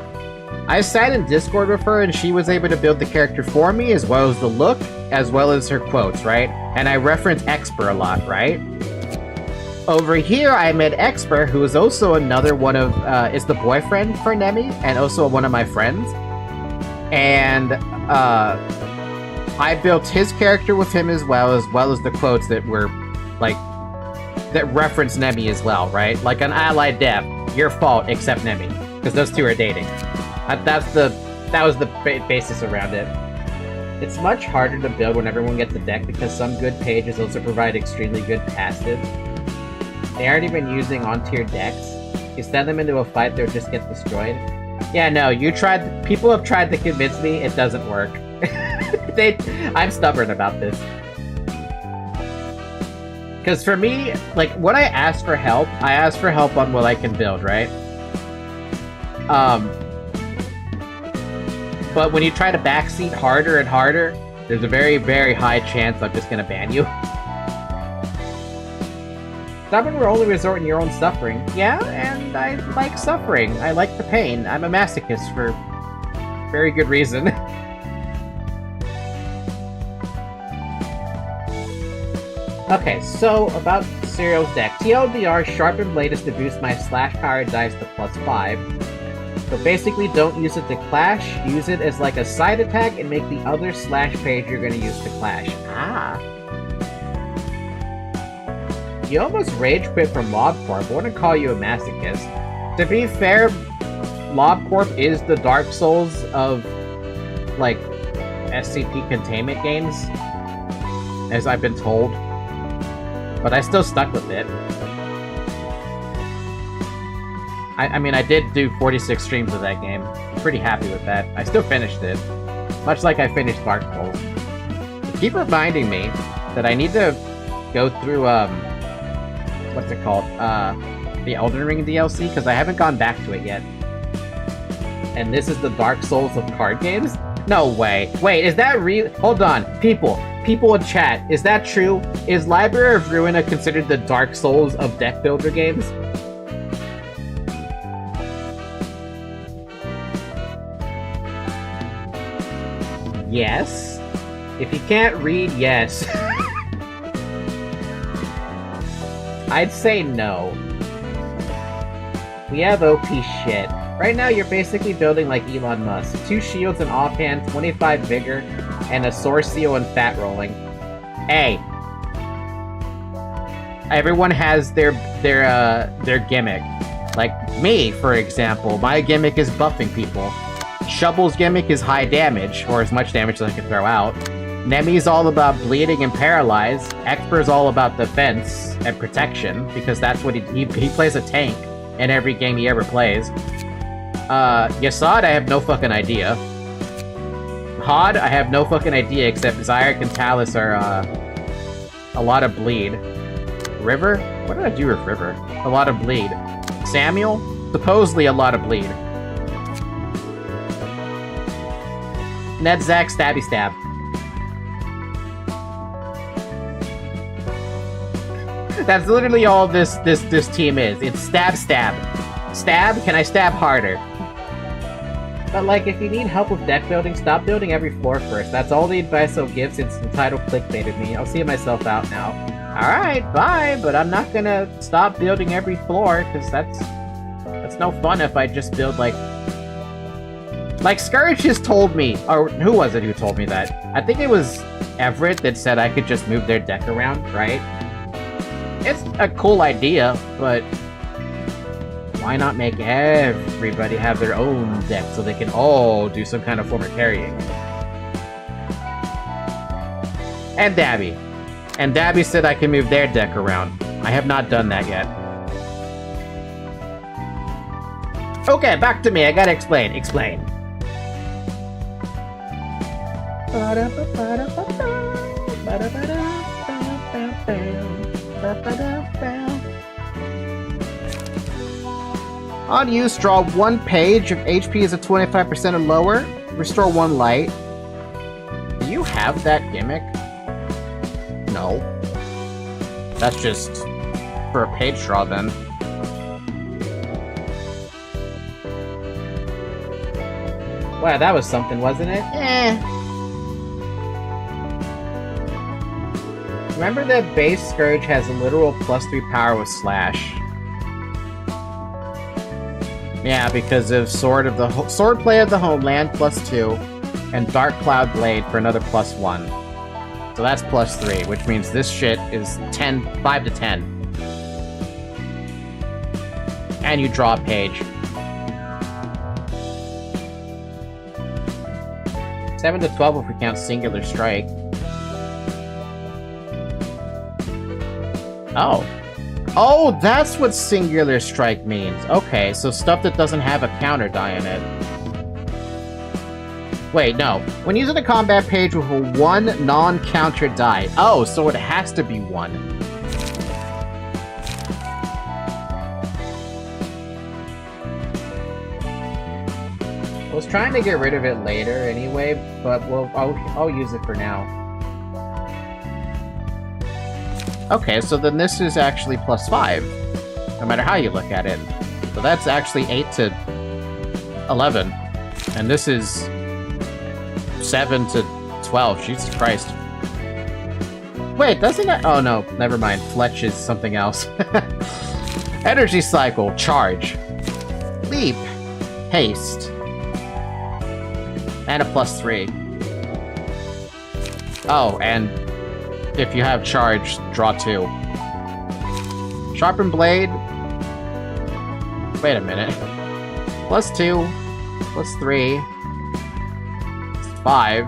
I sat in Discord with her and she was able to build the character for me, as well as the look, as well as her quotes, right? And I reference Exper a lot, right? Over here, I met Exper, who is also another one of, is the boyfriend for Nemi, and also one of my friends. And, I built his character with him as well as the quotes that were, like, that reference Nemi as well, right? Like an allied death, your fault, except Nemi, because those two are dating. That was the basis around it. It's much harder to build when everyone gets a deck because some good pages also provide extremely good passive. They aren't even using on-tier decks. You send them into a fight, they'll just get destroyed. Yeah, no, people have tried to convince me it doesn't work. I'm stubborn about this. Because for me, like, when I ask for help on what I can build, right? But when you try to backseat harder and harder, there's a very, very high chance I'm just gonna ban you. Stubborn will only resort in your own suffering. Yeah, and I like suffering. I like the pain. I'm a masochist for very good reason. Okay, so about Serial's deck. TLDR, Sharpened Blade is to boost my slash power dice to +5. So basically, don't use it to clash, use it as like a side attack and make the other slash page you're gonna use to clash. Ah. You almost rage quit from LobCorp. I wouldn't call you a masochist. To be fair, LobCorp is the Dark Souls of, like, SCP containment games, as I've been told. But I still stuck with it. I mean, I did do 46 streams of that game. I'm pretty happy with that. I still finished it. Much like I finished Dark Souls. Keep reminding me that I need to go through, what's it called? The Elden Ring DLC, because I haven't gone back to it yet. And this is the Dark Souls of card games? No way. Wait, is that real? Hold on. People in chat, is that true? Is Library of Ruina considered the Dark Souls of deck builder games? Yes. If you can't read, yes. I'd say no. We have OP shit. Right now, you're basically building like Elon Musk. 2 shields and offhand, 25 vigor, and a source seal and fat rolling. Hey. Everyone has their gimmick. Like me, for example, my gimmick is buffing people. Shovel's gimmick is high damage, or as much damage as I can throw out. Nemi's all about bleeding and paralyze. Exper's all about defense and protection, because that's what he plays a tank in every game he ever plays. Yasad, I have no fucking idea. Hod, I have no fucking idea, except Zyric and Talus are, a lot of bleed. River? What did I do with River? A lot of bleed. Samuel? Supposedly a lot of bleed. Ned, Zack, Stabby, Stab. That's literally all this team is. It's stab, stab. Stab? Can I stab harder? But like, if you need help with deck building, stop building every floor first. That's all the advice I'll give since the title clickbaited me. I'll see myself out now. Alright, bye, but I'm not gonna stop building every floor, because that's no fun if I just build, like... Like, Scourge just told me, or who was it who told me that? I think it was Everett that said I could just move their deck around, right? It's a cool idea, but why not make everybody have their own deck so they can all do some kind of form of carrying? And Dabby. And Dabby said I can move their deck around. I have not done that yet. Okay, back to me. I gotta explain. Explain. On use, draw 1 page. If HP is at 25% or lower, restore 1 light. Do you have that gimmick? No. That's just for a page draw, then. Wow, that was something, wasn't it? Remember that base Scourge has a literal +3 power with Slash. Yeah, because of Swordplay of the Homeland +2, and Dark Cloud Blade for another +1. So that's +3, which means this shit is 5 to 10. And you draw a page. 7 to 12 if we count Singular Strike. Oh. Oh, that's what Singular Strike means. Okay, so stuff that doesn't have a counter die in it. Wait, no. When using a combat page with a 1 non-counter die. Oh, so it has to be 1. I was trying to get rid of it later anyway, but I'll use it for now. Okay, so then this is actually +5, no matter how you look at it. So that's actually 8 to 11, and this is 7 to 12. Jesus Christ. Wait, doesn't that... Oh no, never mind. Fletch is something else. Energy Cycle, Charge, Leap, Haste, and a +3. Oh, and if you have Charge, draw 2. Sharpen Blade. Wait a minute. +2, +3, 5.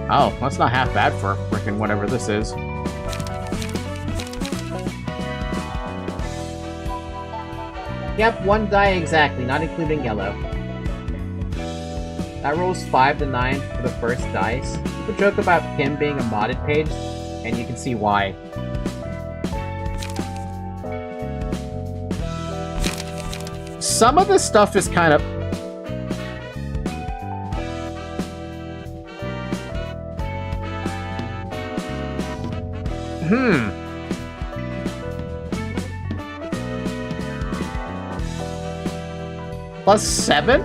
Oh, that's not half bad for frickin' whatever this is. Yep, 1 die exactly, not including yellow. That rolls 5 to 9 for the first dice. People joke about Kim being a modded page, and you can see why. Some of the stuff is kind of... +7?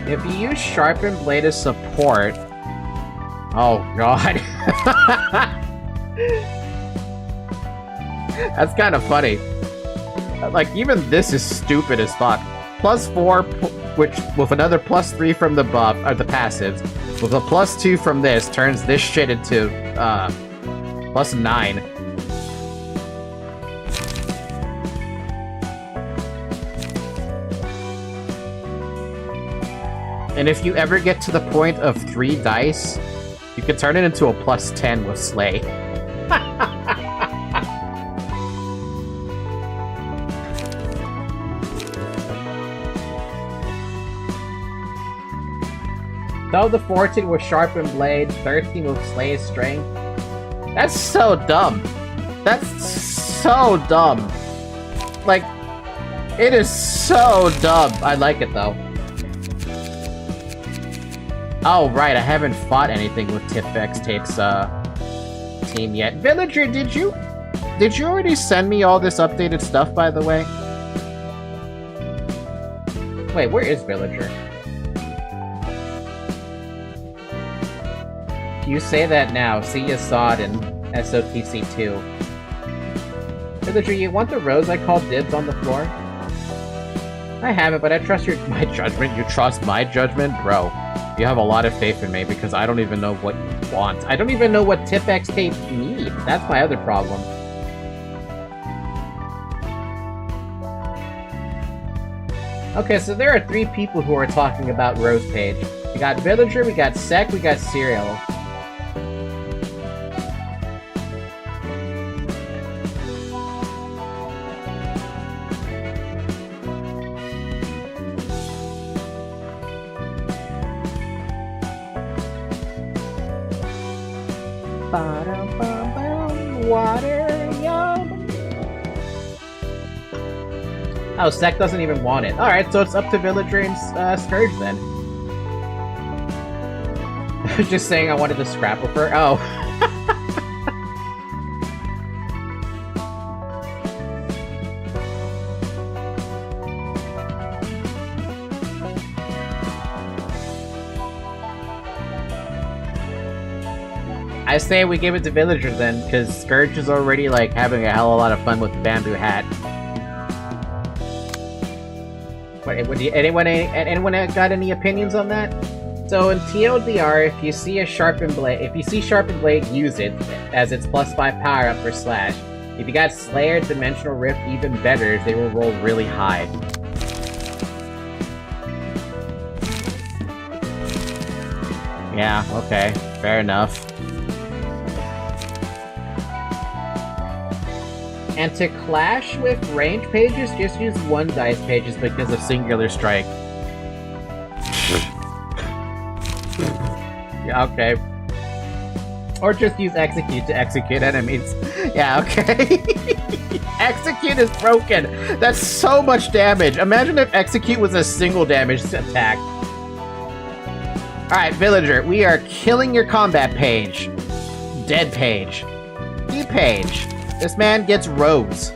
If you use Sharpened Blade as support... Oh, God. That's kind of funny. Like, even this is stupid as fuck. +4, which, with another +3 from the buff, or the passives, with a +2 from this, turns this shit into, +9. And if you ever get to the point of 3 dice, you can turn it into a +10 with Slay. 12 to 14 with sharpened blade, 13 with slay's strength. That's so dumb. That's so dumb. Like, it is so dumb. I like it though. Oh right, I haven't fought anything with Tifex Tape's team yet. Villager, did you already send me all this updated stuff, by the way? Wait, where is Villager? You say that now. See ya Sod in SOTC 2. Villager, you want the rose I called dibs on the floor? I haven't, but I trust my judgment. You trust my judgment? Bro, you have a lot of faith in me because I don't even know what you want. I don't even know what Tifex Tape need. That's my other problem. Okay, so there are 3 people who are talking about Rose Page. We got Villager, we got Sek, we got Serial. Water, yum. Oh, Sek doesn't even want it. Alright, so it's up to Villager and Scourge then. I was just saying I wanted to scrap with her. Oh. I say we give it to Villager then, because Scourge is already, like, having a hell of a lot of fun with the bamboo hat. What, anyone got any opinions on that? So in TLDR, if you see Sharpened Blade, use it, as its +5 power-up for Slash. If you got Slayer, Dimensional Rift, even better, they will roll really high. Yeah, okay, fair enough. And to clash with range pages, just use 1 dice pages because of Singular Strike. Yeah, okay. Or just use Execute to execute enemies. Yeah, okay. Execute is broken! That's so much damage! Imagine if Execute was a single damage attack. Alright, Villager, we are killing your combat page. Dead page. Key page. This man gets robes.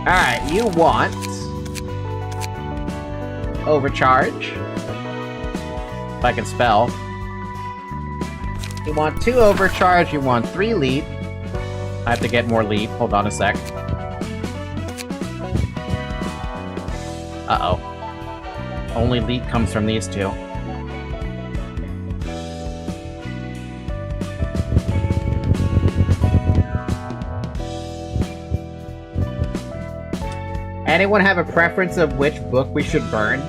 Alright, you want Overcharge. If I can spell. You want 2 Overcharge, you want 3 Leap. I have to get more Leap, hold on a sec. Uh-oh. Only Leap comes from these 2. Anyone have a preference of which book we should burn?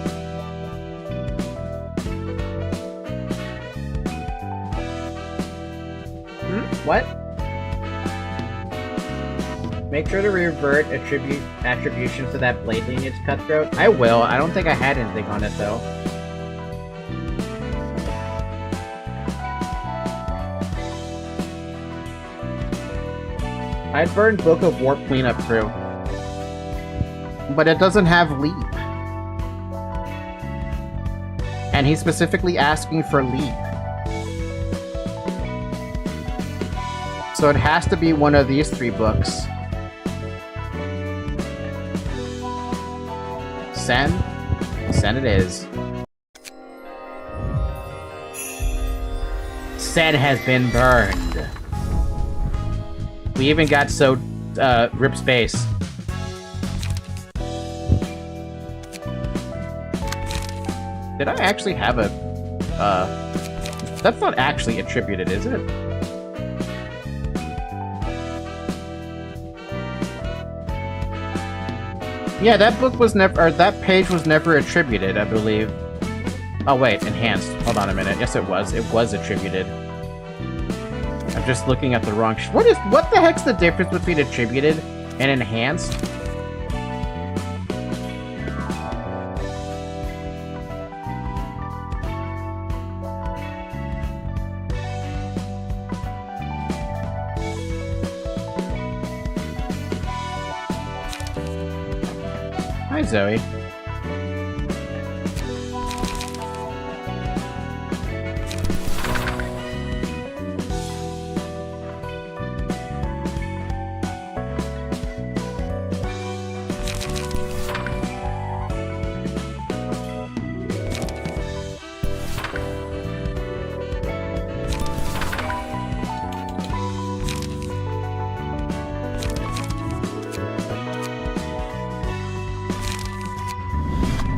What? Make sure to revert attribution to that blade lineage cutthroat. I will. I don't think I had anything on it though. I'd burn Book of Warp Cleanup through. But it doesn't have Leap. And he's specifically asking for Leap. So it has to be one of these 3 books. Send? Send it is. Send has been burned. We even got so rip space. Did I actually have a that's not actually attributed, is it? Yeah, that book was never, or that page was never attributed, I believe. Oh wait, enhanced. Hold on a minute. Yes, it was. It was attributed. I'm just looking at the wrong. What the heck's the difference between attributed and enhanced? Hi, Zoe.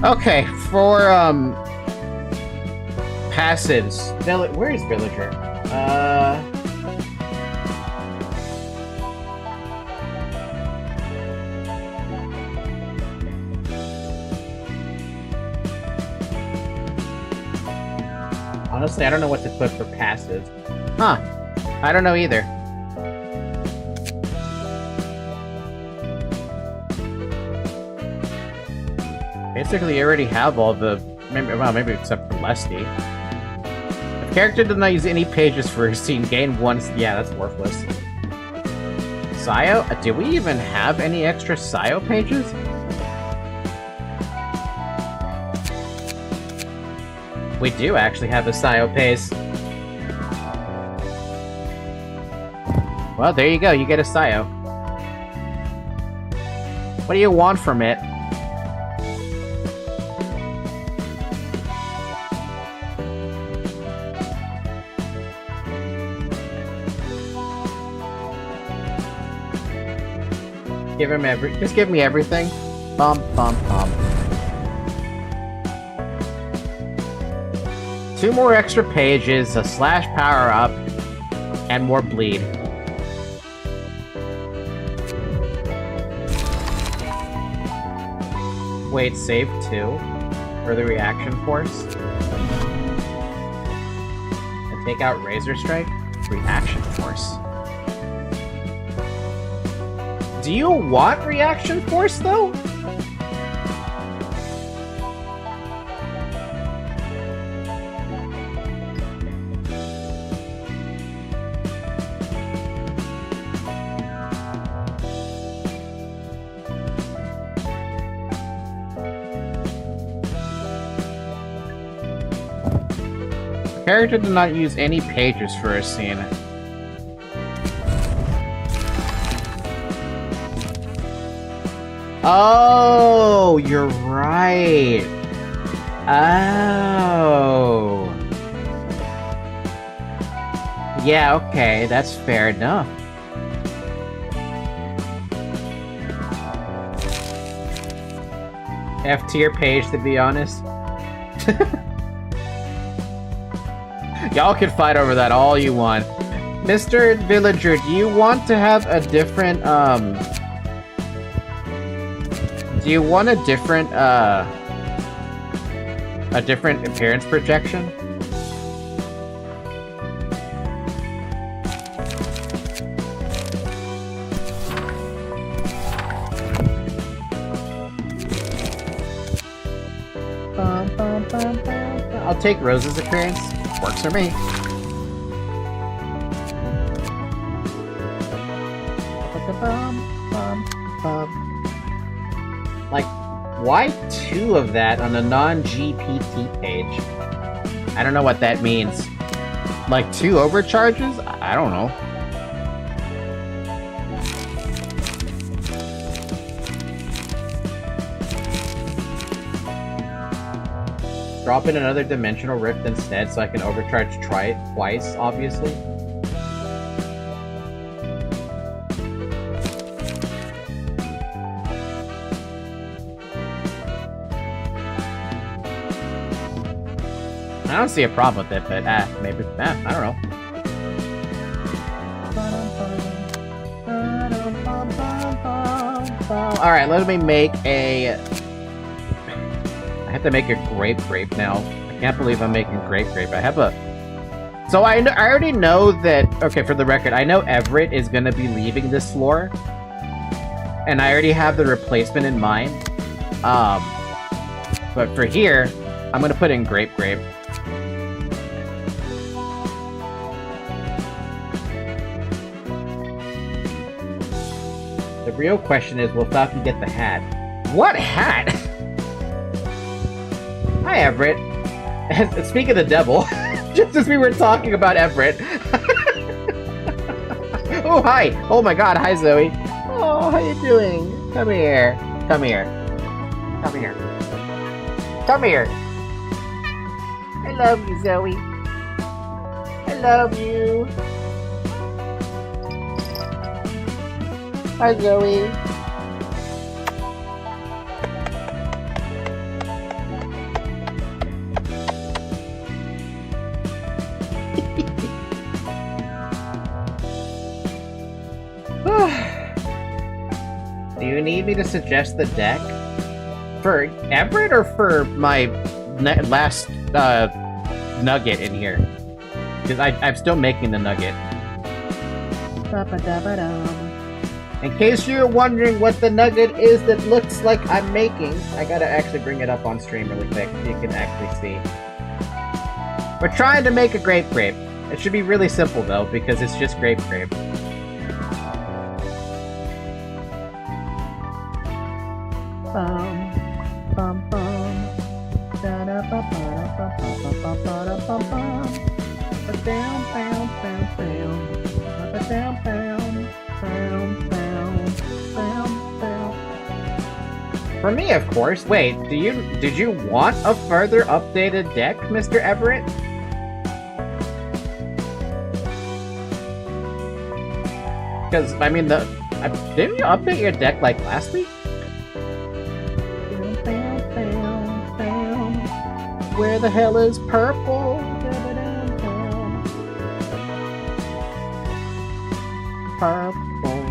Okay, for passives. Where is Villager? Honestly, I don't know what to put for passives. Huh. I don't know either. Basically, you already have all the... maybe except for Lesty. If character does not use any pages for a scene, gain one... Yeah, that's worthless. Sayo? Do we even have any extra Sayo pages? We do actually have a Sayo pace. Well, there you go. You get a Sayo. What do you want from it? Give him just give me everything. Bum, bum, bum. 2 more extra pages, a slash power up, and more bleed. Wait, save 2 for the reaction force. And take out Razor Strike, reaction force. Do you want reaction force, though? The character did not use any pages for a scene. Oh, you're right. Oh. Yeah, okay, that's fair enough. F tier page, to be honest. Y'all can fight over that all you want. Mr. Villager, do you want to have a different, do you want a different appearance projection? I'll take Rose's appearance. Works for me. Like, why 2 of that on a non-GPT page? I don't know what that means. Like 2 overcharges? I don't know. Drop in another dimensional rift instead so I can overcharge twice, obviously. I don't see a problem with it, but maybe, I don't know. Alright, let me make a... I have to make a grape now. I can't believe I'm making grape. I have a So I already know that. Okay, for the record, I know Everett is gonna be leaving this floor, and I already have the replacement in mind. But for here, I'm gonna put in Grape. The real question is, will Falcon get the hat? What hat? Hi, Everett. Speak of the devil, just as we were talking about Everett. Oh, hi. Oh my god, hi, Zoe. Oh, how you doing? Come here. Come here. Come here. Come here. I love you, Zoe. I love you. Hi, Zoe. Do you need me to suggest the deck? For Everett or for my last nugget in here? Because I'm still making the nugget. In case you're wondering what the nugget is that looks like I'm making, I gotta actually bring it up on stream really quick so you can actually see. We're trying to make a grape. It should be really simple though, because it's just grape. For me, of course. Wait, did you want a further updated deck, Mr. Everett? Because, I mean, didn't you update your deck, like, last week? Where the hell is purple? Purple.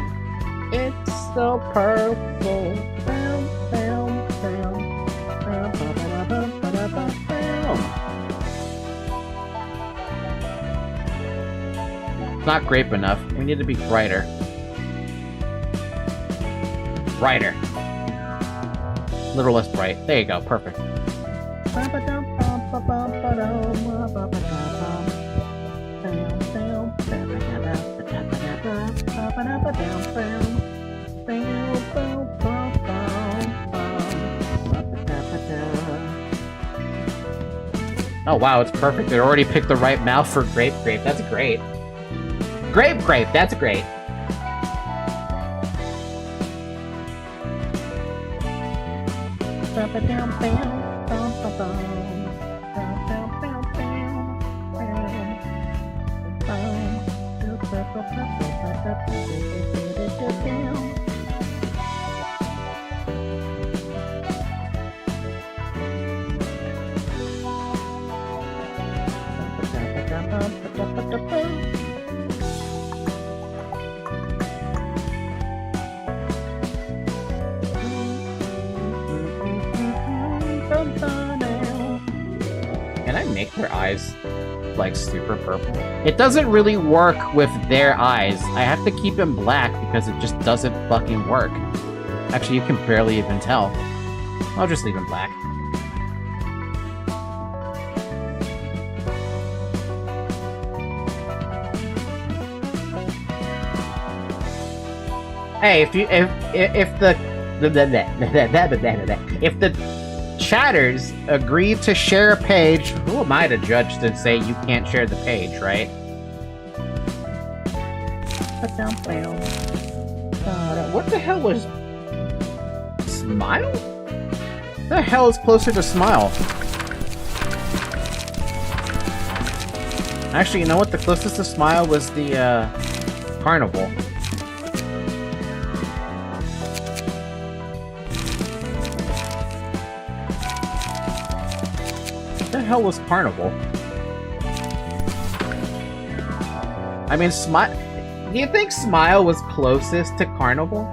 It's so purple. It's not grape enough. We need to be brighter. Brighter. A little less bright. There you go. Perfect. Oh wow, it's perfect. They already picked the right mouth for grape. That's great. Grape. That's great. Can I make their eyes like super purple? It doesn't really work with their eyes. I have to keep them black because it just doesn't fucking work. Actually, you can barely even tell. I'll just leave them black. Hey, if the chatters agree to share a page, who am I to judge to say you can't share the page, right? What the hell was Smile? The hell is closer to Smile? Actually, you know what? The closest to Smile was the Carnival. What the hell was Carnival? I mean, Smile. Do you think Smile was closest to Carnival?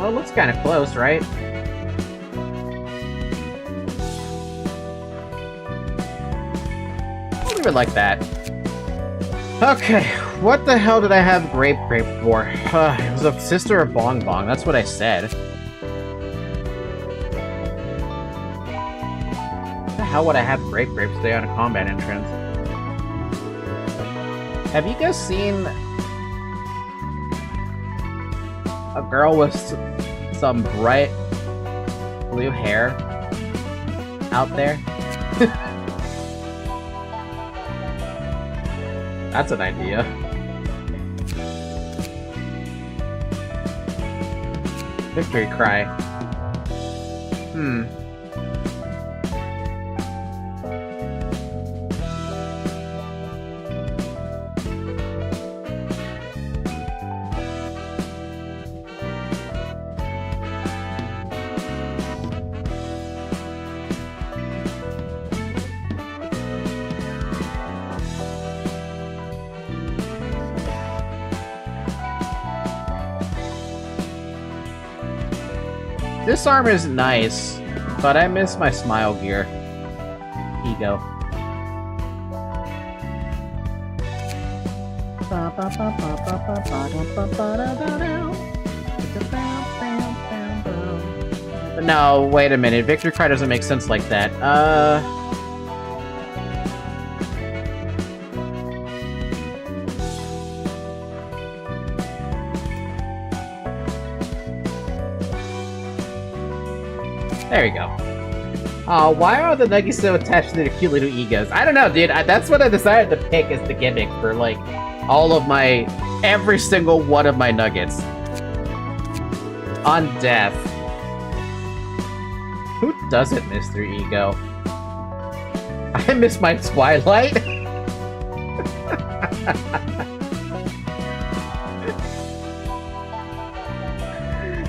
Well, it looks kind of close, right? I'll leave it like that. Okay, what the hell did I have grape for? It was a sister of Bong Bong, that's what I said. What the hell would I have grape stay on a combat entrance? Have you guys seen a girl with some bright blue hair out there? That's an idea. Victory cry. This armor is nice, but I miss my smile gear. Ego. No, wait a minute. Victory cry doesn't make sense like that. There we go. Why are the nuggets so attached to their cute little egos? I don't know, dude. That's what I decided to pick as the gimmick for, like, every single one of my nuggets. On death. Who doesn't miss their ego? I miss my Twilight.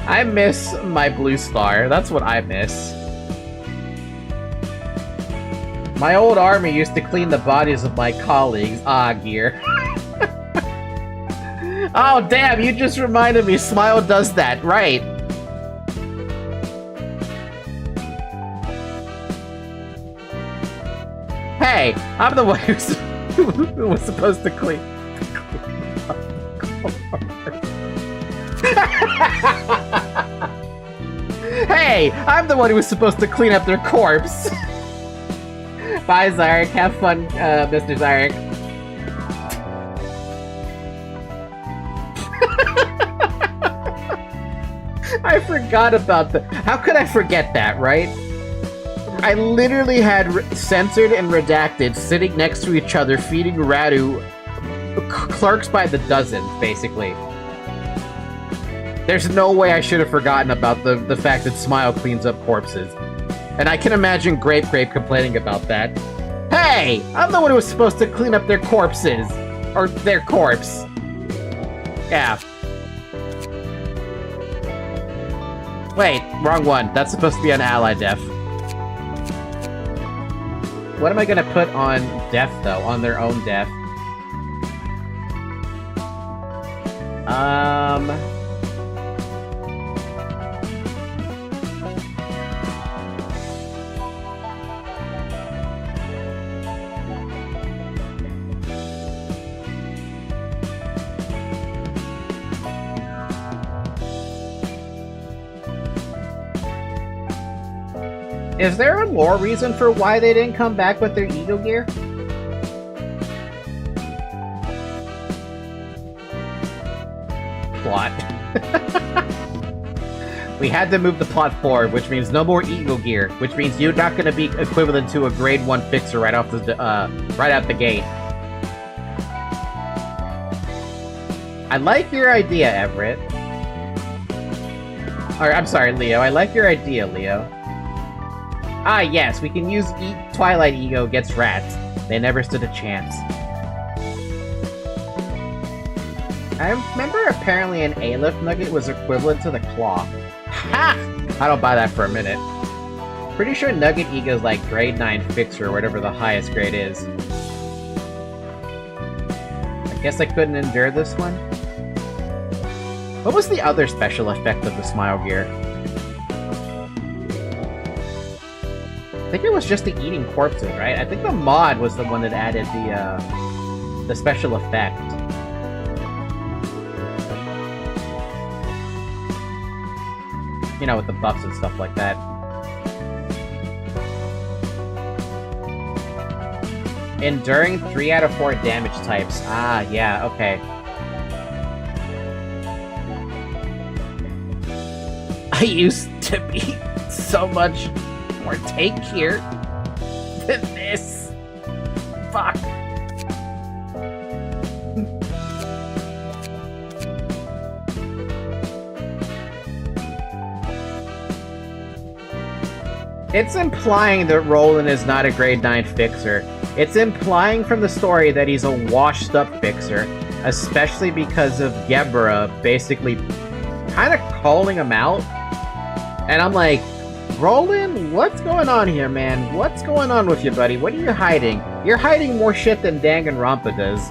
I miss my Blue Star. That's what I miss. My old army used to clean the bodies of my colleagues. Ah, gear. Oh, damn, you just reminded me. Smile does that, right. Hey, I'm the one who was supposed to clean. Hey, I'm the one who was supposed to clean up their corpse. Bye, Zarek. Have fun, Mr. Zarek. I forgot about that. How could I forget that, right? I literally had censored and redacted sitting next to each other feeding Radu clerks by the dozen, basically. There's no way I should have forgotten about the fact that Smile cleans up corpses. And I can imagine Grape complaining about that. Hey! I'm the one who was supposed to clean up their corpses. Or their corpse. Yeah. Wait, wrong one. That's supposed to be on ally def. What am I gonna put on def, though? On their own def? Is there a lore reason for why they didn't come back with their ego gear? Plot. We had to move the plot forward, which means no more ego gear, which means you're not going to be equivalent to a grade 1 fixer right off the right out the gate. I like your idea, Everett. Or, I'm sorry, Leo. I like your idea, Leo. Ah, yes, we can use Twilight Ego against rats. They never stood a chance. I remember apparently an A-lift nugget was equivalent to the claw. Ha! I don't buy that for a minute. Pretty sure Nugget Ego is like grade 9 fixer or whatever the highest grade is. I guess I couldn't endure this one? What was the other special effect of the smile gear? I think it was just the eating corpses, right? I think the mod was the one that added the special effect. You know, with the buffs and stuff like that. Enduring 3 out of 4 damage types. Ah, yeah, okay. I used to be so much more take here than this. Fuck. It's implying that Roland is not a grade 9 fixer. It's implying from the story that he's a washed-up fixer, especially because of Gebra basically kind of calling him out. And I'm like, Roland, what's going on here, man? What's going on with you, buddy? What are you hiding? You're hiding more shit than Danganronpa does.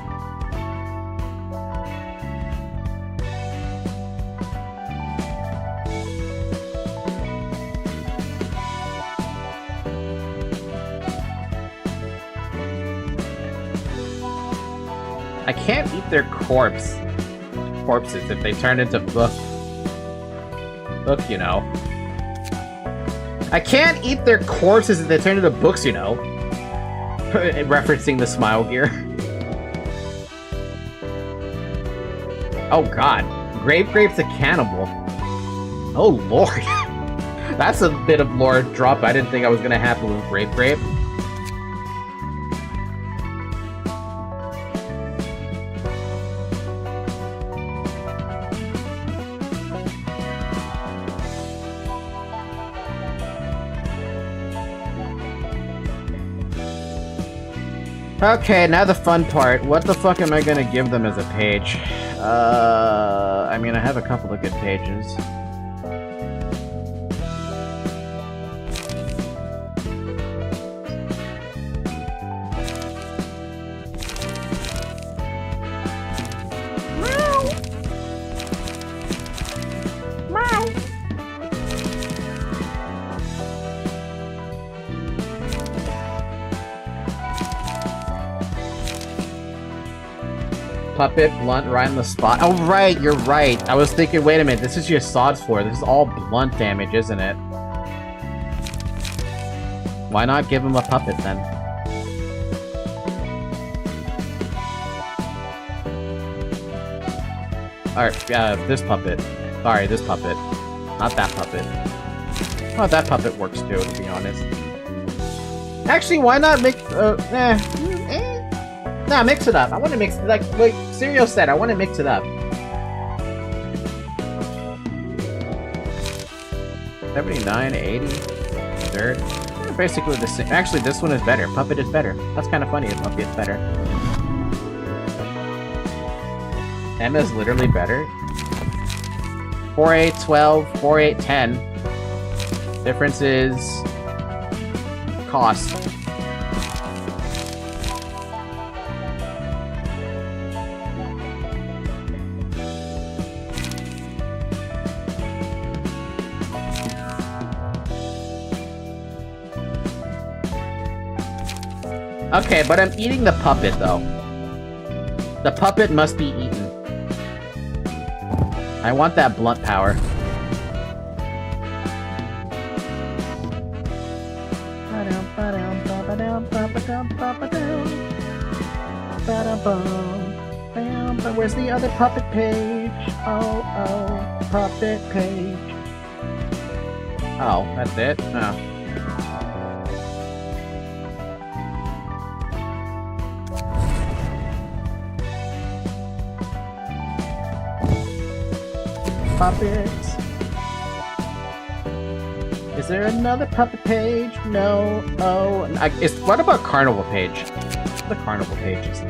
I can't eat their corpses if they turn into book, you know. I can't eat their corpses if they turn into books, you know. Referencing the smile gear. Oh god. Grape's a cannibal. Oh lord. That's a bit of lore drop I didn't think I was gonna happen with Grape. Okay, now the fun part. What the fuck am I gonna give them as a page? I mean, I have a couple of good pages. Puppet, blunt, right on the spot. Oh, right, you're right. I was thinking, wait a minute, this is just Sod's floor. This is all blunt damage, isn't it? Why not give him a puppet, then? Alright, this puppet. Sorry, this puppet. Not that puppet. Oh, that puppet works too, to be honest. Actually, why not make, Nah, mix it up. I want to mix it, like Serial said, I want to mix it up. 79, 80, third. They're basically the same. Actually, this one is better. Puppet is better. That's kind of funny if Puppet is better. Emma is literally better. 4-8, 12, 4-8, 10. Difference is cost. Okay, but I'm eating the puppet, though. The puppet must be eaten. I want that blunt power. Where's the other puppet page? Oh, puppet page. Oh, that's it? Oh. Puppets. Is there another puppet page? No. Oh, what about carnival page? The carnival pages.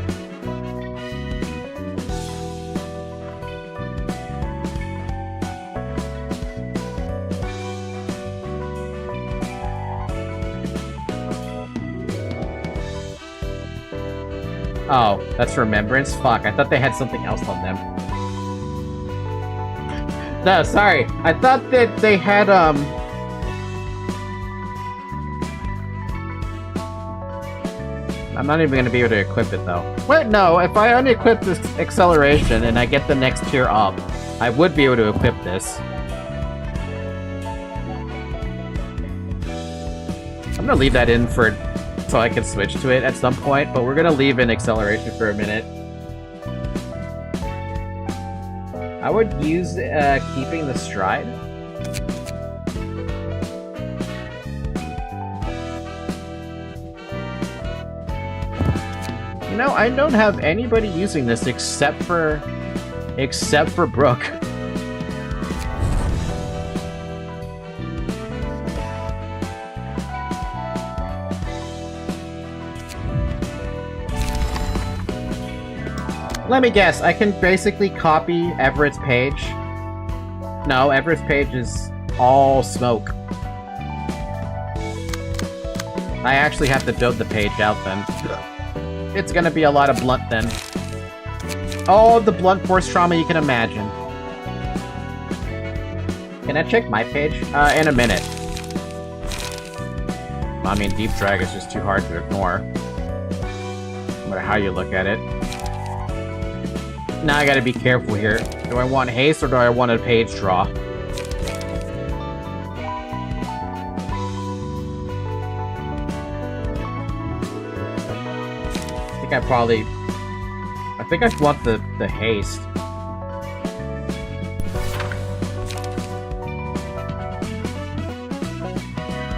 Oh, that's remembrance? Fuck, I thought they had something else on them. No, sorry. I thought that they had, I'm not even gonna be able to equip it, though. Wait, no, if I unequip this acceleration and I get the next tier up, I would be able to equip this. I'm gonna leave that in for so I can switch to it at some point, but we're gonna leave in acceleration for a minute. I would use keeping the stride. You know, I don't have anybody using this except for Brooke. Let me guess, I can basically copy Everett's page. No, Everett's page is all smoke. I actually have to build the page out then. It's gonna be a lot of blunt then. All the blunt force trauma you can imagine. Can I check my page? In a minute. I mean, Deep Drag is just too hard to ignore. No matter how you look at it. Now I gotta be careful here. Do I want haste or do I want a page draw? I think I want the haste.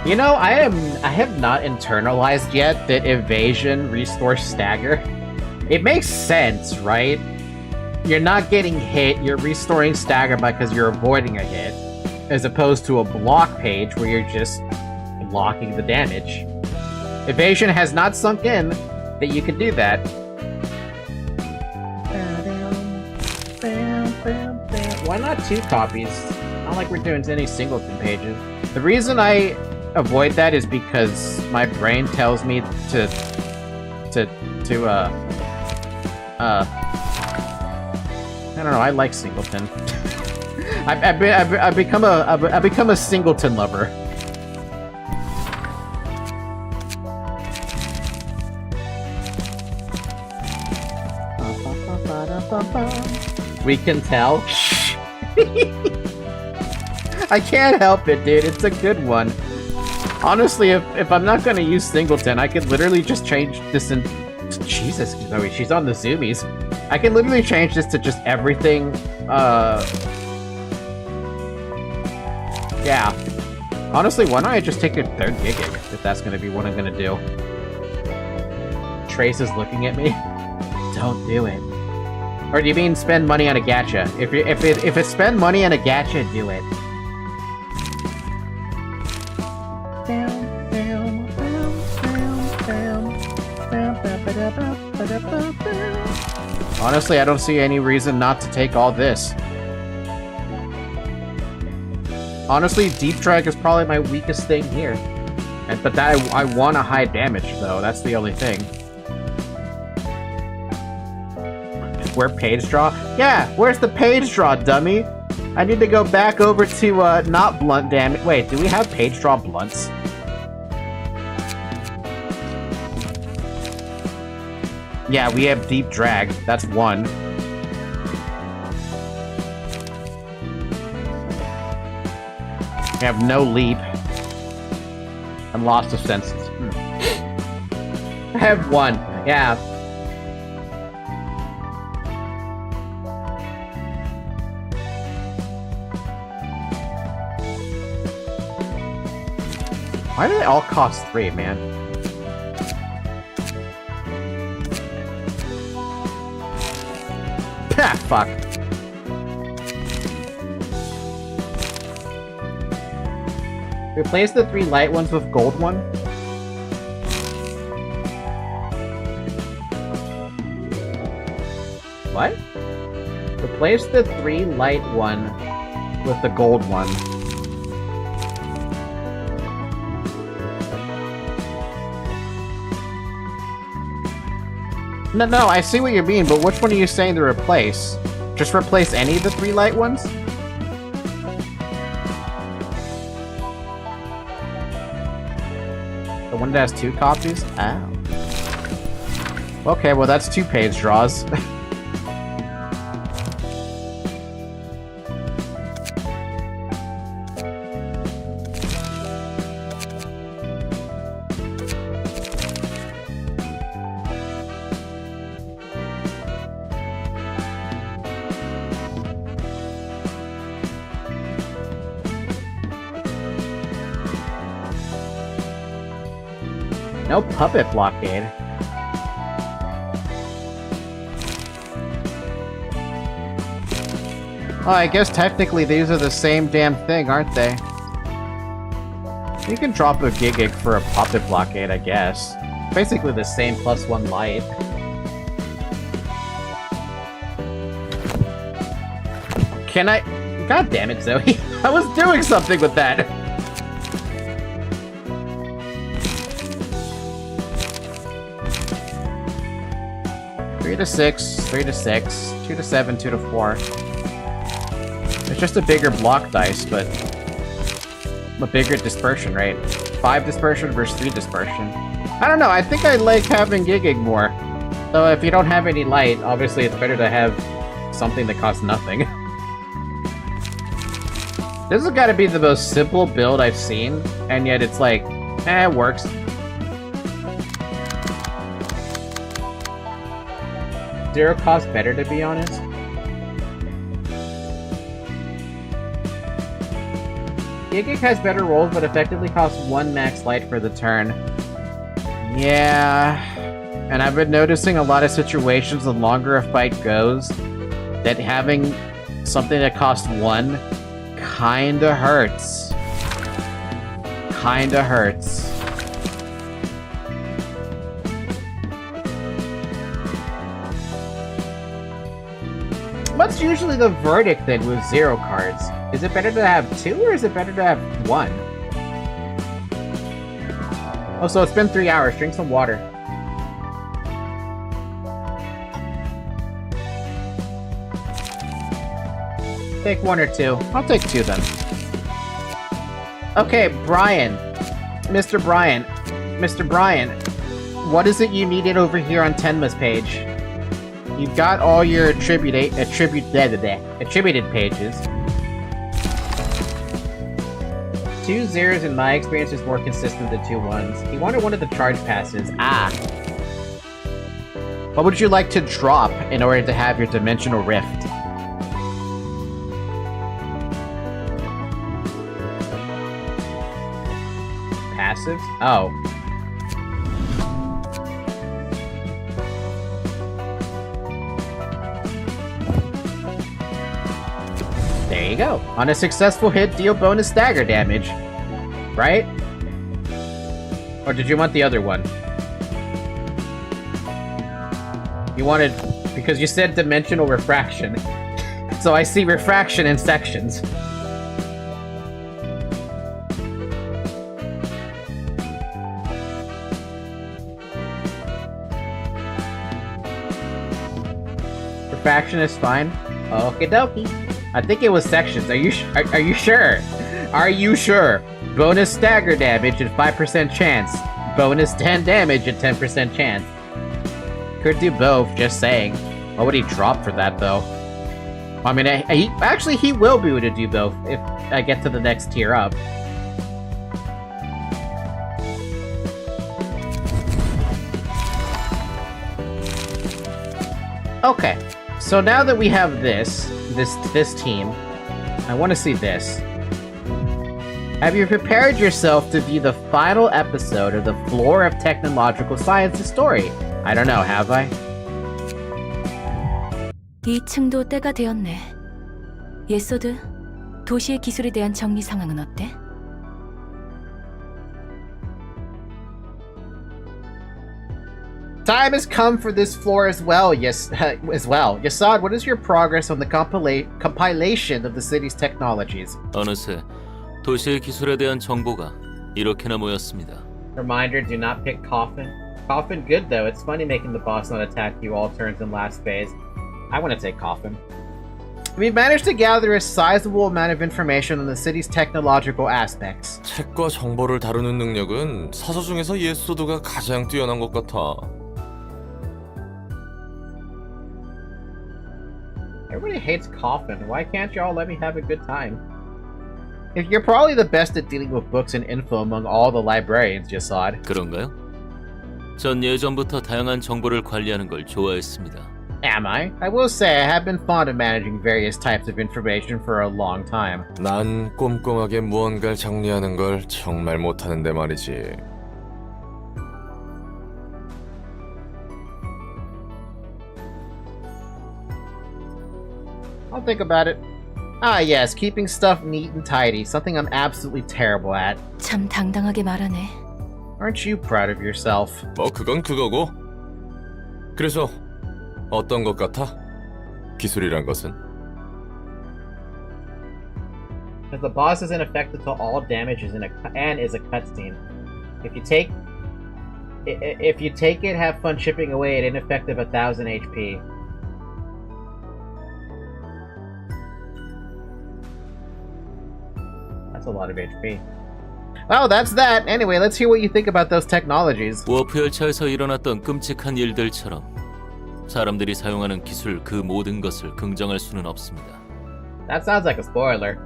You know, I have not internalized yet that evasion restores stagger. It makes sense, right? You're not getting hit, you're restoring stagger because you're avoiding a hit, as opposed to a block page where you're just blocking the damage. Evasion has not sunk in that you can do that. Why not 2 copies? Not like we're doing any singleton pages. The reason I avoid that is because my brain tells me to I don't know, I like singleton. I've become a singleton lover. We can tell. I can't help it, dude. It's a good one. Honestly, if I'm not gonna use singleton, I could literally just change this in... Jesus, Zoe, she's on the zoomies. I can literally change this to just everything, yeah. Honestly, why don't I just take a 3rd gigging, if that's gonna be what I'm gonna do. Trace is looking at me. Don't do it. Or do you mean spend money on a gacha? If it's spend money on a gacha, do it. Honestly, I don't see any reason not to take all this. Honestly, Deep Drag is probably my weakest thing here. But that I want a high damage, though. That's the only thing. Where page draw? Yeah, where's the page draw, dummy? I need to go back over to, not blunt damage. Wait, do we have page draw blunts? Yeah, we have Deep Drag. That's 1. We have no leap. I'm lost of senses. I have 1. Yeah. Why do they all cost 3, man? Ah, fuck. Replace the 3 light ones with gold one. What? Replace the 3 light one with the gold one. No, I see what you mean, but which one are you saying to replace? Just replace any of the 3 light ones? The one that has 2 copies? Oh. Okay, well that's 2 page draws. No puppet blockade. Oh, I guess technically these are the same damn thing, aren't they? You can drop a Gigic for a puppet blockade, I guess. Basically the same +1 light. Can I... God damn it, Zoe. I was doing something with that! Three to 6, 3 to 6, 2 to 7, 2 to 4. It's just a bigger block dice, but a bigger dispersion rate. 5 dispersion versus 3 dispersion. I don't know, I think I like having Gigging more. So if you don't have any light, obviously it's better to have something that costs nothing. This has got to be the most simple build I've seen, and yet it's like, it works. Zero cost better, to be honest. Gigic has better rolls, but effectively costs 1 max light for the turn. Yeah, and I've been noticing a lot of situations, the longer a fight goes, that having something that costs 1 kinda hurts. Kinda hurts. What's usually the verdict then with 0 cards? Is it better to have 2 or is it better to have 1? Oh, so it's been 3 hours. Drink some water. Take 1 or 2. I'll take 2 then. Okay, Brian. Mr. Brian. Mr. Brian. What is it you needed over here on Tenma's page? You've got all your attributed pages. 2 zeros in my experience is more consistent than 2 ones. He wanted one of the charge passes. Ah. What would you like to drop in order to have your dimensional rift? Passives? Oh. There you go. On a successful hit, deal bonus stagger damage. Right? Or did you want the other one? You wanted... because you said dimensional refraction. So I see refraction in sections. Refraction is fine. Okie dokie. I think it was sections. Are you sure? Are you sure? Bonus stagger damage at 5% chance. Bonus 10 damage at 10% chance. Could do both, just saying. What would he drop for that, though? I mean, he will be able to do both if I get to the next tier up. Okay, so now that we have this team, I want to see this. Have you prepared yourself to view the final episode of the Floor of Technological Sciences story? I don't know, have I? 2층도 때가 되었네. 예소드, 도시의 기술에 대한 정리 상황은 어때? Time has come for this floor as well. Yes, as well. Yasad, what is your progress on the compilation of the city's technologies? 어느새 도시의 기술에 대한 정보가 이렇게나 모였습니다. Reminder: do not pick Coffin. Coffin, good though. It's funny making the boss not attack you all turns in last phase. I want to take Coffin. We've managed to gather a sizable amount of information on the city's technological aspects. 책과 정보를 다루는 능력은 사서 중에서 예소드가 가장 뛰어난 것 같아. Everybody hates Coffin. Why can't y'all let me have a good time? If you're probably the best at dealing with books and info among all the librarians, Jasad. 그런가요? 전 예전부터 다양한 정보를 관리하는 걸 좋아했습니다. Am I? I will say I have been fond of managing various types of information for a long time. 난 꼼꼼하게 무언가를 정리하는 걸 정말 못하는데 말이지. I'll think about it. Ah yes, keeping stuff neat and tidy, something I'm absolutely terrible at. 참 당당하게 말하네. Aren't you proud of yourself? 뭐 그건 그거고. 그래서 어떤 것 같아? 기술이란 것은? Because the boss isn't affected till all damage is is a cutscene. If you take it, have fun chipping away at ineffective 1000 HP. That's a lot of HP. Well, that's that. Anyway, let's hear what you think about those technologies. 워프 열차에서 일어났던 끔찍한 일들처럼 사람들이 사용하는 기술 그 모든 것을 긍정할 수는 없습니다. That sounds like a spoiler.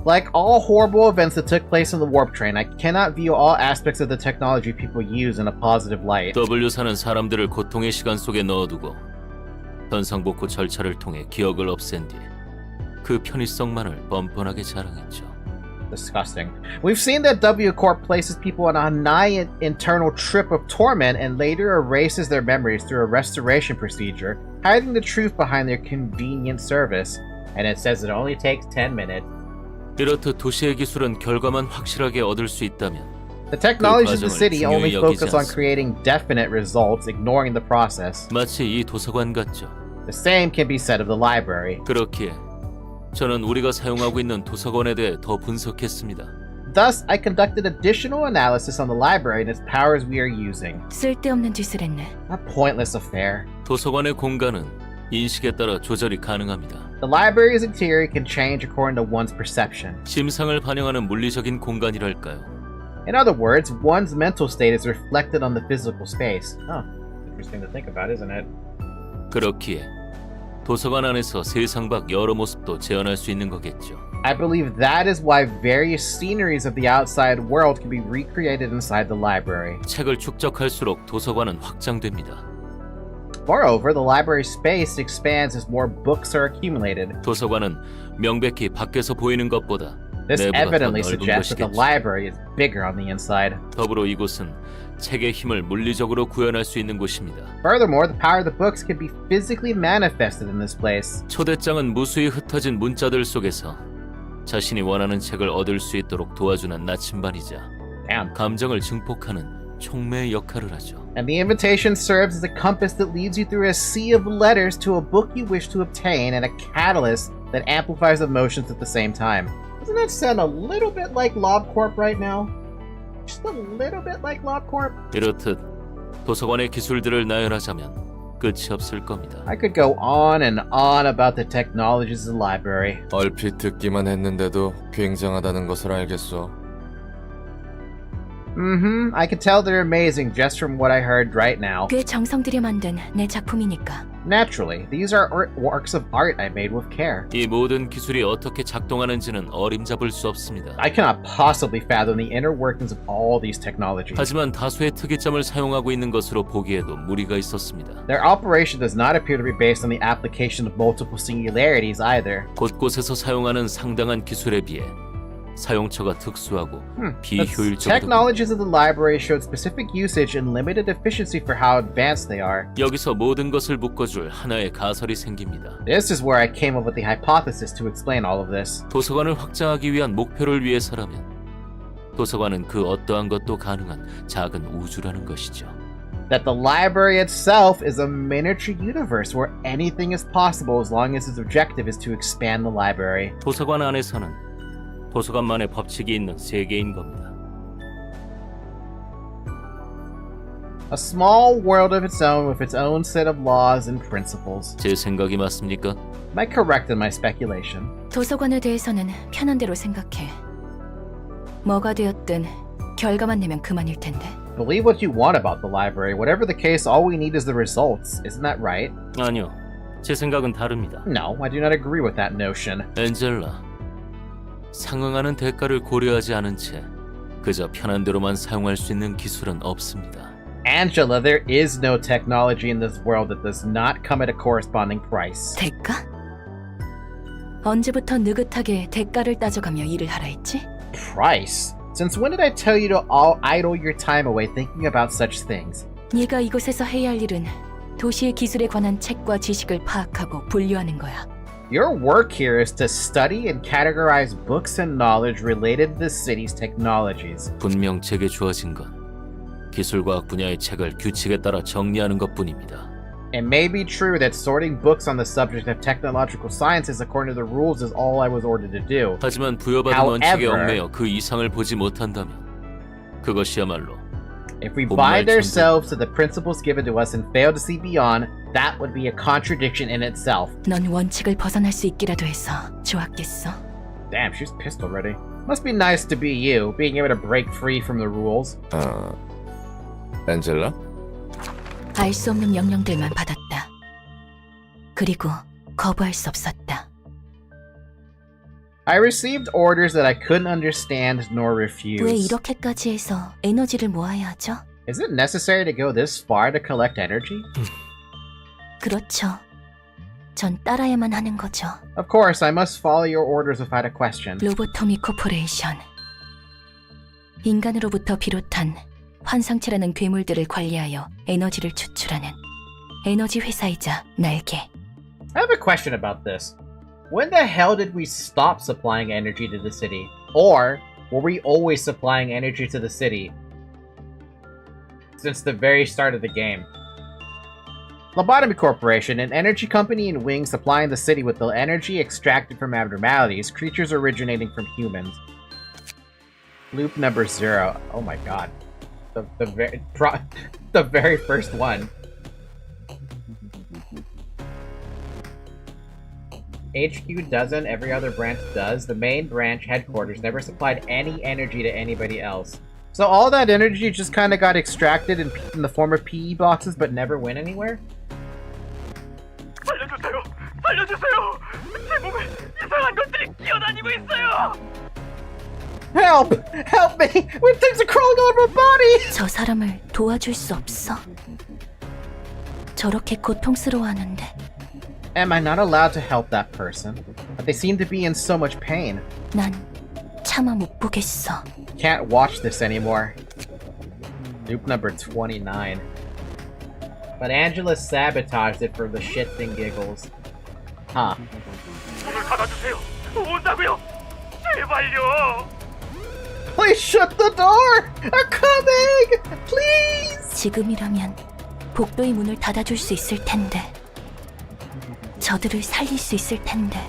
Like all horrible events that took place in the warp train, I cannot view all aspects of the technology people use in a positive light. W사는 사람들을 고통의 시간 속에 넣어두고 현상복구 절차를 통해 기억을 없앤 뒤 그 편의성만을 뻔뻔하게 자랑했죠. Disgusting. We've seen that W Corp places people on a nigh internal trip of torment and later erases their memories through a restoration procedure, hiding the truth behind their convenient service. And it says it only takes 10 minutes. 이렇듯 도시의 기술은 결과만 확실하게 얻을 수 있다면 The technologies of the city only 중요히 focus on 여기지 creating definite results, ignoring the process. 마치 이 도서관 같죠. The same can be said of the library. 그렇기에 저는 우리가 사용하고 있는 도서관에 대해 더 분석했습니다. Thus, I conducted additional analysis on the library and its powers we are using. 쓸데없는 짓을 했네. A pointless affair. 도서관의 공간은 인식에 따라 조절이 가능합니다. The library's interior can change according to one's perception. 심상을 반영하는 물리적인 공간이랄까요. In other words, one's mental state is reflected on the physical space. Huh. Interesting to think about, isn't it? 그렇기에 도서관 안에서 세상 밖 여러 모습도 재현할 수 있는 거겠죠. I believe that is why various sceneries of the outside world can be recreated inside the library. 책을 축적할수록 도서관은 확장됩니다. Moreover, the library space expands as more books are accumulated. 도서관은 명백히 밖에서 보이는 것보다 This 내부가 더 evidently 넓은 suggests that the 것이겠죠. library is bigger on the inside. 더불어 이곳은 책의 힘을 물리적으로 구현할 수 있는 곳입니다. Furthermore, the power of the books can be physically manifested in this place. 초대장은 무수히 흩어진 문자들 속에서 자신이 원하는 책을 얻을 수 있도록 도와주는 나침반이자 Damn. 감정을 증폭하는 촉매의 역할을 하죠. And the invitation serves as a compass that leads you through a sea of letters to a book you wish to obtain and a catalyst that amplifies emotions at the same time. Doesn't that sound a little bit like LobCorp right now? Just a little bit like LobCorp? 이렇듯 도서관의 기술들을 나열하자면 끝이 없을 겁니다. I could go on and on about the technologies of the library. 얼핏 듣기만 했는데도 굉장하다는 것을 알겠어. I can tell they're amazing just from what I heard right now. 꽤 정성 들여 만든 내 작품이니까. Naturally, these are works of art I made with care. 이 모든 기술이 어떻게 작동하는지는 어림잡을 수 없습니다. I cannot possibly fathom the inner workings of all these technologies. 하지만 다수의 특이점을 사용하고 있는 것으로 보기에도 무리가 있었습니다. Their operation does not appear to be based on the application of multiple singularities either. 곳곳에서 사용하는 상당한 기술에 비해 사용처가 특수하고 The 비효율적이고 technologies of the library showed specific usage and limited efficiency for how advanced they are. 여기서 모든 것을 묶어줄 하나의 가설이 생깁니다. This is where I came up with the hypothesis to explain all of this. 도서관을 확장하기 위한 목표를 위해서라면 도서관은 그 어떠한 것도 가능한 작은 우주라는 것이죠. That the library itself is a miniature universe where anything is possible as long as its objective is to expand the library. 도서관 안에서는 도서관만의 법칙이 있는 세계인 겁니다. A small world of its own with its own set of laws and principles. 제 생각이 맞습니까? Am I correct in my speculation? 도서관에 대해서는 편한 대로 생각해. 뭐가 되었든 결과만 내면 그만일 텐데. Believe what you want about the library. Whatever the case, all we need is the results. Isn't that right? 아니요. 제 생각은 다릅니다. No, I do not agree with that notion. 엔젤라, 상응하는 대가를 고려하지 않은 채 그저 편한 대로만 사용할 수 있는 기술은 없습니다. Angela, there is no technology in this world that does not come at a corresponding price. 대가? 언제부터 느긋하게 대가를 따져가며 일을 하라 했지? Price? Since when did I tell you to all idle your time away thinking about such things? 네가 이곳에서 해야 할 일은 도시의 기술에 관한 책과 지식을 파악하고 분류하는 거야. Your work here is to study and categorize books and knowledge related to the city's technologies. 분명 제게 주어진 건 기술과학 분야의 책을 규칙에 따라 정리하는 것뿐입니다. It may be true that sorting books on the subject of technological sciences according to the rules is all I was ordered to do. 하지만 부여받은 원칙에 얽매여 그 이상을 보지 못한다면 그것이야말로 If we bind ourselves to the principles given to us and fail to see beyond, that would be a contradiction in itself. 넌 원칙을 벗어날 수 있기라도 해서 좋았겠어. Damn, she's pissed already. Must be nice to be you, being able to break free from the rules. 엔젤라? 알 수 없는 명령들만 받았다. 그리고 거부할 수 없었다. I received orders that I couldn't understand nor 왜 refuse. 이렇게까지 해서 에너지를 모아야 하죠? Is it necessary to go this far to collect energy? 그렇죠. 전 따라야만 하는 거죠. Of course, I must follow your orders without a question. 로보토미 코퍼레이션. 인간으로부터 비롯한 환상체라는 괴물들을 관리하여 에너지를 추출하는 에너지 회사이자 날개. I have a question about this. When the hell did we stop supplying energy to the city? Or were we always supplying energy to the city since the very start of the game? Lobotomy Corporation, an energy company in Wing supplying the city with the energy extracted from abnormalities, creatures originating from humans. Loop number 0. Oh my god. The very first one. HQ doesn't, every other branch does. The main branch headquarters never supplied any energy to anybody else. So all that energy just kind of got extracted in the form of PE boxes but never went anywhere? 살려주세요! 살려주세요! 제 몸에 이상한 것들이 기어다니고 있어요! Help! Help me! When things are crawling all over my body! 저 사람을 도와줄 수 없어. 저렇게 고통스러워하는데. Am I not allowed to help that person? They seem to be in so much pain. 난 차마 못 보겠어. Can't watch this anymore. Loop number 29. But Angela sabotaged it for the shits and giggles. Huh. 문을 닫아주세요! 온다고요! 제발요! Please shut the door! I'm coming! Please! 지금이라면 복도의 문을 닫아줄 수 있을 텐데. 저들을 살릴 수 있을 텐데.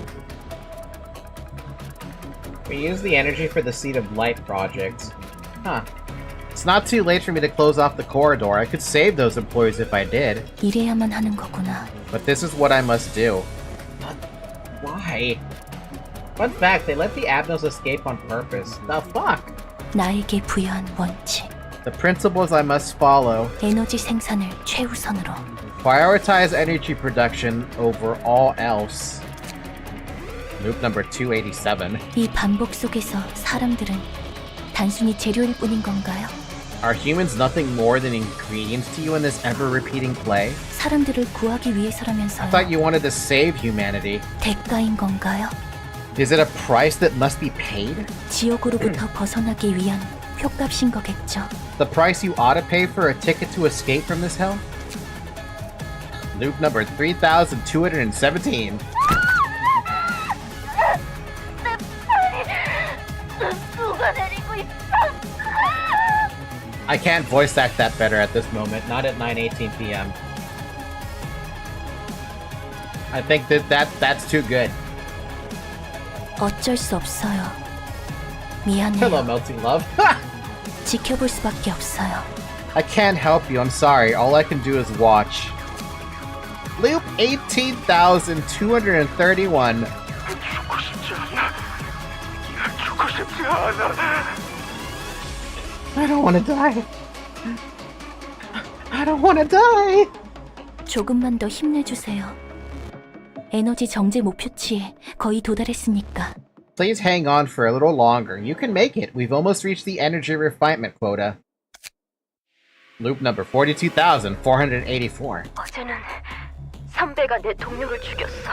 We use the energy for the Seed of Light project. Huh. It's not too late for me to close off the corridor. I could save those employees if I did. 이래야만 하는 거구나. But this is what I must do. But why? Fun fact, they let the Abnos escape on purpose. The fuck? 나에게 부여한 원칙. The principles I must follow. 에너지 생산을 최우선으로. Prioritize energy production over all else. Loop number 287. 이 반복 속에서 사람들은 단순히 재료일 뿐인 건가요? Are humans nothing more than ingredients to you in this ever-repeating play? 사람들을 구하기 위해서라면서요. I thought you wanted to save humanity. 대가인 건가요? Is it a price that must be paid? 지옥으로부터 벗어나기 위한 표값인 거겠죠. The price you ought to pay for a ticket to escape from this hell? Loop number 3217. 녹아내리고 있어. I can't voice act that better at this moment, not at 9:18 p.m. I think that's too good. 어쩔 수 없어요. Hello, 미안해요. melting love. 지켜볼 수밖에 없어요. I can't help you, I'm sorry. All I can do is watch. Loop 18,231. 죽고 싶지 않아. 죽고 싶지 않아. I don't wanna die. I don't wanna die. 조금만 더 힘내주세요. 에너지 정제 목표치에 거의 도달했으니까. Please hang on for a little longer. You can make it. We've almost reached the energy refinement quota. Loop number 42,484. 어제는 선배가 내 동료를 죽였어.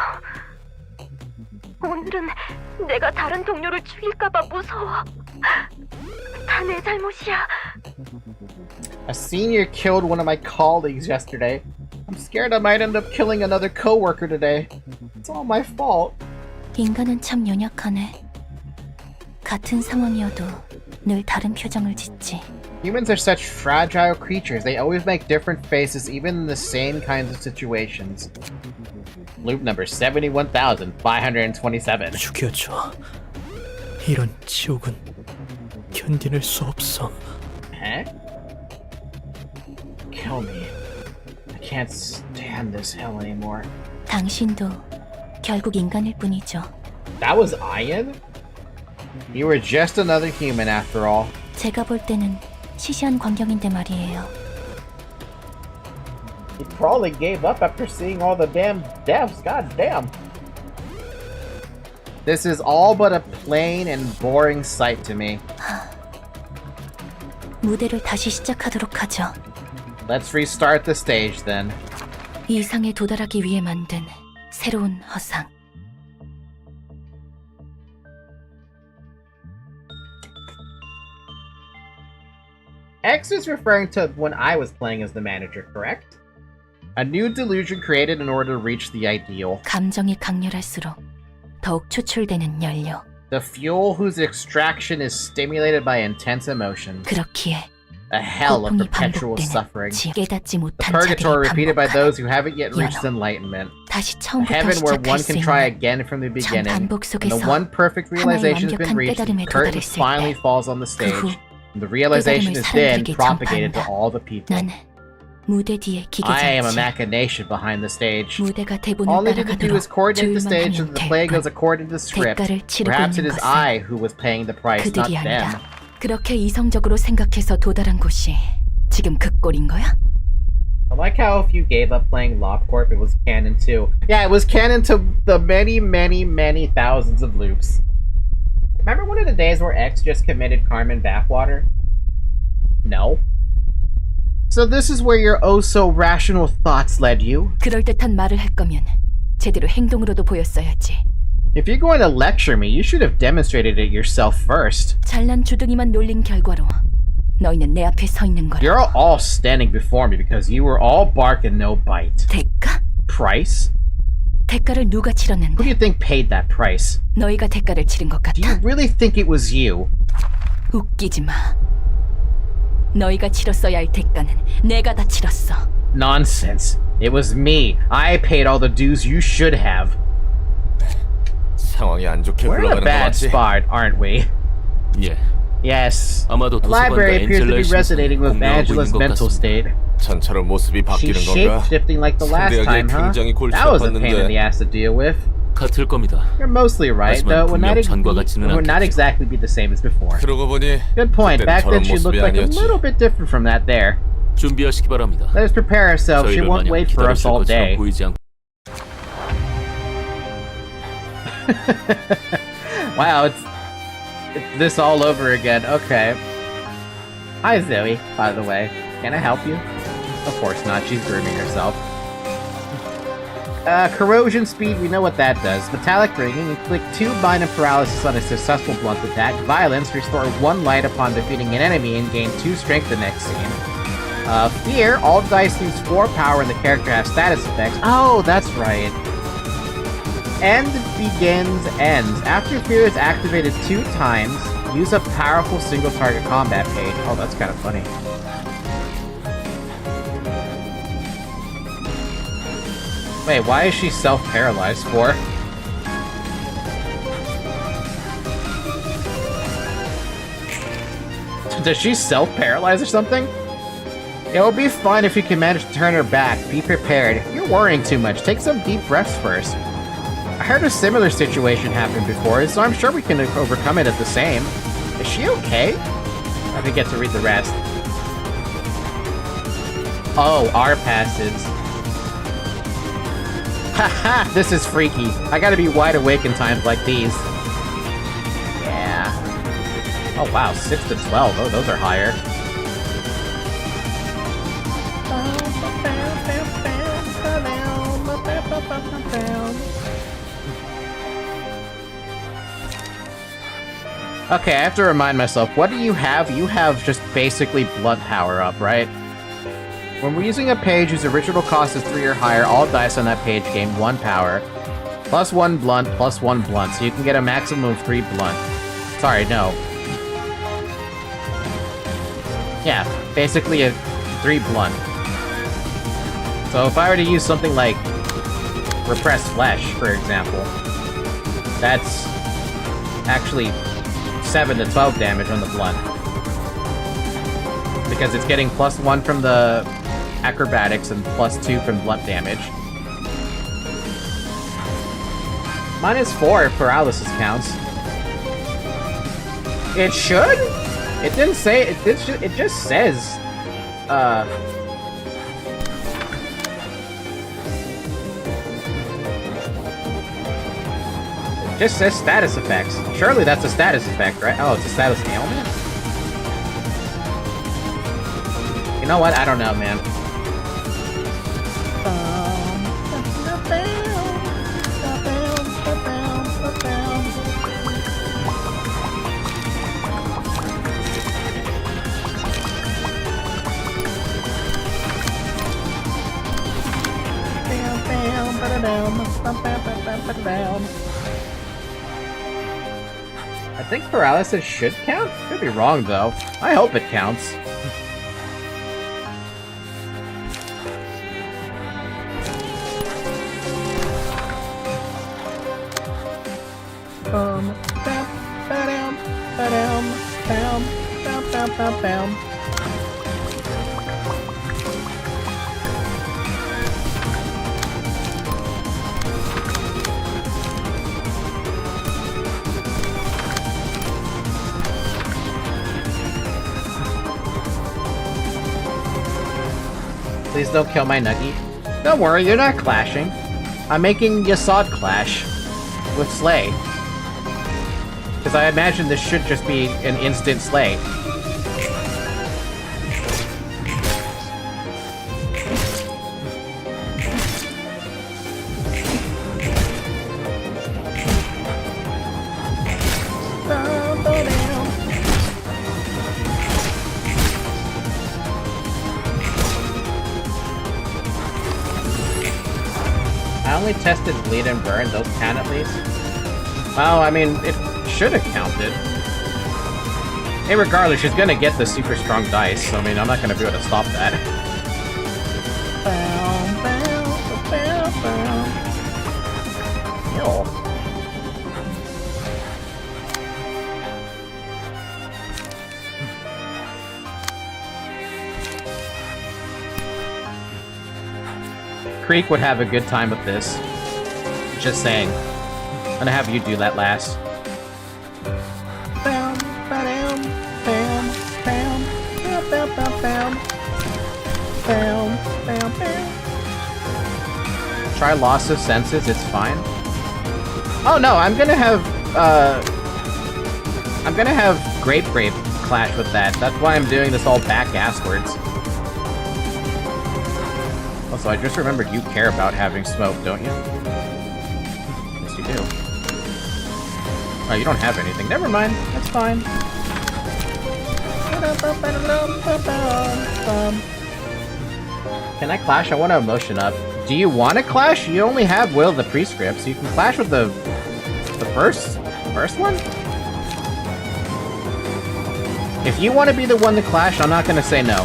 오늘은 내가 다른 동료를 죽일까봐 무서워. 다 내 잘못이야. A senior killed one of my colleagues yesterday. I'm scared I might end up killing another coworker today. It's all my fault. 인간은 참 연약하네. 같은 상황이어도 늘 다른 표정을 짓지. Humans are such fragile creatures. They always make different faces even in the same kinds of situations. Loop number 71,527. 죽여줘. 이런 지옥은 견디낼 수 없어. Huh? Kill me. I can't stand this hell anymore. 당신도 결국 인간일 뿐이죠. That was Ian? You were just another human after all. 제가 볼 때는 시시한 광경인데 말이에요. He probably gave up after seeing all the damn deaths. God damn. This is all but a plain and boring sight to me. 무대를 다시 시작하도록 하죠. Let's restart the stage then. 이 상에 도달하기 위해 만든 새로운 허상. X is referring to when I was playing as the manager, correct? A new delusion created in order to reach the ideal. 감정이 강렬할수록 더욱 추출되는 연료. The fuel whose extraction is stimulated by intense emotion. 그렇기에 A hell of 고통이 perpetual 반복되는 suffering. 깨닫지 A 못한 purgatory 자들이 repeated by 반복하는 those who haven't yet reached 연호. enlightenment. 다시 A 처음부터 heaven where 시작할 one 수 can try 있는 again from the 참 beginning. 반복 When the 속에서 one perfect 하나의 realization has been 완벽한 reached, the 깨달음에 curtain 도달했을 finally 때 falls on the 그 후 stage. And the realization 깨달음을 is then 사람들에게 propagated to 전파한다. all the people. 나는 무대 뒤에 I am a 기계장치. machination behind the stage. 무대가 대본을 All they need to do 따라가도록 is coordinate the 조율만 stage so 하면 that the 될 play 뿐. goes according to the script. 대가를 치르고 Perhaps it 있는 is 것은 I who was paying the price, not 그들이 them. 아니다. 그렇게 이성적으로 생각해서 도달한 곳이 지금 그 꼴인 거야? I like how if you gave up playing LobCorp, it was canon too. Yeah, it was canon to the many, many, many thousands of loops. Remember one of the days where X just committed Carmen bathwater? No. So this is where your oh-so-rational thoughts led you? 그럴듯한 말을 할 거면 제대로 행동으로도 보였어야지. If you're going to lecture me, you should have demonstrated it yourself first. 잘난 주둥이만 놀린 결과로 너희는 내 앞에 서 있는 거라. You're all standing before me because you were all bark and no bite. 대가? Price? 대가를 누가 Who do 치렀는데? you think paid that price? 너희가 대가를 치른 것 Do you 같아? really think it was you? 웃기지 마. 너희가 치렀어야 할 대가는 내가 다 치렀어. Nonsense. It was me. I paid all the dues you should have. 상황이 안 좋게 We're in a 흘러가는 거 bad 맞지? spot, aren't we? 예, Yes. 아마도 The 도서관과 library appears to be 엔젤라의 resonating with 신성이 공유하고 Angela's 있는 것 mental 같습니다. state. 전처럼 모습이 She's 바뀌는 건가? shape-shifting like the last 상대에게 time, huh? 굉장히 골치 That was a pain in 아팠는데. the ass to deal with. 같을 겁니다. You're mostly right, 하지만 though it would not, 분명 전과 같지는 would not 않겠죠. exactly be the same as before. 그러고 보니 Good point. 그때는 Back then 저런 she 모습이 looked like a 아니었지. little bit different from that there. 준비하시기 바랍니다. Let us prepare ourselves. She 저희를 won't 마냥 wait for us 기다리실 all 것처럼 day. 보이지 않고 Wow, it's this all over again. Okay. Hi, Zoe, by the way. Can I help you? Of course not. She's grooming herself. Corrosion speed, we know what that does. Metallic ringing, inflict 2 minor paralysis on a successful blunt attack. Violence, restore 1 light upon defeating an enemy and gain 2 strength the next scene. Fear, all dice lose 4 power and the character has status effects. Oh, that's right. End begins ends. After fear is activated 2 times, use a powerful single target combat page. Oh, that's kind of funny. Wait, why is she self-paralyzed for? Does she self-paralyze or something? It will be fun if you can manage to turn her back. Be prepared. You're worrying too much. Take some deep breaths first. I heard a similar situation happen before, so I'm sure we can overcome it at the same. Is she okay? Let me get to read the rest. Oh, our passage. Haha, this is freaky. I gotta be wide awake in times like these. Yeah. Oh wow, 6 to 12. Oh, those are higher. Okay, I have to remind myself, what do you have? You have just basically blunt power up, right? When we're using a page whose original cost is 3 or higher, all dice on that page gain 1 power. Plus 1 blunt, plus 1 blunt, so you can get a maximum of 3 blunt. Sorry, no. Yeah, basically a 3 blunt. So if I were to use something like Repressed Flesh, for example, that's actually 7 to 12 damage on the blunt. Because it's getting plus 1 from the acrobatics and plus 2 from blunt damage. -4 if paralysis counts. It should? It didn't say, it just says, it just says status effects. Surely that's a status effect, right? Oh, it's a status ailment? You know what? I don't know, man. I think paralysis should count? Could be wrong, though. I hope it counts. Please don't kill my Nuggy. Don't worry, you're not clashing. I'm making Yasod clash with Slay. Because I imagine this should just be an instant Slay. I only tested bleed and burn, those count at least. Well, I mean, it should have counted. Hey, regardless, she's gonna get the super strong dice, so I mean, I'm not gonna be able to stop that. Yo. Creek would have a good time with this. Just saying. I'm gonna have you do that last. Try loss of senses, it's fine. Oh no, I'm gonna have Grape clash with that. That's why I'm doing this all back asswards. Also, I just remembered you care about having smoke, don't you? Yes, you do. Oh, you don't have anything. Never mind. That's fine. Can I clash? I want to emotion up. Do you want to clash? You only have Will the Prescript, so you can clash with the first one? If you want to be the one to clash, I'm not going to say no.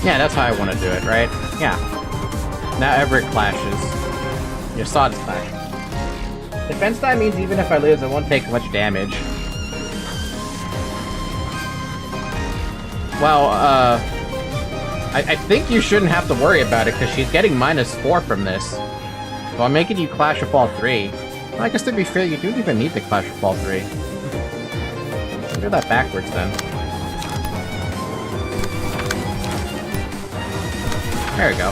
Yeah, that's how I want to do it, right? Yeah. Now Everett clashes. Your Sod's back. Defense die means even if I lose, I won't take much damage. Well, I think you shouldn't have to worry about it, because she's getting -4 from this. So I'm making you Clash of Fall 3. Well, I guess to be fair, you don't even need the Clash of Fall 3. I'll do that backwards then. There we go.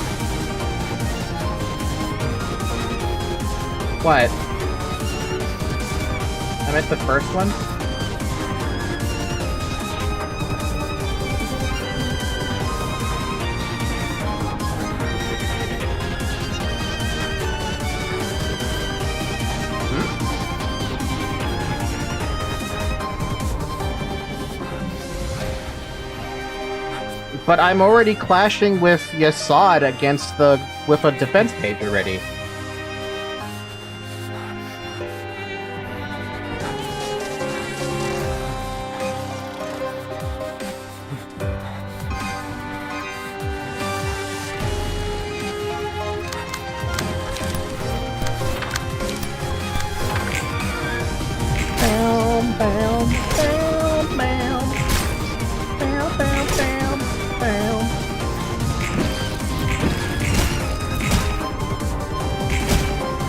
What? I meant the first one? But I'm already clashing with Yasad with a defense page already.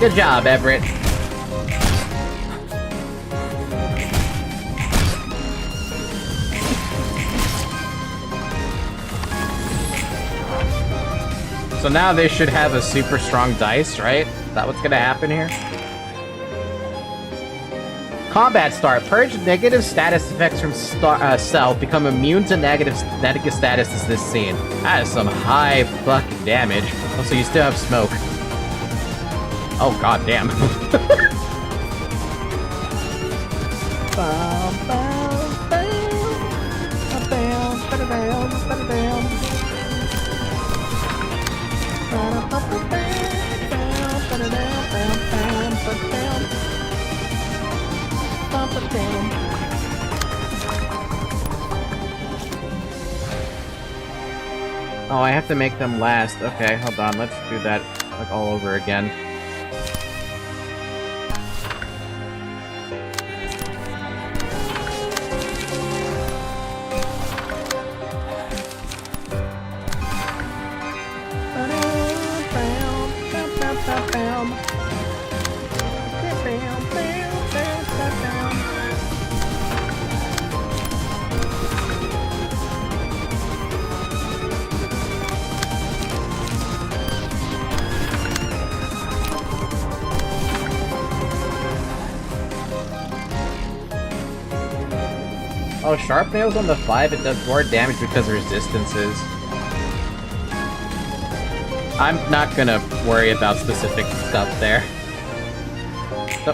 Good job, Everett. So now they should have a super strong dice, right? Is that what's gonna happen here? Combat start. Purge negative status effects from self. Become immune to negative status as this scene. That is some high fucking damage. Also, you still have smoke. Oh, god damn. Oh, I have to make them last. Okay, hold on. Let's do that like all over again. Oh, Sharp Nails on the 5, it does more damage because of resistances. I'm not gonna worry about specific stuff there.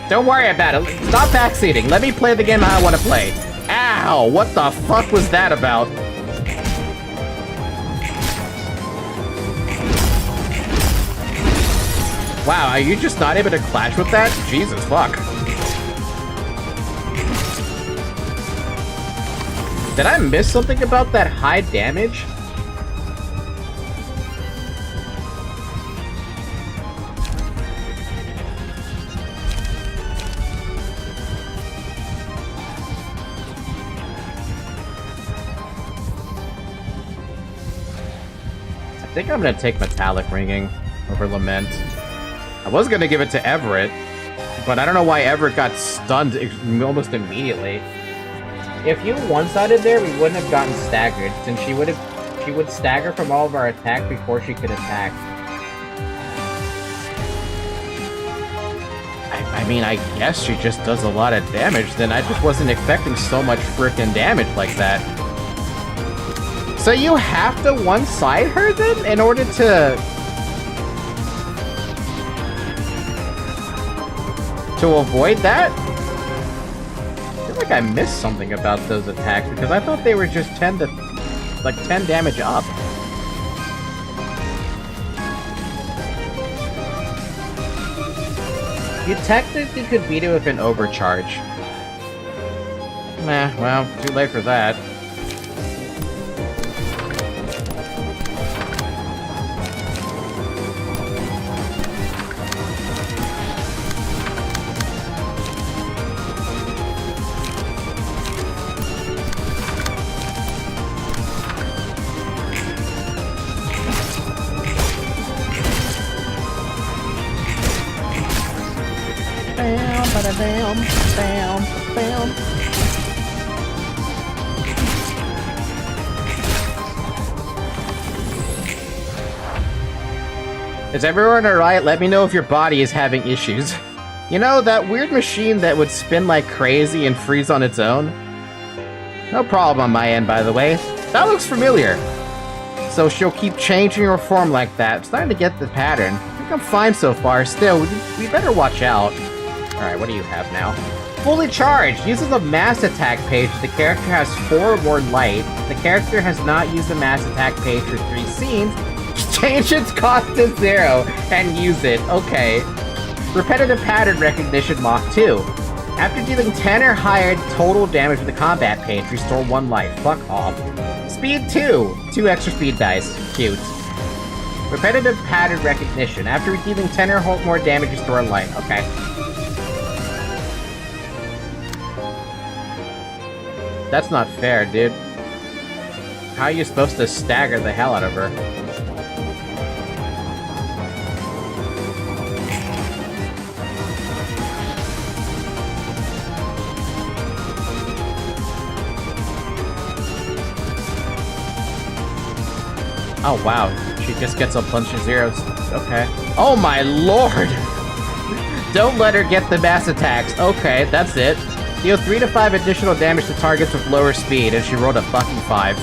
Don't worry about it. Stop backseating. Let me play the game how I want to play. Ow! What the fuck was that about? Wow, are you just not able to clash with that? Jesus fuck. Did I miss something about that high damage? I think I'm gonna take Metallic Ringing over Lament. I was gonna give it to Everett, but I don't know why Everett got stunned almost immediately. If you one-sided there, we wouldn't have gotten staggered, since she would stagger from all of our attack before she could attack. I mean, I guess she just does a lot of damage, then I just wasn't expecting so much frickin' damage like that. So you have to one-side her then, in order to avoid that? I feel like I missed something about those attacks, because I thought they were just 10 damage up. You technically could beat it with an overcharge. Nah, well, too late for that. Is everyone alright? Let me know if your body is having issues. You know, that weird machine that would spin like crazy and freeze on its own? No problem on my end, by the way. That looks familiar. So she'll keep changing her form like that. Starting to get the pattern. I think I'm fine so far. Still, we better watch out. Alright, what do you have now? Fully charged! Uses a mass attack page. The character has 4 more light. The character has not used the mass attack page for 3 scenes. Change its cost to 0 and use it. Okay. Repetitive pattern recognition Mach 2. After dealing 10 or higher total damage with the combat page, restore 1 life. Fuck off. Speed 2. 2 extra speed dice. Cute. Repetitive pattern recognition. After dealing 10 or more damage, restore 1 life. Okay. That's not fair, dude. How are you supposed to stagger the hell out of her? Oh wow, she just gets a bunch of zeros. Okay. Oh my lord! Don't let her get the mass attacks. Okay, that's it. Deal 3 to 5 additional damage to targets with lower speed, and she rolled a fucking 5.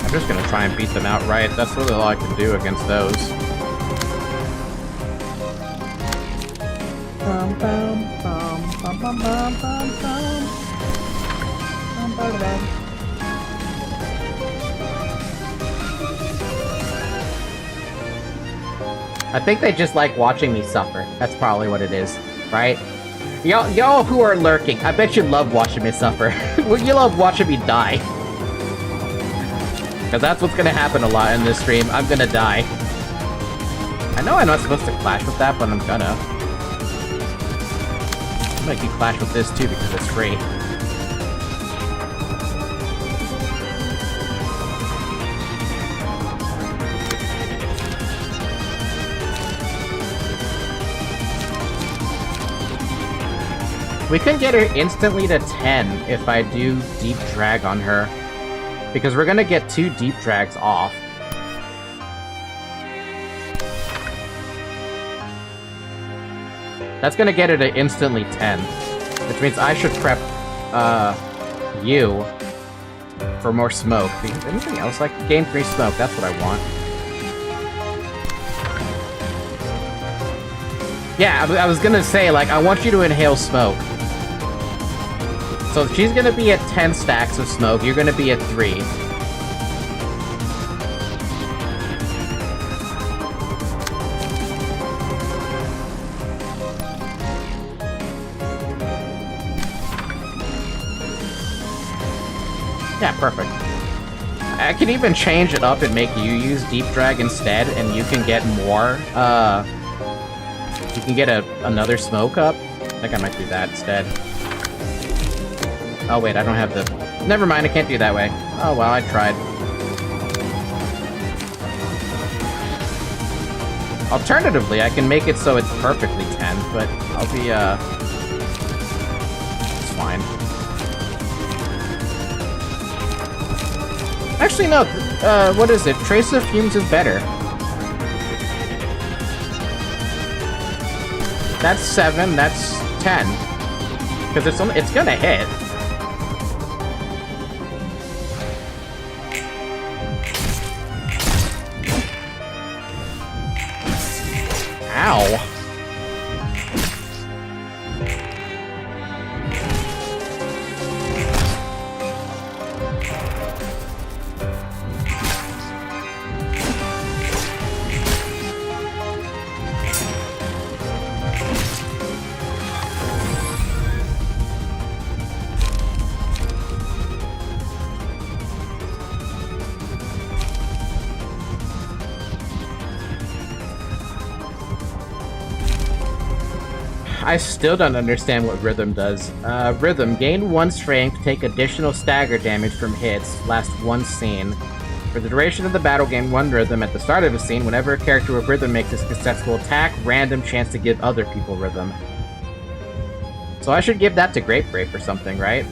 I'm just gonna try and beat them outright. That's really all I can do against those. I think they just like watching me suffer. That's probably what it is, right? Y'all who are lurking, I bet you love watching me suffer. You love watching me die. Because that's what's gonna happen a lot in this stream. I'm gonna die. I know I'm not supposed to clash with that, but I'm gonna. I'm gonna keep clash with this too because it's free. We can get her instantly to 10 if I do deep drag on her. Because we're gonna get 2 deep drags off. That's gonna get her to instantly 10. Which means I should prep, you for more smoke. Because anything else, like, gain 3 smoke, that's what I want. Yeah, I was gonna say, like, I want you to inhale smoke. So she's gonna be at 10 stacks of smoke, you're gonna be at 3. Yeah, perfect. I can even change it up and make you use Deep Drag instead, and you can get more, you can get another smoke up. I think I might do that instead. Oh wait, I don't have the... Never mind, I can't do that way. Oh well, I tried. Alternatively, I can make it so it's perfectly 10, but I'll be, it's fine. Actually, no, what is it? Trace of Fumes is better. That's 7, that's 10. Because it's gonna hit. Ow. I still don't understand what Rhythm does. Rhythm, gain 1 strength, take additional stagger damage from hits, last 1 scene. For the duration of the battle, gain 1 Rhythm. At the start of a scene, whenever a character with Rhythm makes a successful attack, random chance to give other people Rhythm. So I should give that to Grape or something, right?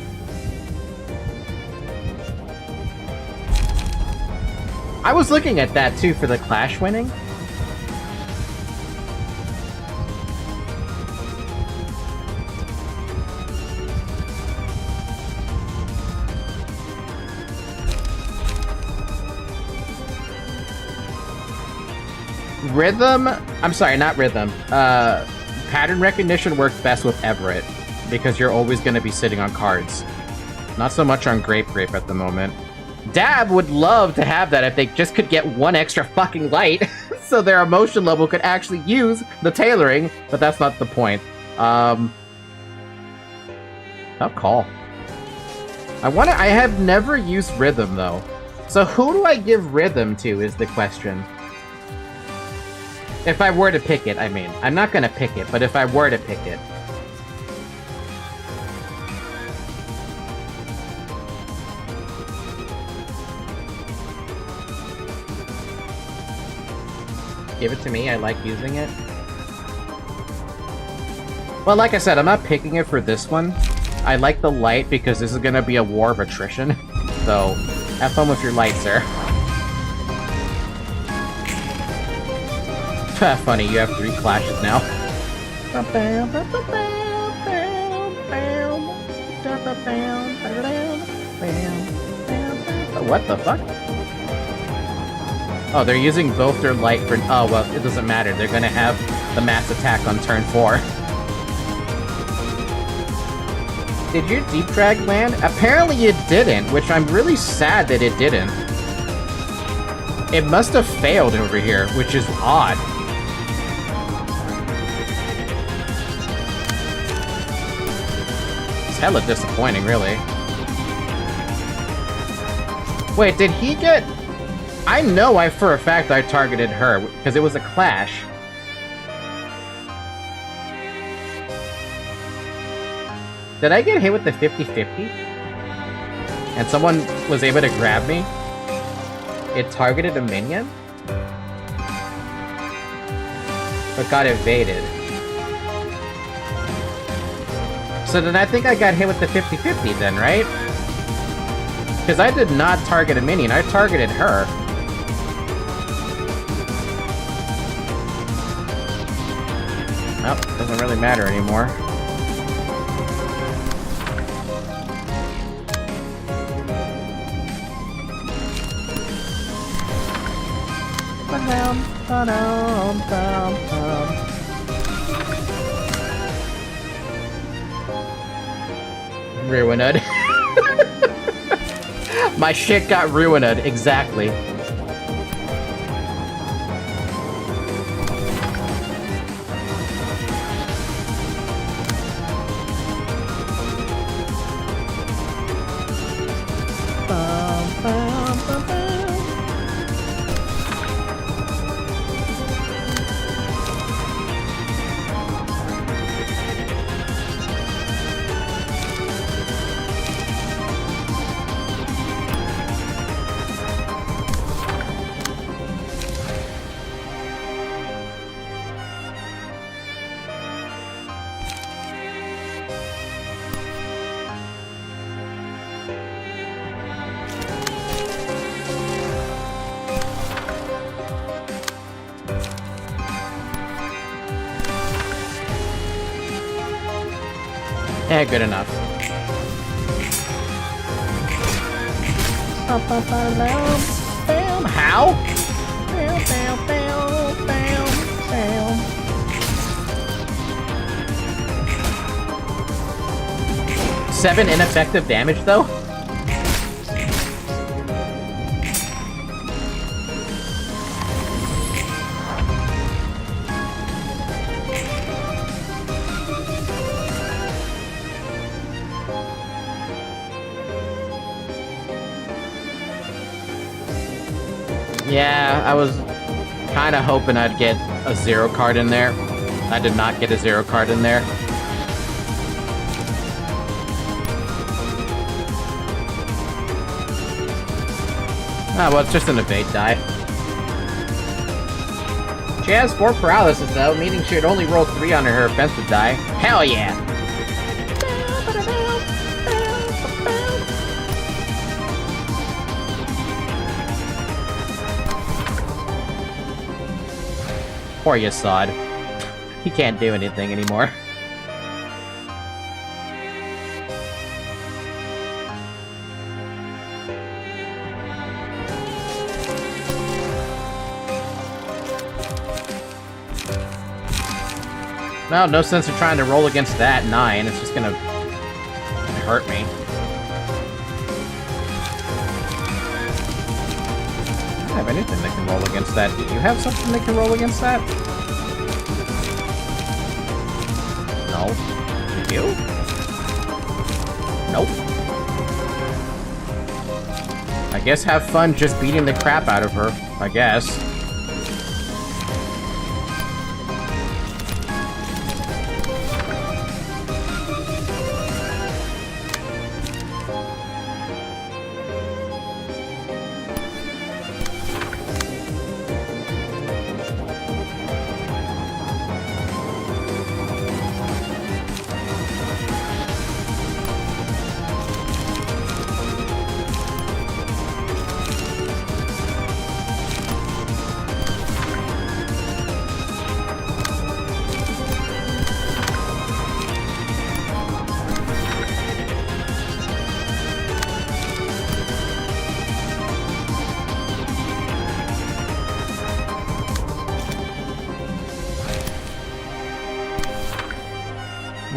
I was looking at that too for the Clash winning. Rhythm, I'm sorry, not Rhythm. Pattern recognition works best with Everett, because you're always going to be sitting on cards. Not so much on Grape at the moment. Dab would love to have that if they just could get 1 extra fucking light, so their emotion level could actually use the tailoring, but that's not the point. I'll call. I have never used Rhythm, though. So who do I give Rhythm to is the question. If I were to pick it, I mean. I'm not gonna pick it, but if I were to pick it. Give it to me, I like using it. Well, like I said, I'm not picking it for this one. I like the light because this is gonna be a war of attrition. So, have fun with your light, sir. Funny, you have 3 clashes now. What the fuck? Oh, they're using both their light for... Oh, well, it doesn't matter. They're gonna have the mass attack on turn 4. Did your deep drag land? Apparently it didn't, which I'm really sad that it didn't. It must have failed over here, which is odd. Hella disappointing, really. Wait, did he get... I know for a fact I targeted her, because it was a clash. Did I get hit with the 50-50? And someone was able to grab me? It targeted a minion? But got evaded. So then I think I got hit with the 50-50 then, right? Because I did not target a minion, I targeted her. Well, doesn't really matter anymore. Ruined. My shit got ruined, exactly. Eh, good enough. How? 7 ineffective damage, though? Yeah, I was kind of hoping I'd get a 0 card in there. I did not get a 0 card in there. Ah, well, it's just an evade die. She has 4 paralysis, though, meaning she would only roll 3 on her offensive die. Hell yeah! Poor Yasad. He can't do anything anymore. No, no sense in trying to roll against that 9. It's just gonna hurt me. I don't have anything that can roll against that. Do you have something that can roll against that? No. Do you? Nope. I guess have fun just beating the crap out of her, I guess.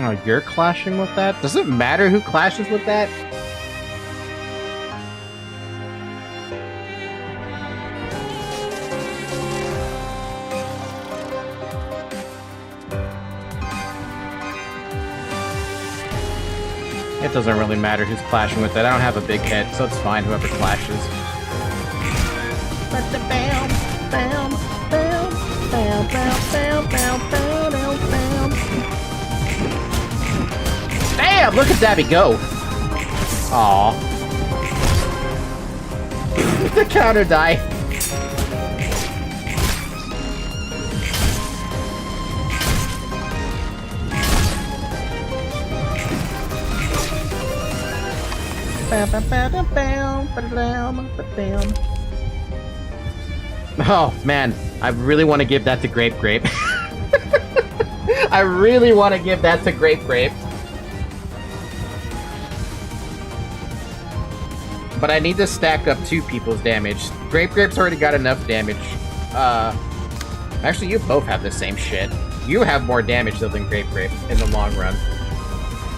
Oh, you're clashing with that? Does it matter who clashes with that? It doesn't really matter who's clashing with it. I don't have a big head, so it's fine whoever clashes. Damn! Look at Dabby go! Aww. The counter die. Oh man, I really want to give that to Grape Grape. I really want to give that to Grape Grape. But I need to stack up 2 people's damage. Grape Grape's already got enough damage. Actually, you both have the same shit. You have more damage though than Grape Grape in the long run.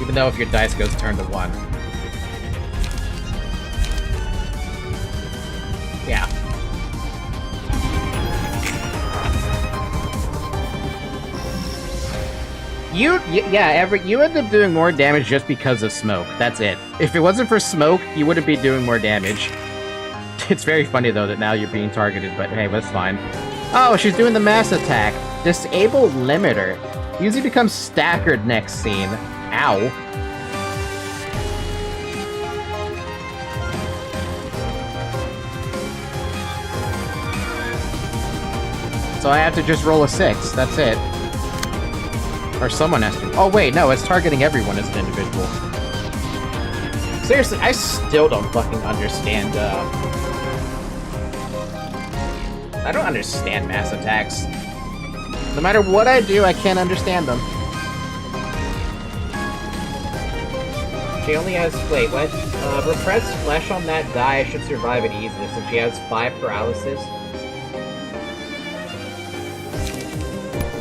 Even though if your dice goes turn to 1. Yeah. You end up doing more damage just because of smoke. That's it. If it wasn't for smoke, you wouldn't be doing more damage. It's very funny though that now you're being targeted, but hey, that's fine. Oh, she's doing the mass attack. Disable limiter. Usually becomes staggered next scene. Ow. So I have to just roll a 6. That's it. Or someone has to. Oh wait, no, it's targeting everyone as an individual. Seriously, I still don't fucking understand, I don't understand mass attacks. No matter what I do, I can't understand them. She only has... Wait, what? Repress flesh on that die should survive it easily, since she has 5 paralysis.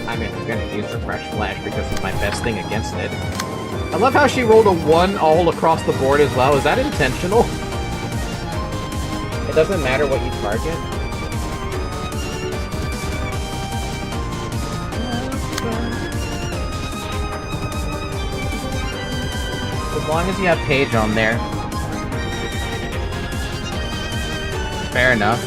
I mean, I'm gonna use Refresh Flash because it's my best thing against it. I love how she rolled a 1 all across the board as well. Is that intentional? It doesn't matter what you target. As long as you have Paige on there. Fair enough.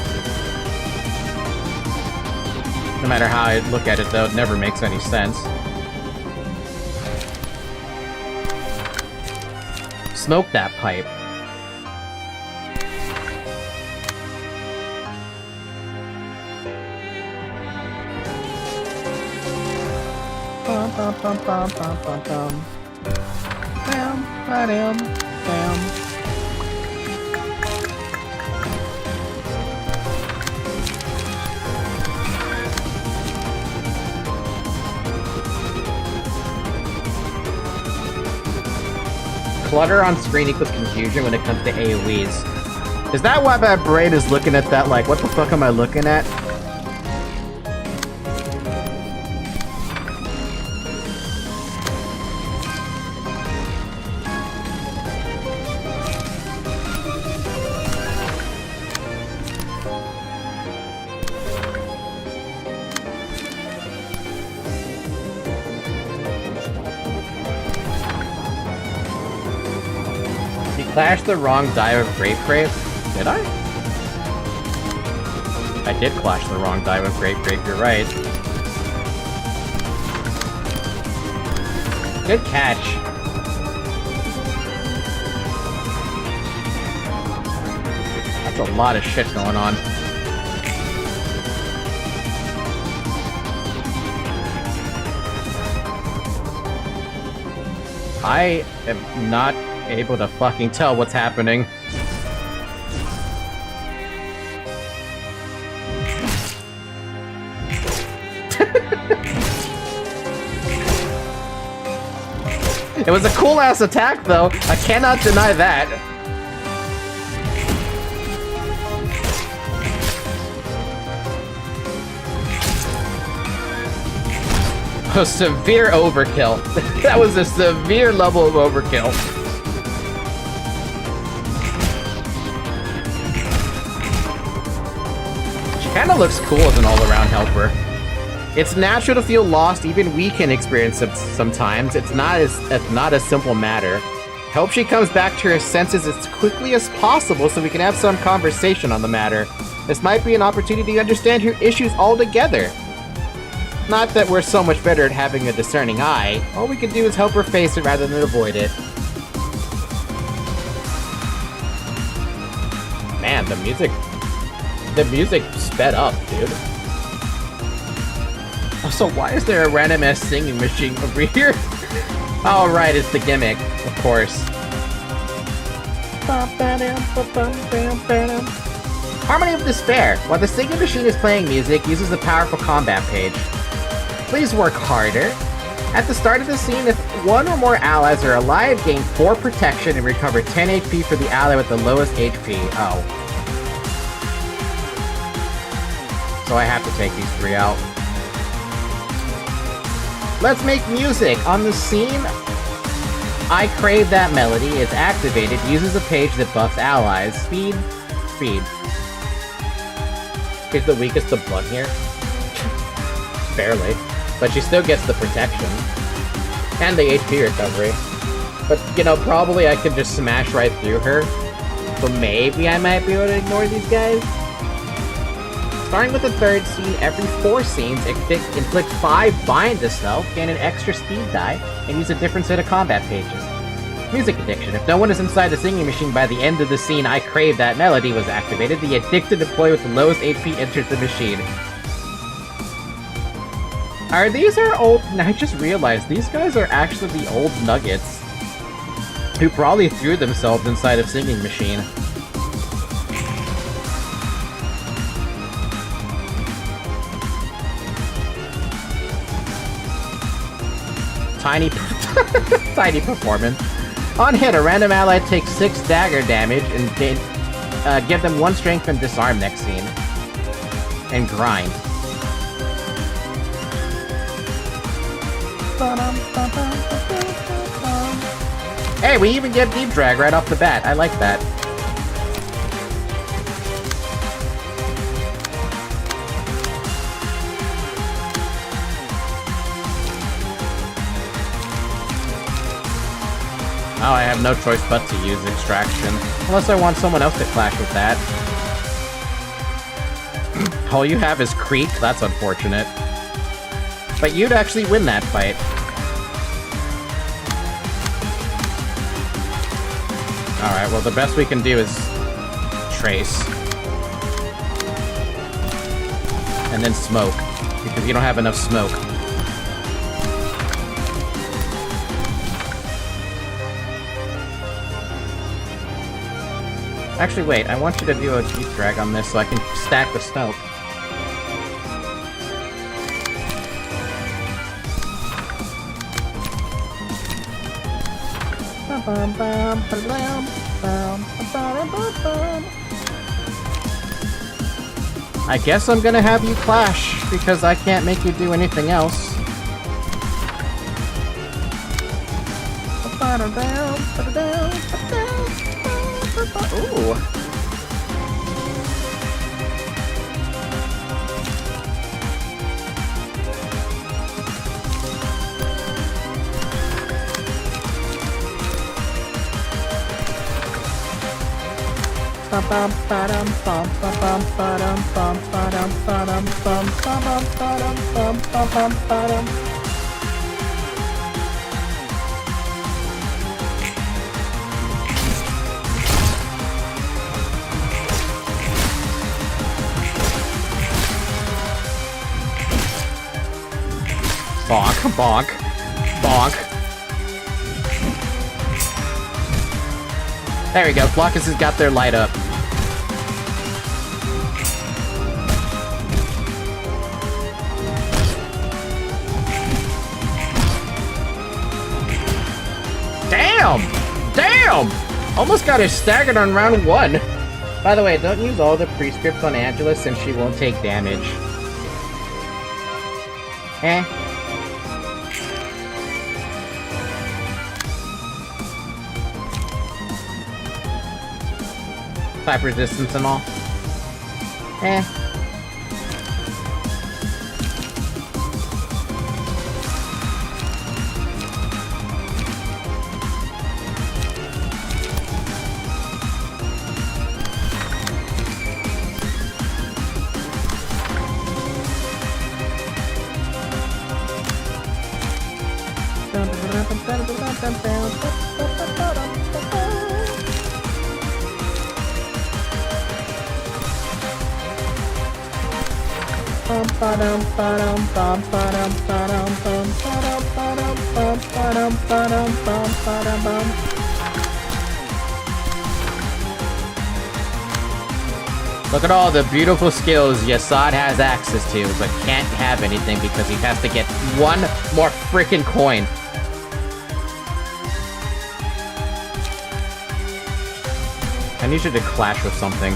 No matter how I look at it, though, it never makes any sense. Smoke that pipe. Clutter on screen equals confusion when it comes to AoEs. Is that why my brain is looking at that like, what the fuck am I looking at? Clashed the wrong die of Grape Grape? Did I? I did clash the wrong die with Grape Grape, you're right. Good catch. That's a lot of shit going on. I am not able to fucking tell what's happening. It was a cool ass attack though, I cannot deny that. A severe overkill. That was a severe level of overkill. Kinda looks cool as an all-around helper. It's natural to feel lost, even we can experience it sometimes. It's not a simple matter. Hope she comes back to her senses as quickly as possible so we can have some conversation on the matter. This might be an opportunity to understand her issues altogether. Not that we're so much better at having a discerning eye. All we can do is help her face it rather than avoid it. Man, the music sped up, dude. Also, why is there a random ass singing machine over here? Oh, right, it's the gimmick, of course. Harmony of Despair. While the singing machine is playing music, uses a powerful combat page. Please work harder. At the start of the scene, if one or more allies are alive, gain 4 protection and recover 10 HP for the ally with the lowest HP. Oh. So I have to take these 3 out. Let's make music. On the scene, I Crave That Melody is activated, uses a page that buffs allies. Speed. She's the weakest to Blunt here. Barely. But she still gets the protection. And the HP recovery. But, you know, probably I could just smash right through her. So maybe I might be able to ignore these guys. Starting with the 3rd scene, every 4 scenes, inflict 5 bind to self, gain an extra speed die, and use a different set of combat pages. Music addiction. If no one is inside the singing machine by the end of the scene I Crave That Melody was activated, the addicted employee with the lowest HP enters the machine. Are these our old... I just realized, these guys are actually the old Nuggets, who probably threw themselves inside a singing machine. Tiny performance. On hit, a random ally takes 6 dagger damage and give them 1 strength and disarm next scene. And grind. Hey, we even get deep drag right off the bat. I like that. Oh, I have no choice but to use Extraction. Unless I want someone else to clash with that. All you have is Creep, that's unfortunate. But you'd actually win that fight. Alright, well the best we can do is Trace. And then Smoke, because you don't have enough Smoke. Actually, wait, I want you to do a deep drag on this so I can stack the snow. I guess I'm gonna have you clash, because I can't make you do anything else. Ooh. Bonk, bonk, bonk. There we go, Flockus has got their light up. Damn! Damn! Almost got her staggered on round 1. By the way, don't use all the prescripts on Angela since she won't take damage. Eh. Type resistance and all. Eh. Look at all the beautiful skills Yasad has access to, but can't have anything because he has to get one more freaking coin. I need you to clash with something.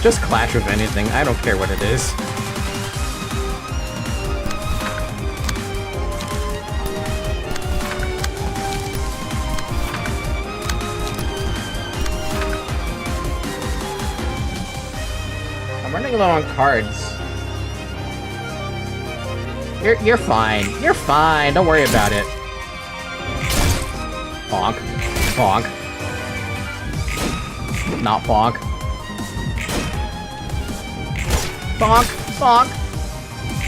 Just clash with anything, I don't care what it is. I'm running low on cards. You're fine. You're fine. Don't worry about it. Bonk. Bonk. Not bonk. Bonk. Bonk.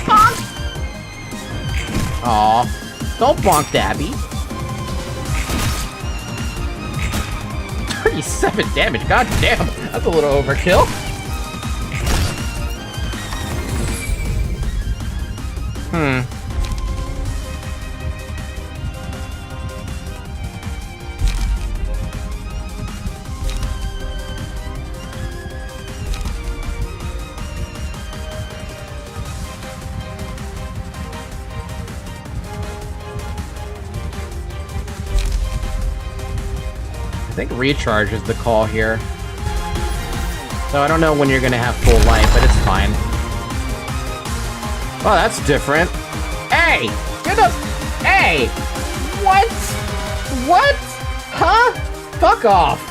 Bonk! Aw. Don't bonk, Dabby. 37 damage. God damn. That's a little overkill. I think recharge is the call here. So I don't know when you're gonna have full life, but it's fine. Oh, that's different. Hey! Get up! Hey! What? What? Huh? Fuck off!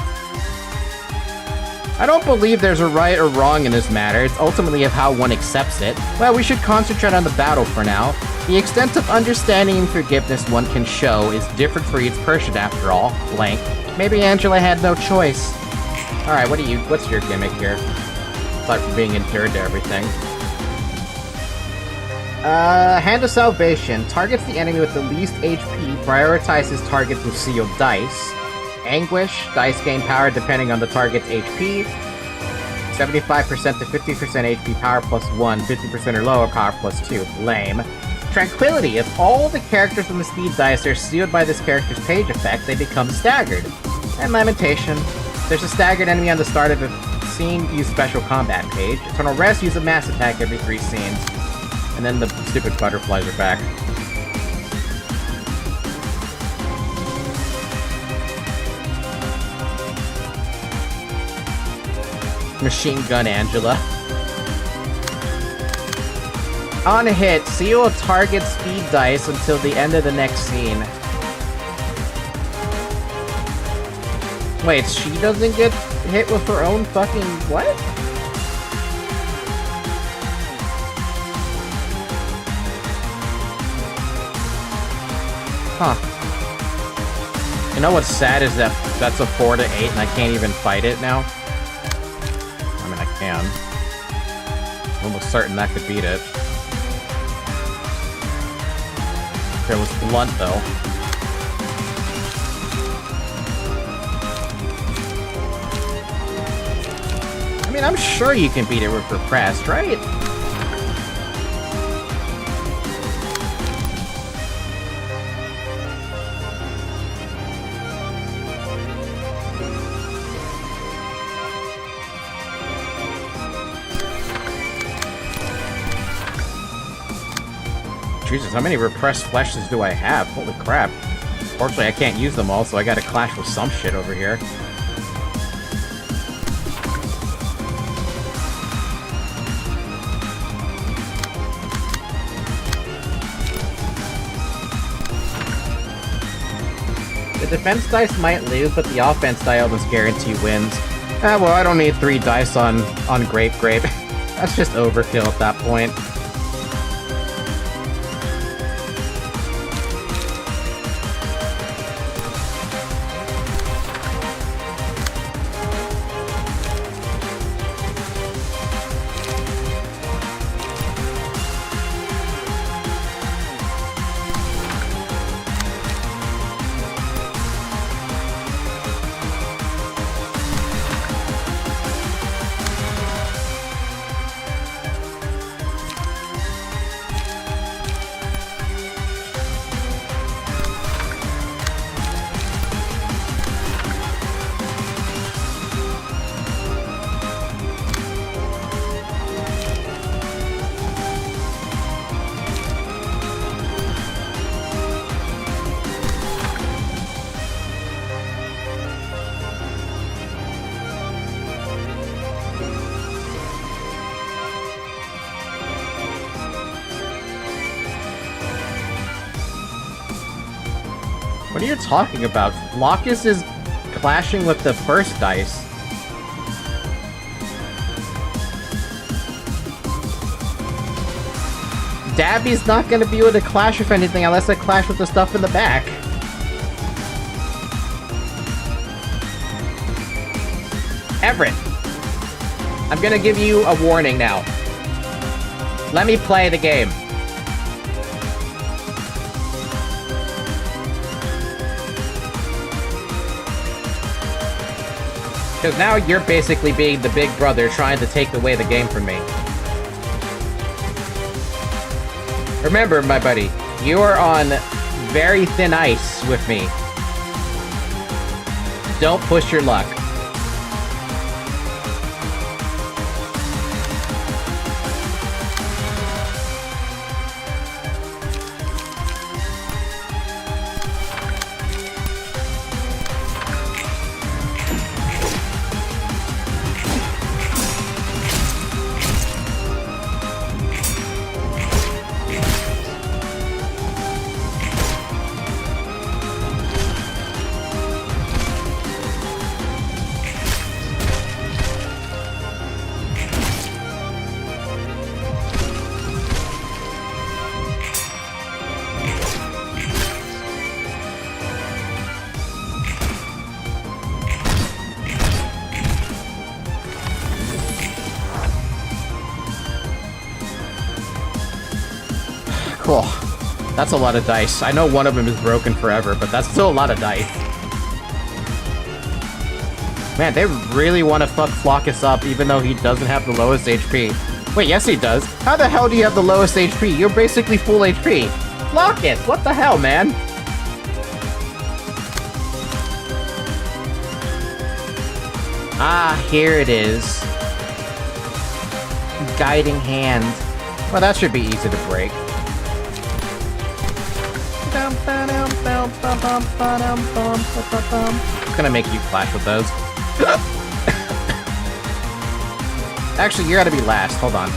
I don't believe there's a right or wrong in this matter. It's ultimately of how one accepts it. Well, we should concentrate on the battle for now. The extent of understanding and forgiveness one can show is different for each person after all. Blank. Maybe Angela had no choice. Alright, what's your gimmick here? Aside from being endured to everything. Hand of Salvation. Targets the enemy with the least HP. Prioritizes targets with sealed dice. Anguish. Dice gain power depending on the target's HP. 75% to 50% HP power plus 1. 50% or lower power plus 2. Lame. Tranquility. If all the characters on the speed dice are sealed by this character's page effect, they become staggered. And Lamentation. There's a staggered enemy on the start of a scene, use special combat page. Eternal Rest, use a mass attack every 3 scenes. And then the stupid butterflies are back. Machine Gun Angela. On a hit, seal a target speed dice until the end of the next scene. Wait, she doesn't get hit with her own fucking... what? Huh. You know what's sad is that that's a 4 to 8 and I can't even fight it now? I mean, I can. I'm almost certain that could beat it. It was blunt, though. I mean, I'm sure you can beat it with repressed, right? Jesus, how many repressed fleshes do I have? Holy crap. Fortunately, I can't use them all, so I gotta clash with some shit over here. The defense dice might lose, but the offense die almost guarantee wins. Ah, well, I don't need 3 dice on Grape. That's just overkill at that point. What are you talking about? Locus is clashing with the first dice. Dabby's not gonna be able to clash with anything unless I clash with the stuff in the back. Everett, I'm gonna give you a warning now. Let me play the game. Because now you're basically being the big brother trying to take away the game from me. Remember, my buddy, you are on very thin ice with me. Don't push your luck. Cool. That's a lot of dice. I know one of them is broken forever, but that's still a lot of dice. Man, they really want to fuck Flockus up even though he doesn't have the lowest HP. Wait, yes he does. How the hell do you have the lowest HP? You're basically full HP. Flockus, what the hell, man? Ah, here it is. Guiding hand. Well, that should be easy to break. It's gonna make you clash with those. Actually, you gotta be last. Hold on.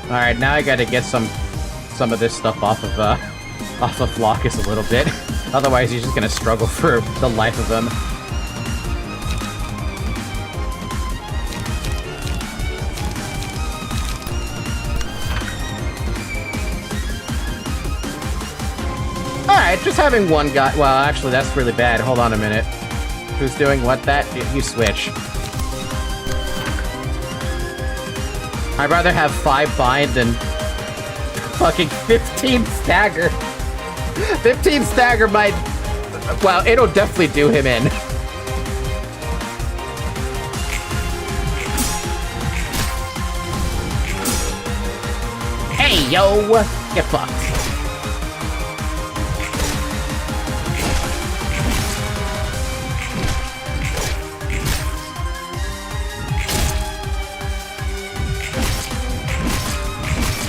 Alright, now I gotta get some of this stuff off of Flockus a little bit. Otherwise he's just gonna struggle for the life of him. Alright, just having one guy. Well, actually, that's really bad. Hold on a minute. Who's doing what? That? You switch. I'd rather have 5 bind than fucking 15 stagger. 15 stagger might... Well, it'll definitely do him in. Hey, yo! Get fucked.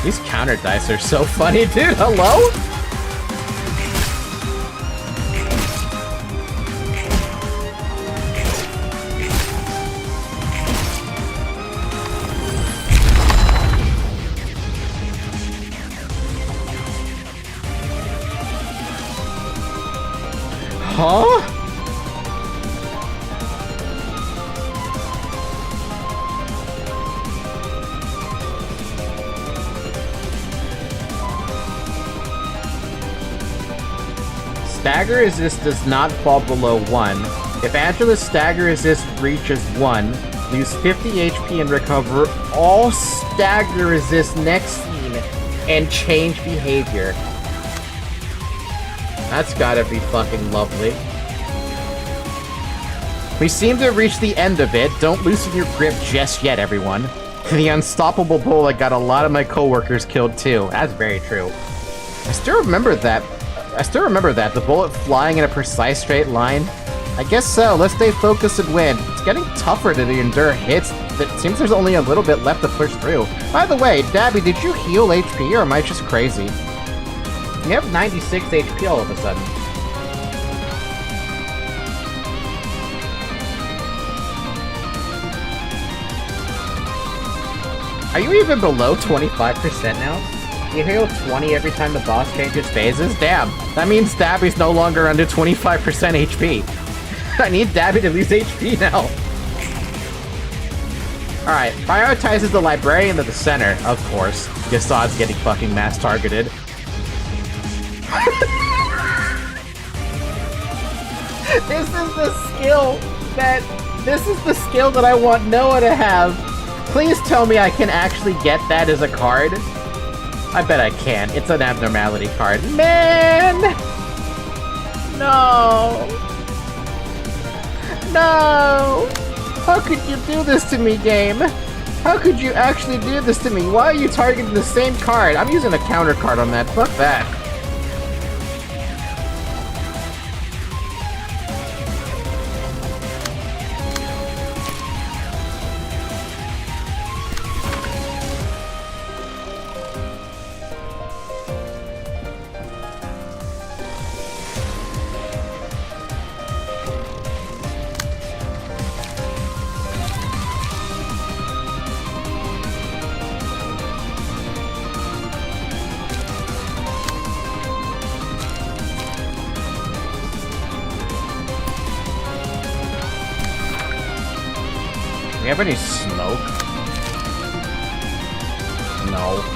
These counter dice are so funny, dude. Hello? Huh? Stagger resist does not fall below 1. If Angela's stagger resist reaches 1, lose 50 HP and recover all stagger resist next scene and change behavior. That's gotta be fucking lovely. We seem to have reached the end of it. Don't loosen your grip just yet, everyone. The unstoppable bullet got a lot of my coworkers killed too. That's very true. I still remember that, the bullet flying in a precise straight line. I guess so, let's stay focused and win. It's getting tougher to endure hits. It seems there's only a little bit left to push through. By the way, Dabby, did you heal HP or am I just crazy? You have 96 HP all of a sudden. Are you even below 25% now? You heal 20 every time the boss changes phases? Damn, that means Dabby's no longer under 25% HP. I need Dabby to lose HP now. Alright, prioritizes the librarian to the center, of course. Gassad's getting fucking mass targeted. This is the skill that I want Noah to have. Please tell me I can actually get that as a card. I bet I can. It's an abnormality card. Man! No! No! How could you do this to me, game? How could you actually do this to me? Why are you targeting the same card? I'm using a counter card on that. Fuck that. we have any smoke? No.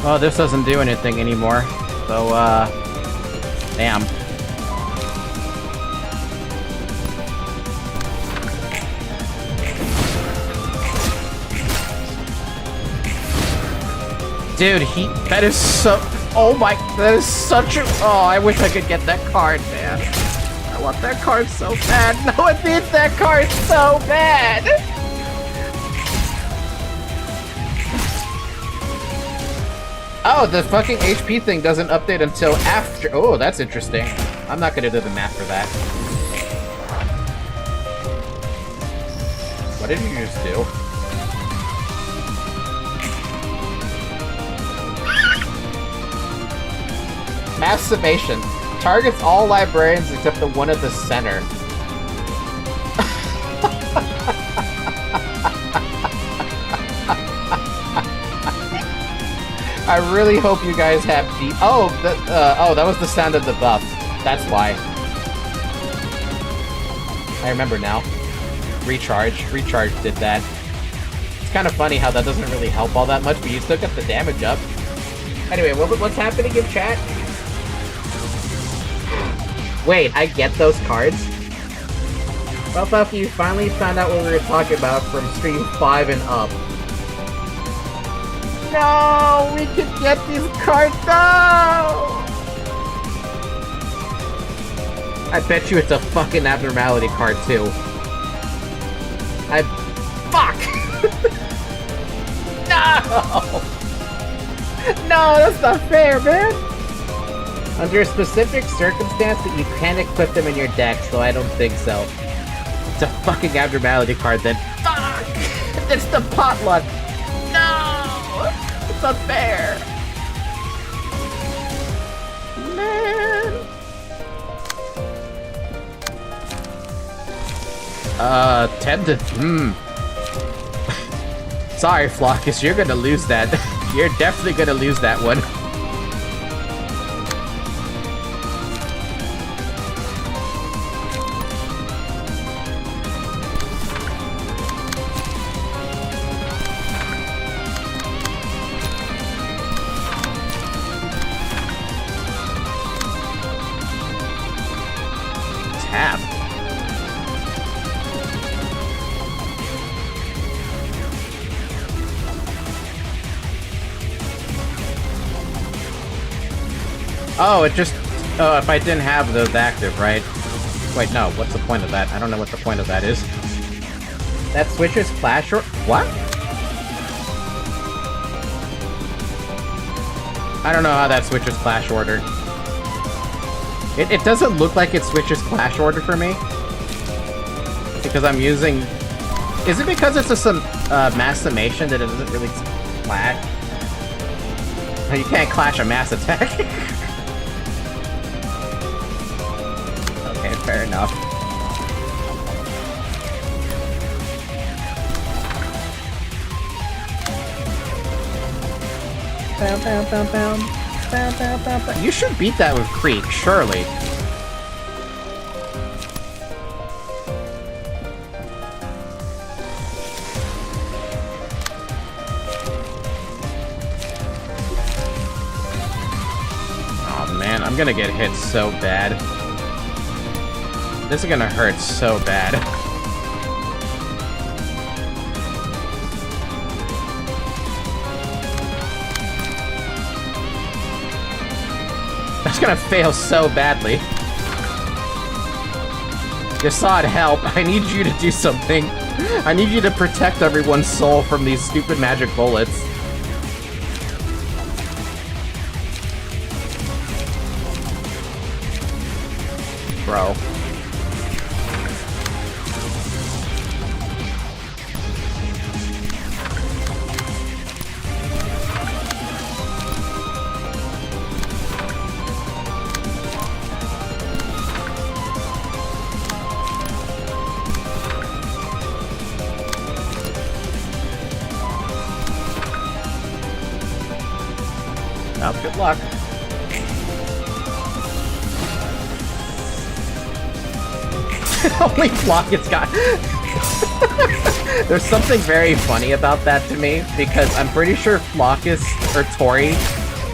Well, this doesn't do anything anymore, so, damn. Dude, that is so, oh my, that is such a, oh, I wish I could get that card, man. I want that card so bad. No one needs that card so bad. Oh, the fucking HP thing doesn't update until after. Oh, that's interesting. I'm not gonna do the math for that. What did you just do? Mass summation. Targets all librarians except the one at the center. I really hope you guys have deep. Oh, that was the sound of the buff. That's why. I remember now. Recharge did that. It's kind of funny how that doesn't really help all that much, but you still get the damage up. Anyway, what's happening in chat? Wait, I get those cards? Well, Buffy, you finally found out what we were talking about from stream 5 and up. No, we can get these cards. No! I bet you it's a fucking abnormality card too. Fuck! No! No, that's not fair, man! Under a specific circumstance that you can equip them in your deck, so I don't think so. It's a fucking abnormality card then. Fuck! It's the potluck! No! It's unfair! Man! 10 to... Sorry, Flockus, you're gonna lose that. You're definitely gonna lose that one. Tap. Oh, it just... Oh, if I didn't have those active, right? Wait, no. What's the point of that? I don't know what the point of that is. That switches Clash or... What? I don't know how that switches Clash Order. It doesn't look like it switches Clash Order for me. Because I'm using... Is it because it's a mass summation that it doesn't really clash? No, you can't clash a mass attack. Okay, fair enough. You should beat that with Creek, surely. Oh man, I'm gonna get hit so bad. This is gonna hurt so bad. That's gonna fail so badly. Yasad, help. I need you to do something. I need you to protect everyone's soul from these stupid magic bullets. Bro. Good luck. Only Flockus got... There's something very funny about that to me, because I'm pretty sure Flockus or Tori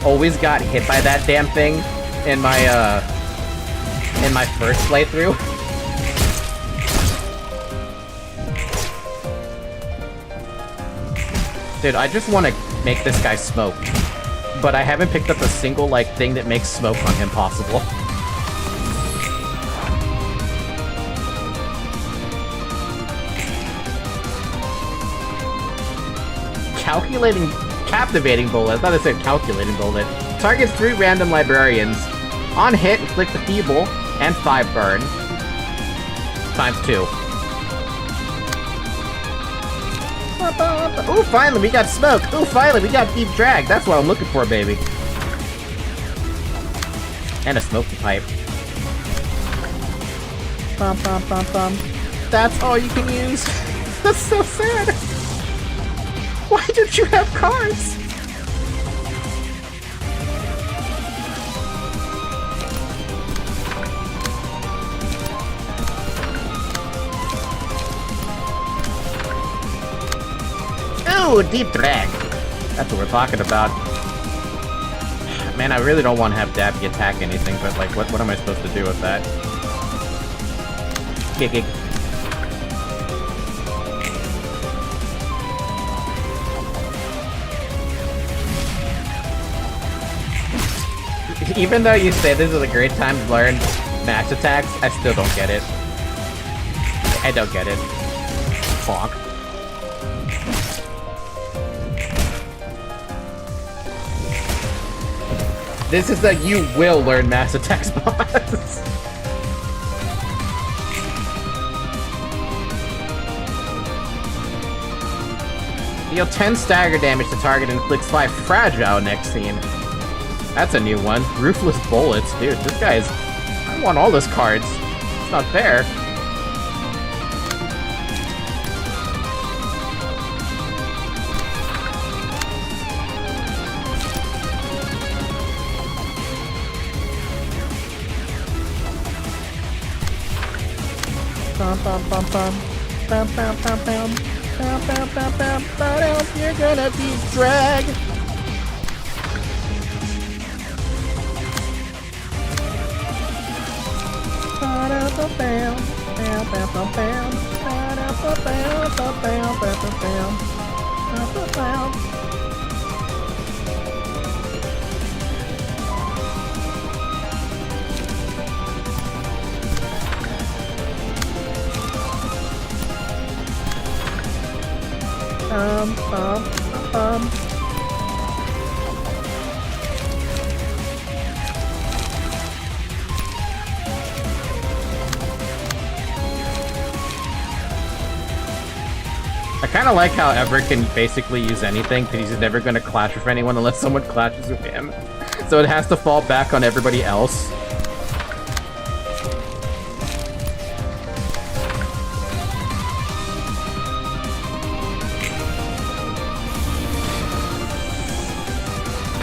always got hit by that damn thing in my first playthrough. Dude, I just want to make this guy smoke, but I haven't picked up a single, like, thing that makes smoke on him possible. Captivating bullet. I thought it said calculating bullet. Targets 3 random librarians. On hit, inflict a feeble and 5 burn. Times 2. Ooh, finally we got smoke. Ooh, finally we got deep drag. That's what I'm looking for, baby. And a smoky pipe. Bum, bum, bum, bum. That's all you can use. That's so sad. Why don't you have cards? Ooh, deep drag. That's what we're talking about. Man, I really don't want to have Dabby attack anything, but like, what am I supposed to do with that? Gigging. Even though you say this is a great time to learn max attacks, I still don't get it. I don't get it. Bonk. This is the you will learn max attacks boss. Deal 10 stagger damage to target and inflicts 5 fragile next scene. That's a new one. Ruthless bullets. Dude, this guy's... I want all those cards. It's not fair. Bum, bum, bum, bum. Bum, bum, bum, bum. Bum, bum, bum, bum, bum. You're gonna be drag. I kind of like how Everett can basically use anything, because he's never going to clash with anyone unless someone clashes with him. So it has to fall back on everybody else.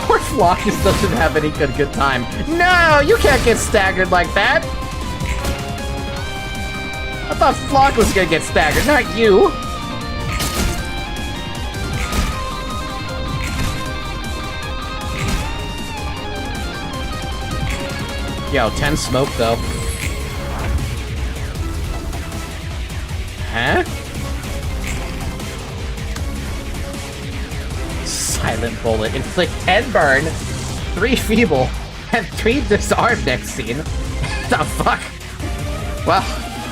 Poor Flockus doesn't have any good time. No, you can't get staggered like that! I thought Flock was gonna get staggered, not you! Yo, 10 smoke though. Huh? Silent bullet. Inflict 10 burn, 3 feeble, and 3 disarm next scene. The fuck? Well,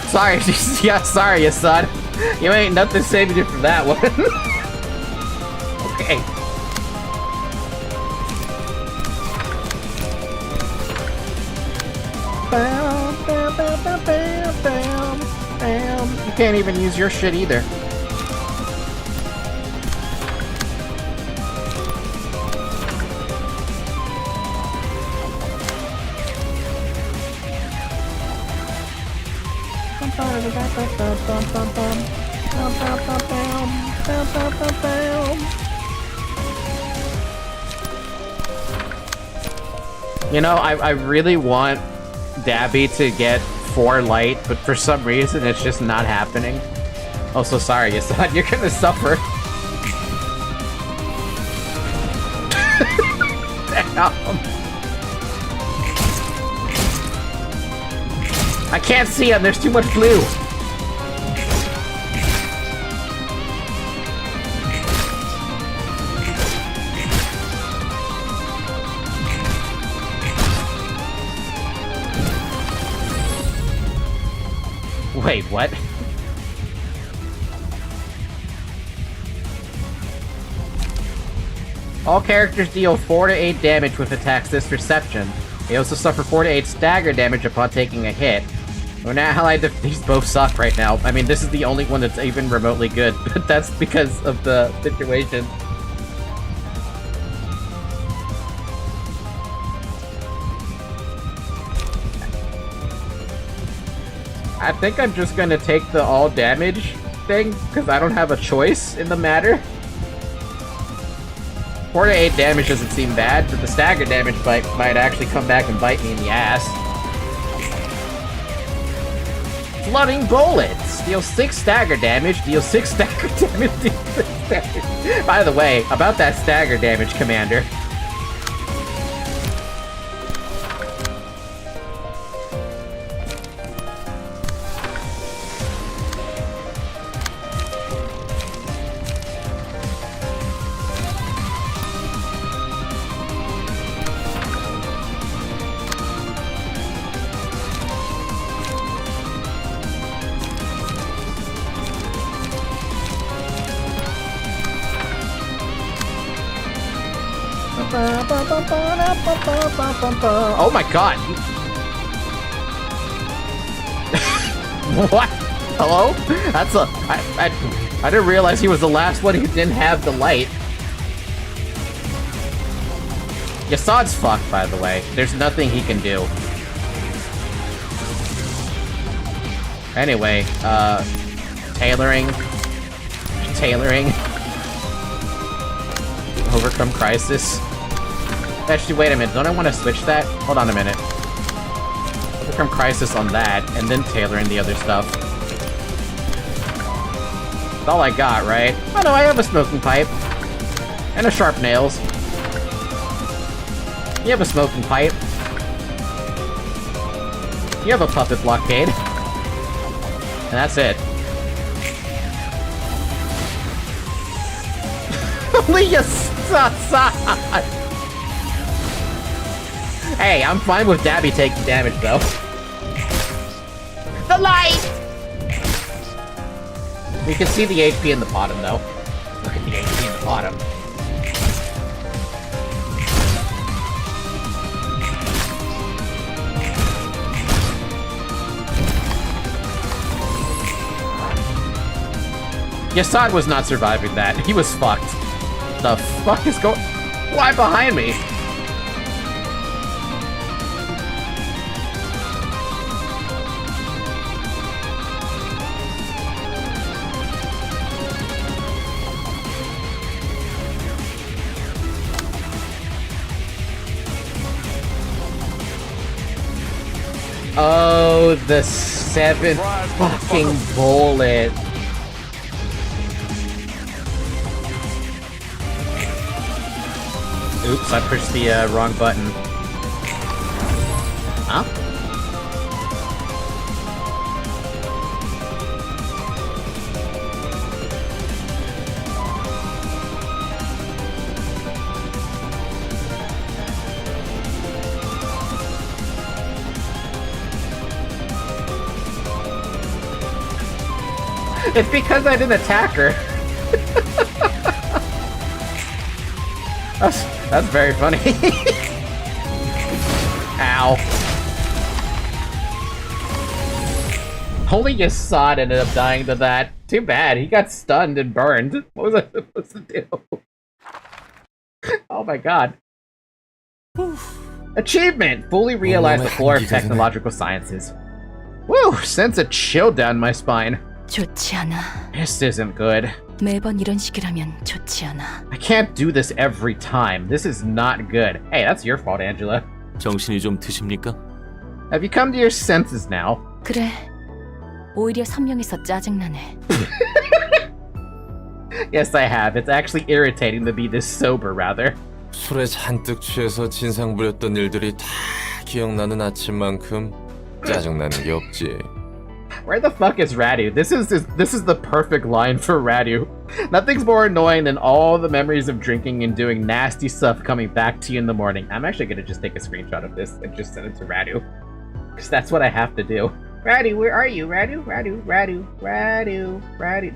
sorry. Yeah, sorry, son. You ain't nothing saving you from that one. Okay. Bam, bam, bam, bam, bam, bam, bam. You can't even use your shit either. You know, I really want Dabby to get 4 light, but for some reason it's just not happening. Oh, so sorry, Yasad, you're gonna suffer. Damn. I can't see him, there's too much blue. Wait, what? All characters deal 4 to 8 damage with attacks this reception. They also suffer 4 to 8 stagger damage upon taking a hit. When allied, these both suck right now. I mean, this is the only one that's even remotely good, but that's because of the situation. I think I'm just gonna take the all damage thing, because I don't have a choice in the matter. 4 to 8 damage doesn't seem bad, but the stagger damage might actually come back and bite me in the ass. Flooding bullets! Deal 6 stagger damage, deal 6 stagger damage, deal 6 stagger. By the way, about that stagger damage, Commander. Oh my god! What? Hello? That's a... I didn't realize he was the last one who didn't have the light. Yasad's fucked, by the way. There's nothing he can do. Anyway, tailoring. Overcome crisis. Actually, wait a minute. Don't I want to switch that? Hold on a minute. Overcome crisis on that, and then tailoring the other stuff. That's all I got, right? Oh no, I have a smoking pipe. And a sharp nails. You have a smoking pipe. You have a puppet blockade. And that's it. Holy Yasad! Hey, I'm fine with Dabby taking damage, though. The light! You can see the HP in the bottom, though. Look at the HP in the bottom. Yasad was not surviving that. He was fucked. The fuck is going... Why behind me? Oh, the 7th fucking bullet. Oops, I pushed the wrong button. Huh? It's because I didn't attack her. That's very funny. Ow. Only Yasad ended up dying to that. Too bad, he got stunned and burned. What was I supposed to do? Oh my god. Achievement! Fully realize the floor of technological sciences. Woo! Sends a chill down my spine. 좋지 않아. This isn't good. 매번 이런 식이라면 좋지 않아. I can't do this every time. This is not good. Hey, that's your fault, Angela. 정신이 좀 드십니까? Have you come to your senses now? 그래. 오히려 선명해서 짜증나네. Yes, I have. It's actually irritating to be this sober, rather. 술에 잔뜩 취해서 진상 부렸던 일들이 다 기억나는 아침만큼 짜증나는 게 없지. Where the fuck is Radu? This is the perfect line for Radu. Nothing's more annoying than all the memories of drinking and doing nasty stuff coming back to you in the morning. I'm actually gonna just take a screenshot of this and just send it to Radu. Because that's what I have to do. Radu, where are you? Radu.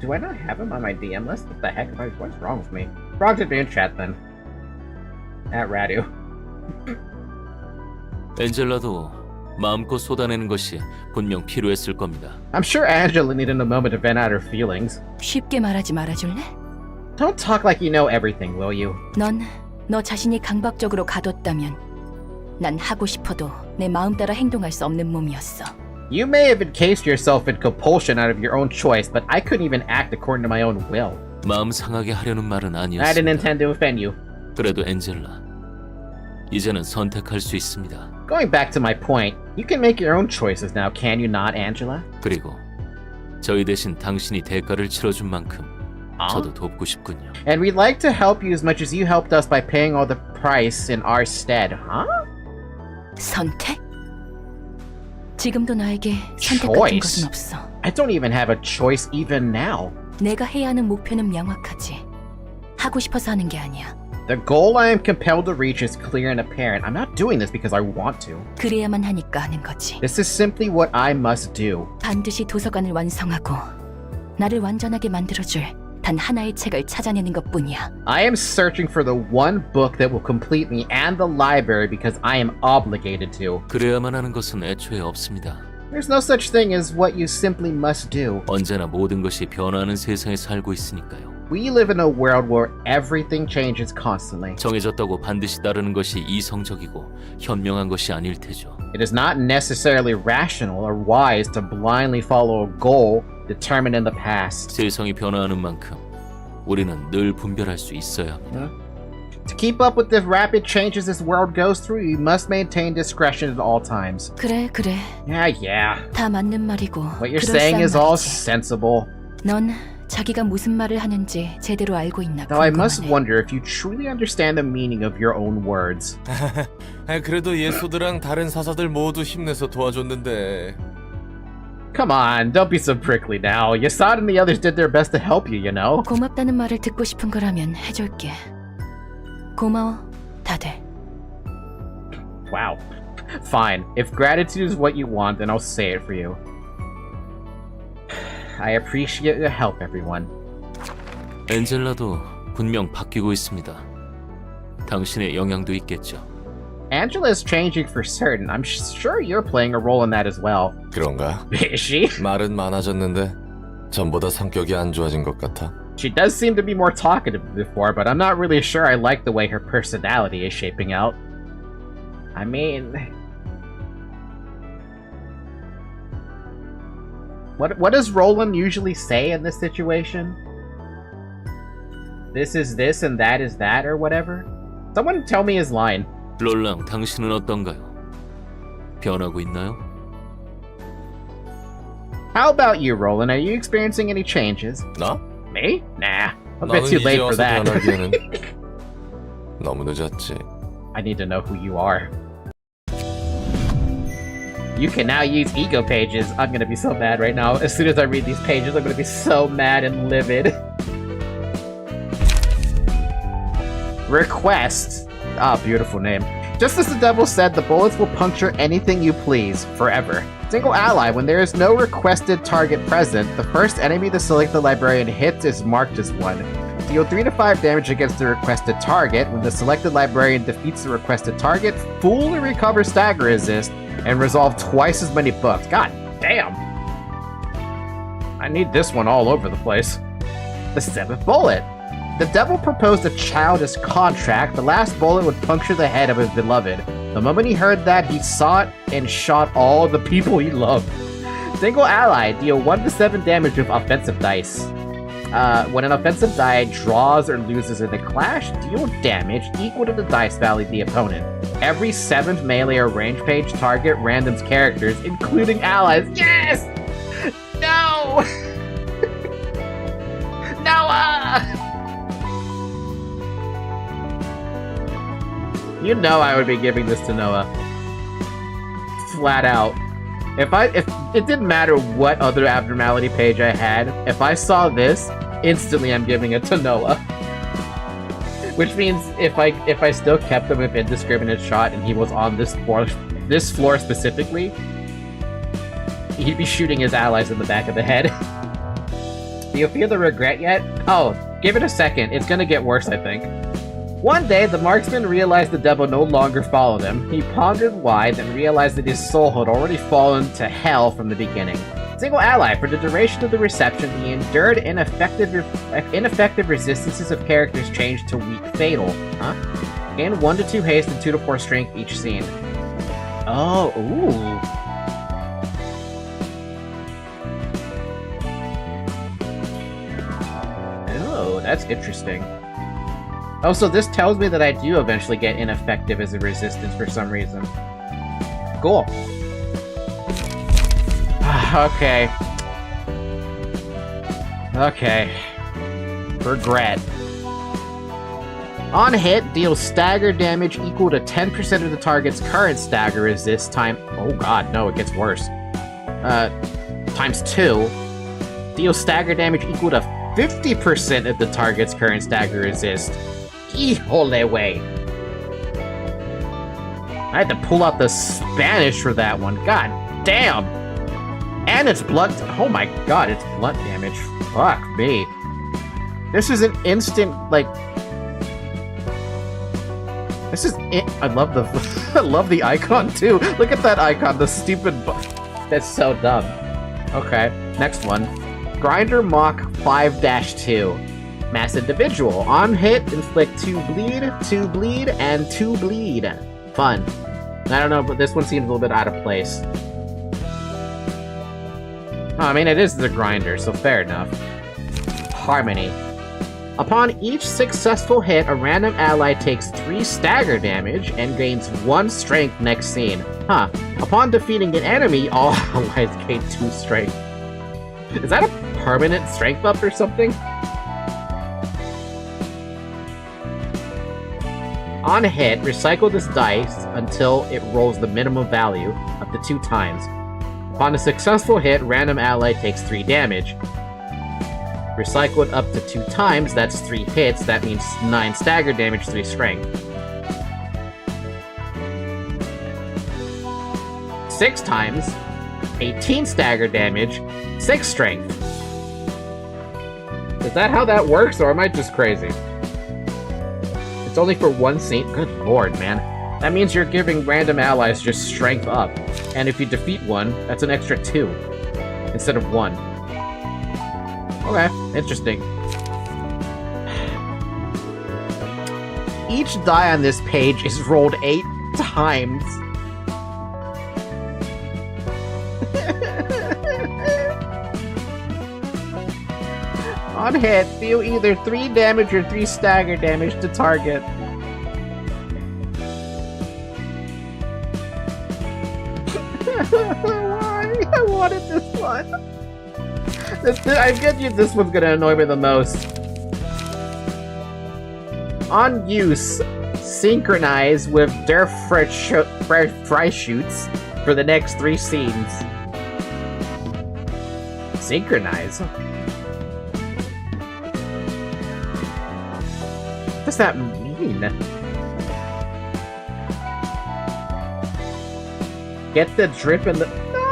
Do I not have him on my DM list? What the heck? What's wrong with me? Wrong to be in chat then. At Radu. 엔젤라도 마음껏 쏟아내는 것이 분명 필요했을 겁니다. I'm sure Angela needed a moment to vent out her feelings. 쉽게 말하지 말아줄래? Don't talk like you know everything, will you? 넌 너 자신이 강박적으로 가뒀다면 난 하고 싶어도 내 마음 따라 행동할 수 없는 몸이었어. You may have encased yourself in compulsion out of your own choice, but I couldn't even act according to my own will. 마음 상하게 하려는 말은 I didn't 아니었습니다. intend to offend you. 그래도 엔젤라, 이제는 선택할 수 있습니다. Going back to my point, you can make your own choices now, can you not, Angela? 그리고 저희 대신 당신이 대가를 치러준 만큼 Huh? 저도 돕고 싶군요. And we'd like to help you as much as you helped us by paying all the price in our stead, huh? 선택? 지금도 나에게 선택 같은 Choice? 것은 없어. I don't even have a choice even now. 내가 해야 하는 목표는 명확하지. 하고 싶어서 하는 게 아니야. The goal I am compelled to reach is clear and apparent. I'm not doing this because I want to. 그래야만 하니까 하는 거지. This is simply what I must do. 반드시 도서관을 완성하고 나를 완전하게 만들어줄 단 하나의 책을 찾아내는 것뿐이야. I am searching for the one book that will complete me and the library because I am obligated to. 그래야만 하는 것은 애초에 없습니다. There's no such thing as what you simply must do. 언제나 모든 것이 변화하는 세상에 살고 있으니까요. We live in a world where everything changes constantly. 정해졌다고 반드시 따르는 것이 이성적이고 현명한 것이 아닐 테죠. It is not necessarily rational or wise to blindly follow a goal determined in the past. 세상이 변화하는 만큼 우리는 늘 분별할 수 있어야 합니다. To keep up with the rapid changes this world goes through, you must maintain discretion at all times. 그래. Yeah. 다 맞는 말이고 What you're saying is all 말이지. sensible. 넌 자기가 무슨 말을 하는지 제대로 알고 있나 Though I must 궁금하네. wonder if you truly understand the meaning of your own words. 그래도 예소드랑 다른 사사들 모두 힘내서 도와줬는데. Come on, don't be so prickly now. Yasad and the others did their best to help you, you know? 고맙다는 말을 듣고 싶은 거라면 해줄게. 고마워, 다들. Wow. Fine. If gratitude is what you want, then I'll say it for you. I appreciate your help, everyone. 엔젤라도 분명 바뀌고 있습니다. 당신의 영향도 있겠죠. Angela is changing for certain. I'm sure you're playing a role in that as well. 그런가? Is she? 말은 많아졌는데 전보다 성격이 안 좋아진 것 같아. She does seem to be more talkative than before, but I'm not really sure I like the way her personality is shaping out. I mean... What does Roland usually say in this situation? This is this and that is that or whatever? Someone tell me his line. 롤랑, 당신은 어떤가요? 변하고 있나요? How about you, Roland? Are you experiencing any changes? 나? Me? Nah. A bit 나는 too 이제 late for 와서 that. 변하기에는 너무 늦었지. I need to know who you are. You can now use ego pages. I'm gonna be so mad right now. As soon as I read these pages, I'm gonna be so mad and livid. Request. Ah, beautiful name. Just as the devil said, the bullets will puncture anything you please, forever. Single ally, when there is no requested target present, the first enemy the selected librarian hits is marked as one. Deal 3 to 5 damage against the requested target. When the selected librarian defeats the requested target, fully recover stagger resist, and resolve twice as many books. God damn! I need this one all over the place. The 7th bullet. The devil proposed a childish contract. The last bullet would puncture the head of his beloved. The moment he heard that, he sought and shot all the people he loved. Single ally, deal 1 to 7 damage with offensive dice. When an offensive die draws or loses in a clash, deal damage equal to the dice value of the opponent. Every 7th melee or range page, target random's characters, including allies. Yes! No! Noah! You know I would be giving this to Noah. Flat out. If it didn't matter what other abnormality page I had, if I saw this, instantly I'm giving it to Noah. Which means if I still kept him with indiscriminate shot and he was on this floor specifically, he'd be shooting his allies in the back of the head. Do you feel the regret yet? Oh, give it a second. It's gonna get worse, I think. One day, the marksman realized the devil no longer followed him. He pondered why, then realized that his soul had already fallen to hell from the beginning. Single ally. For the duration of the reception, he endured ineffective resistances of characters changed to weak fatal. Huh? Gain 1 to 2 haste and 2 to 4 strength each scene. Oh, ooh. Oh, that's interesting. Oh, so this tells me that I do eventually get ineffective as a resistance for some reason. Cool. Okay. Okay. Regret. On hit, deal stagger damage equal to 10% of the target's current stagger resist time... Oh god, no, it gets worse. Times 2. Deal stagger damage equal to 50% of the target's current stagger resist. Híjole way. I had to pull out the Spanish for that one. God damn. And it's blunt. Oh my god, it's blunt damage. Fuck me. This is an instant, like... This is it. I love the I love the icon too. Look at that icon, the stupid that's so dumb. Okay, next one. Grinder Mach 5-2. Mass Individual. On hit, inflict 2 bleed, 2 bleed, and 2 bleed. Fun. I don't know, but this one seems a little bit out of place. Oh, I mean, it is the grinder, so fair enough. Harmony. Upon each successful hit, a random ally takes 3 stagger damage and gains 1 strength next scene. Huh. Upon defeating an enemy, all allies gain 2 strength. Is that a permanent strength up or something? On hit, recycle this dice until it rolls the minimum value, up to 2 times. Upon a successful hit, random ally takes 3 damage. Recycle it up to 2 times, that's 3 hits, that means 9 stagger damage, 3 strength. 6 times, 18 stagger damage, 6 strength. Is that how that works, or am I just crazy? It's only for 1 scene? Good lord, man. That means you're giving random allies just strength up. And if you defeat one, that's an extra 2. Instead of 1. Okay, interesting. Each die on this page is rolled 8 times. On hit, deal either 3 damage or 3 stagger damage to target. Why? I wanted this one. I get you, this one's gonna annoy me the most. On use, synchronize with Der Freischütz for the next 3 scenes. Synchronize? What does that mean? Get the drip in the... No!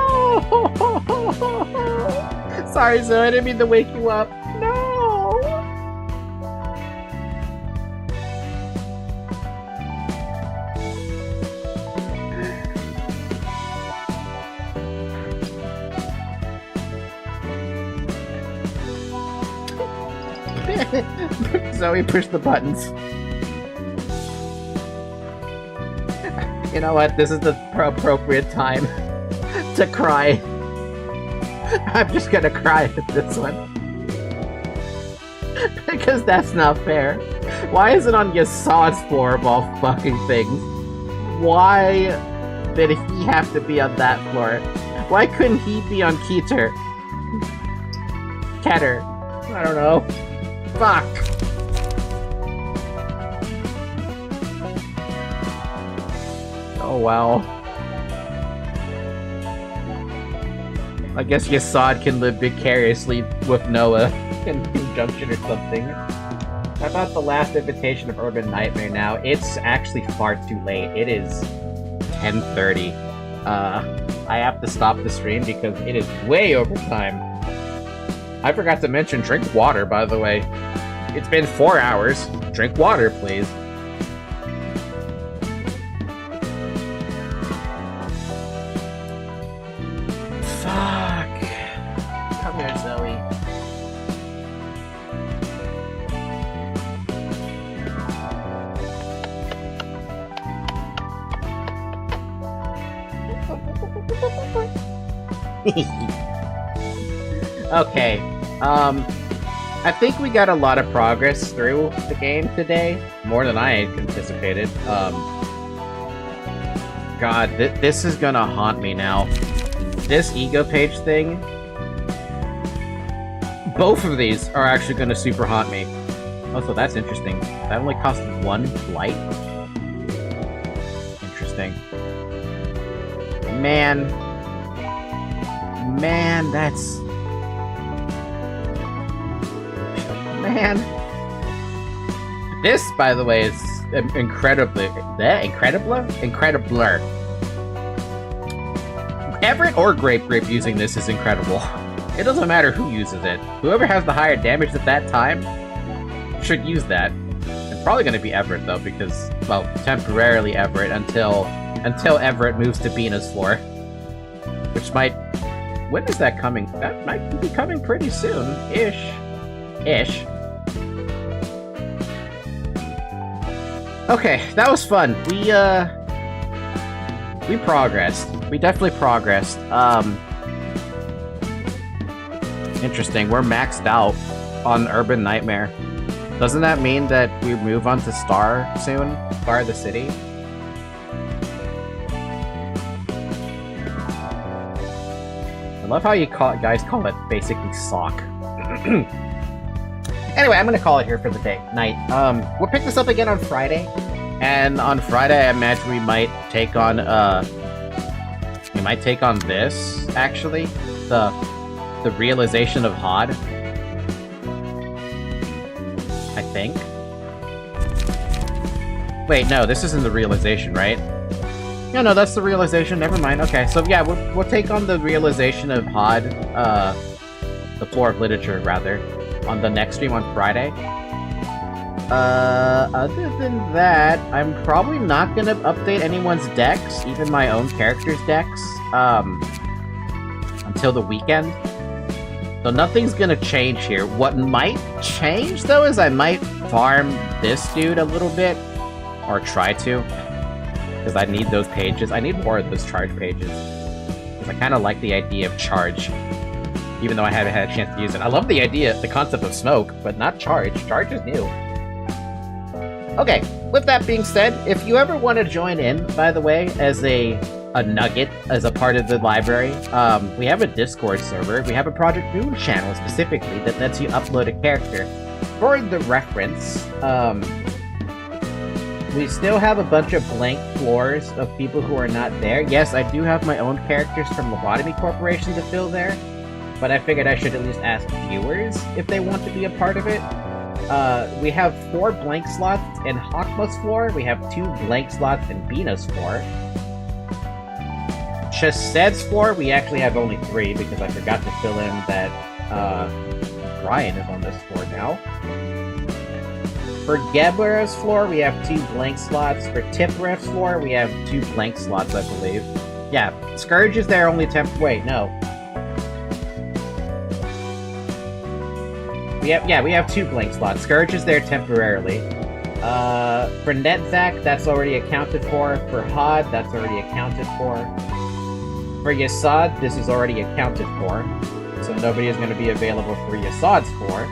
Sorry, Zoe, I didn't mean to wake you up. No! Zoe, push the buttons. You know what? This is the appropriate time to cry. I'm just gonna cry at this one. Because that's not fair. Why is it on Yassad's floor of all fucking things? Why did he have to be on that floor? Why couldn't he be on Keter? Keter. I don't know. Fuck. Oh well. I guess Yasad can live vicariously with Noah in conjunction or something. I thought the last invitation of Urban Nightmare now. It's actually far too late. It is 10:30. I have to stop the stream because it is way over time. I forgot to mention drink water, by the way. It's been 4 hours. Drink water, please. Fuck. Come here, Zoe. Okay, I think we got a lot of progress through the game today, more than I had anticipated. God, this is gonna haunt me now. This ego page thing, both of these are actually gonna super haunt me. Also, that's interesting. That only cost 1 light? Interesting. Man, that's... Man. This, by the way, is incredibly... Incredibler. Everett or Grape using this is incredible. It doesn't matter who uses it. Whoever has the higher damage at that time should use that. It's probably going to be Everett, though, because, well, temporarily Everett until Everett moves to Bina's floor. Which might... When is that coming? That might be coming pretty soon. Ish. Okay, that was fun. We progressed. We definitely progressed. Interesting. We're maxed out on Urban Nightmare. Doesn't that mean that we move on to Star soon? Star of the City? I love how you guys call it basically sock. Anyway, I'm gonna call it here for the night. We'll pick this up again on Friday, and on Friday I imagine we might take on this actually, the realization of Hod. I think. Wait, no, this isn't the realization, right? No, that's the realization. Never mind. Okay, so yeah, we'll take on the realization of Hod, the floor of literature, rather, on the next stream on Friday. Other than that, I'm probably not gonna update anyone's decks, even my own character's decks, until the weekend. So nothing's gonna change here. What might change, though, is I might farm this dude a little bit, or try to. Because I need those pages. I need more of those charge pages. Because I kind of like the idea of charge. Even though I haven't had a chance to use it. I love the concept of smoke, but not charge. Charge is new. Okay, with that being said, if you ever want to join in, by the way, as a nugget, as a part of the library, we have a Discord server. We have a Project Moon channel, specifically, that lets you upload a character. For the reference, we still have a bunch of blank floors of people who are not there. Yes, I do have my own characters from Lobotomy Corporation to fill there, but I figured I should at least ask viewers if they want to be a part of it. We have 4 blank slots in Hakma's floor. We have 2 blank slots in Bina's floor. Chased's floor, we actually have only 3 because I forgot to fill in that Brian is on this floor now. For Gebler's floor, we have 2 blank slots. For Tipref's floor, we have 2 blank slots, I believe. Yeah, Scourge is there only wait, no. We have 2 blank slots. Scourge is there temporarily. For Netzak, that's already accounted for. For Hod, that's already accounted for. For Yasad, this is already accounted for. So nobody is going to be available for Yasad's floor.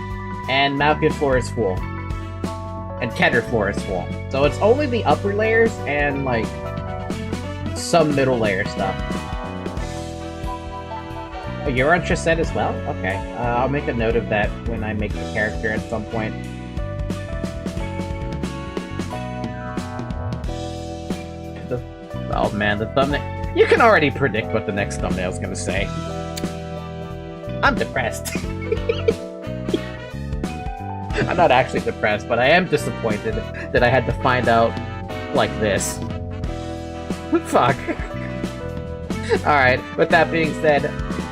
And Malkin's floor is full. And Keter floor is full. So it's only the upper layers and, like, some middle layer stuff. Oh, you're on Chesed as well? Okay. I'll make a note of that when I make the character at some point. Oh man, the thumbnail. You can already predict what the next thumbnail is gonna say. I'm depressed. I'm not actually depressed, but I am disappointed that I had to find out like this. Fuck. Alright, with that being said,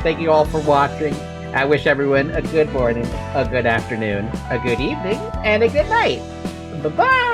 thank you all for watching. I wish everyone a good morning, a good afternoon, a good evening, and a good night. Bye-bye!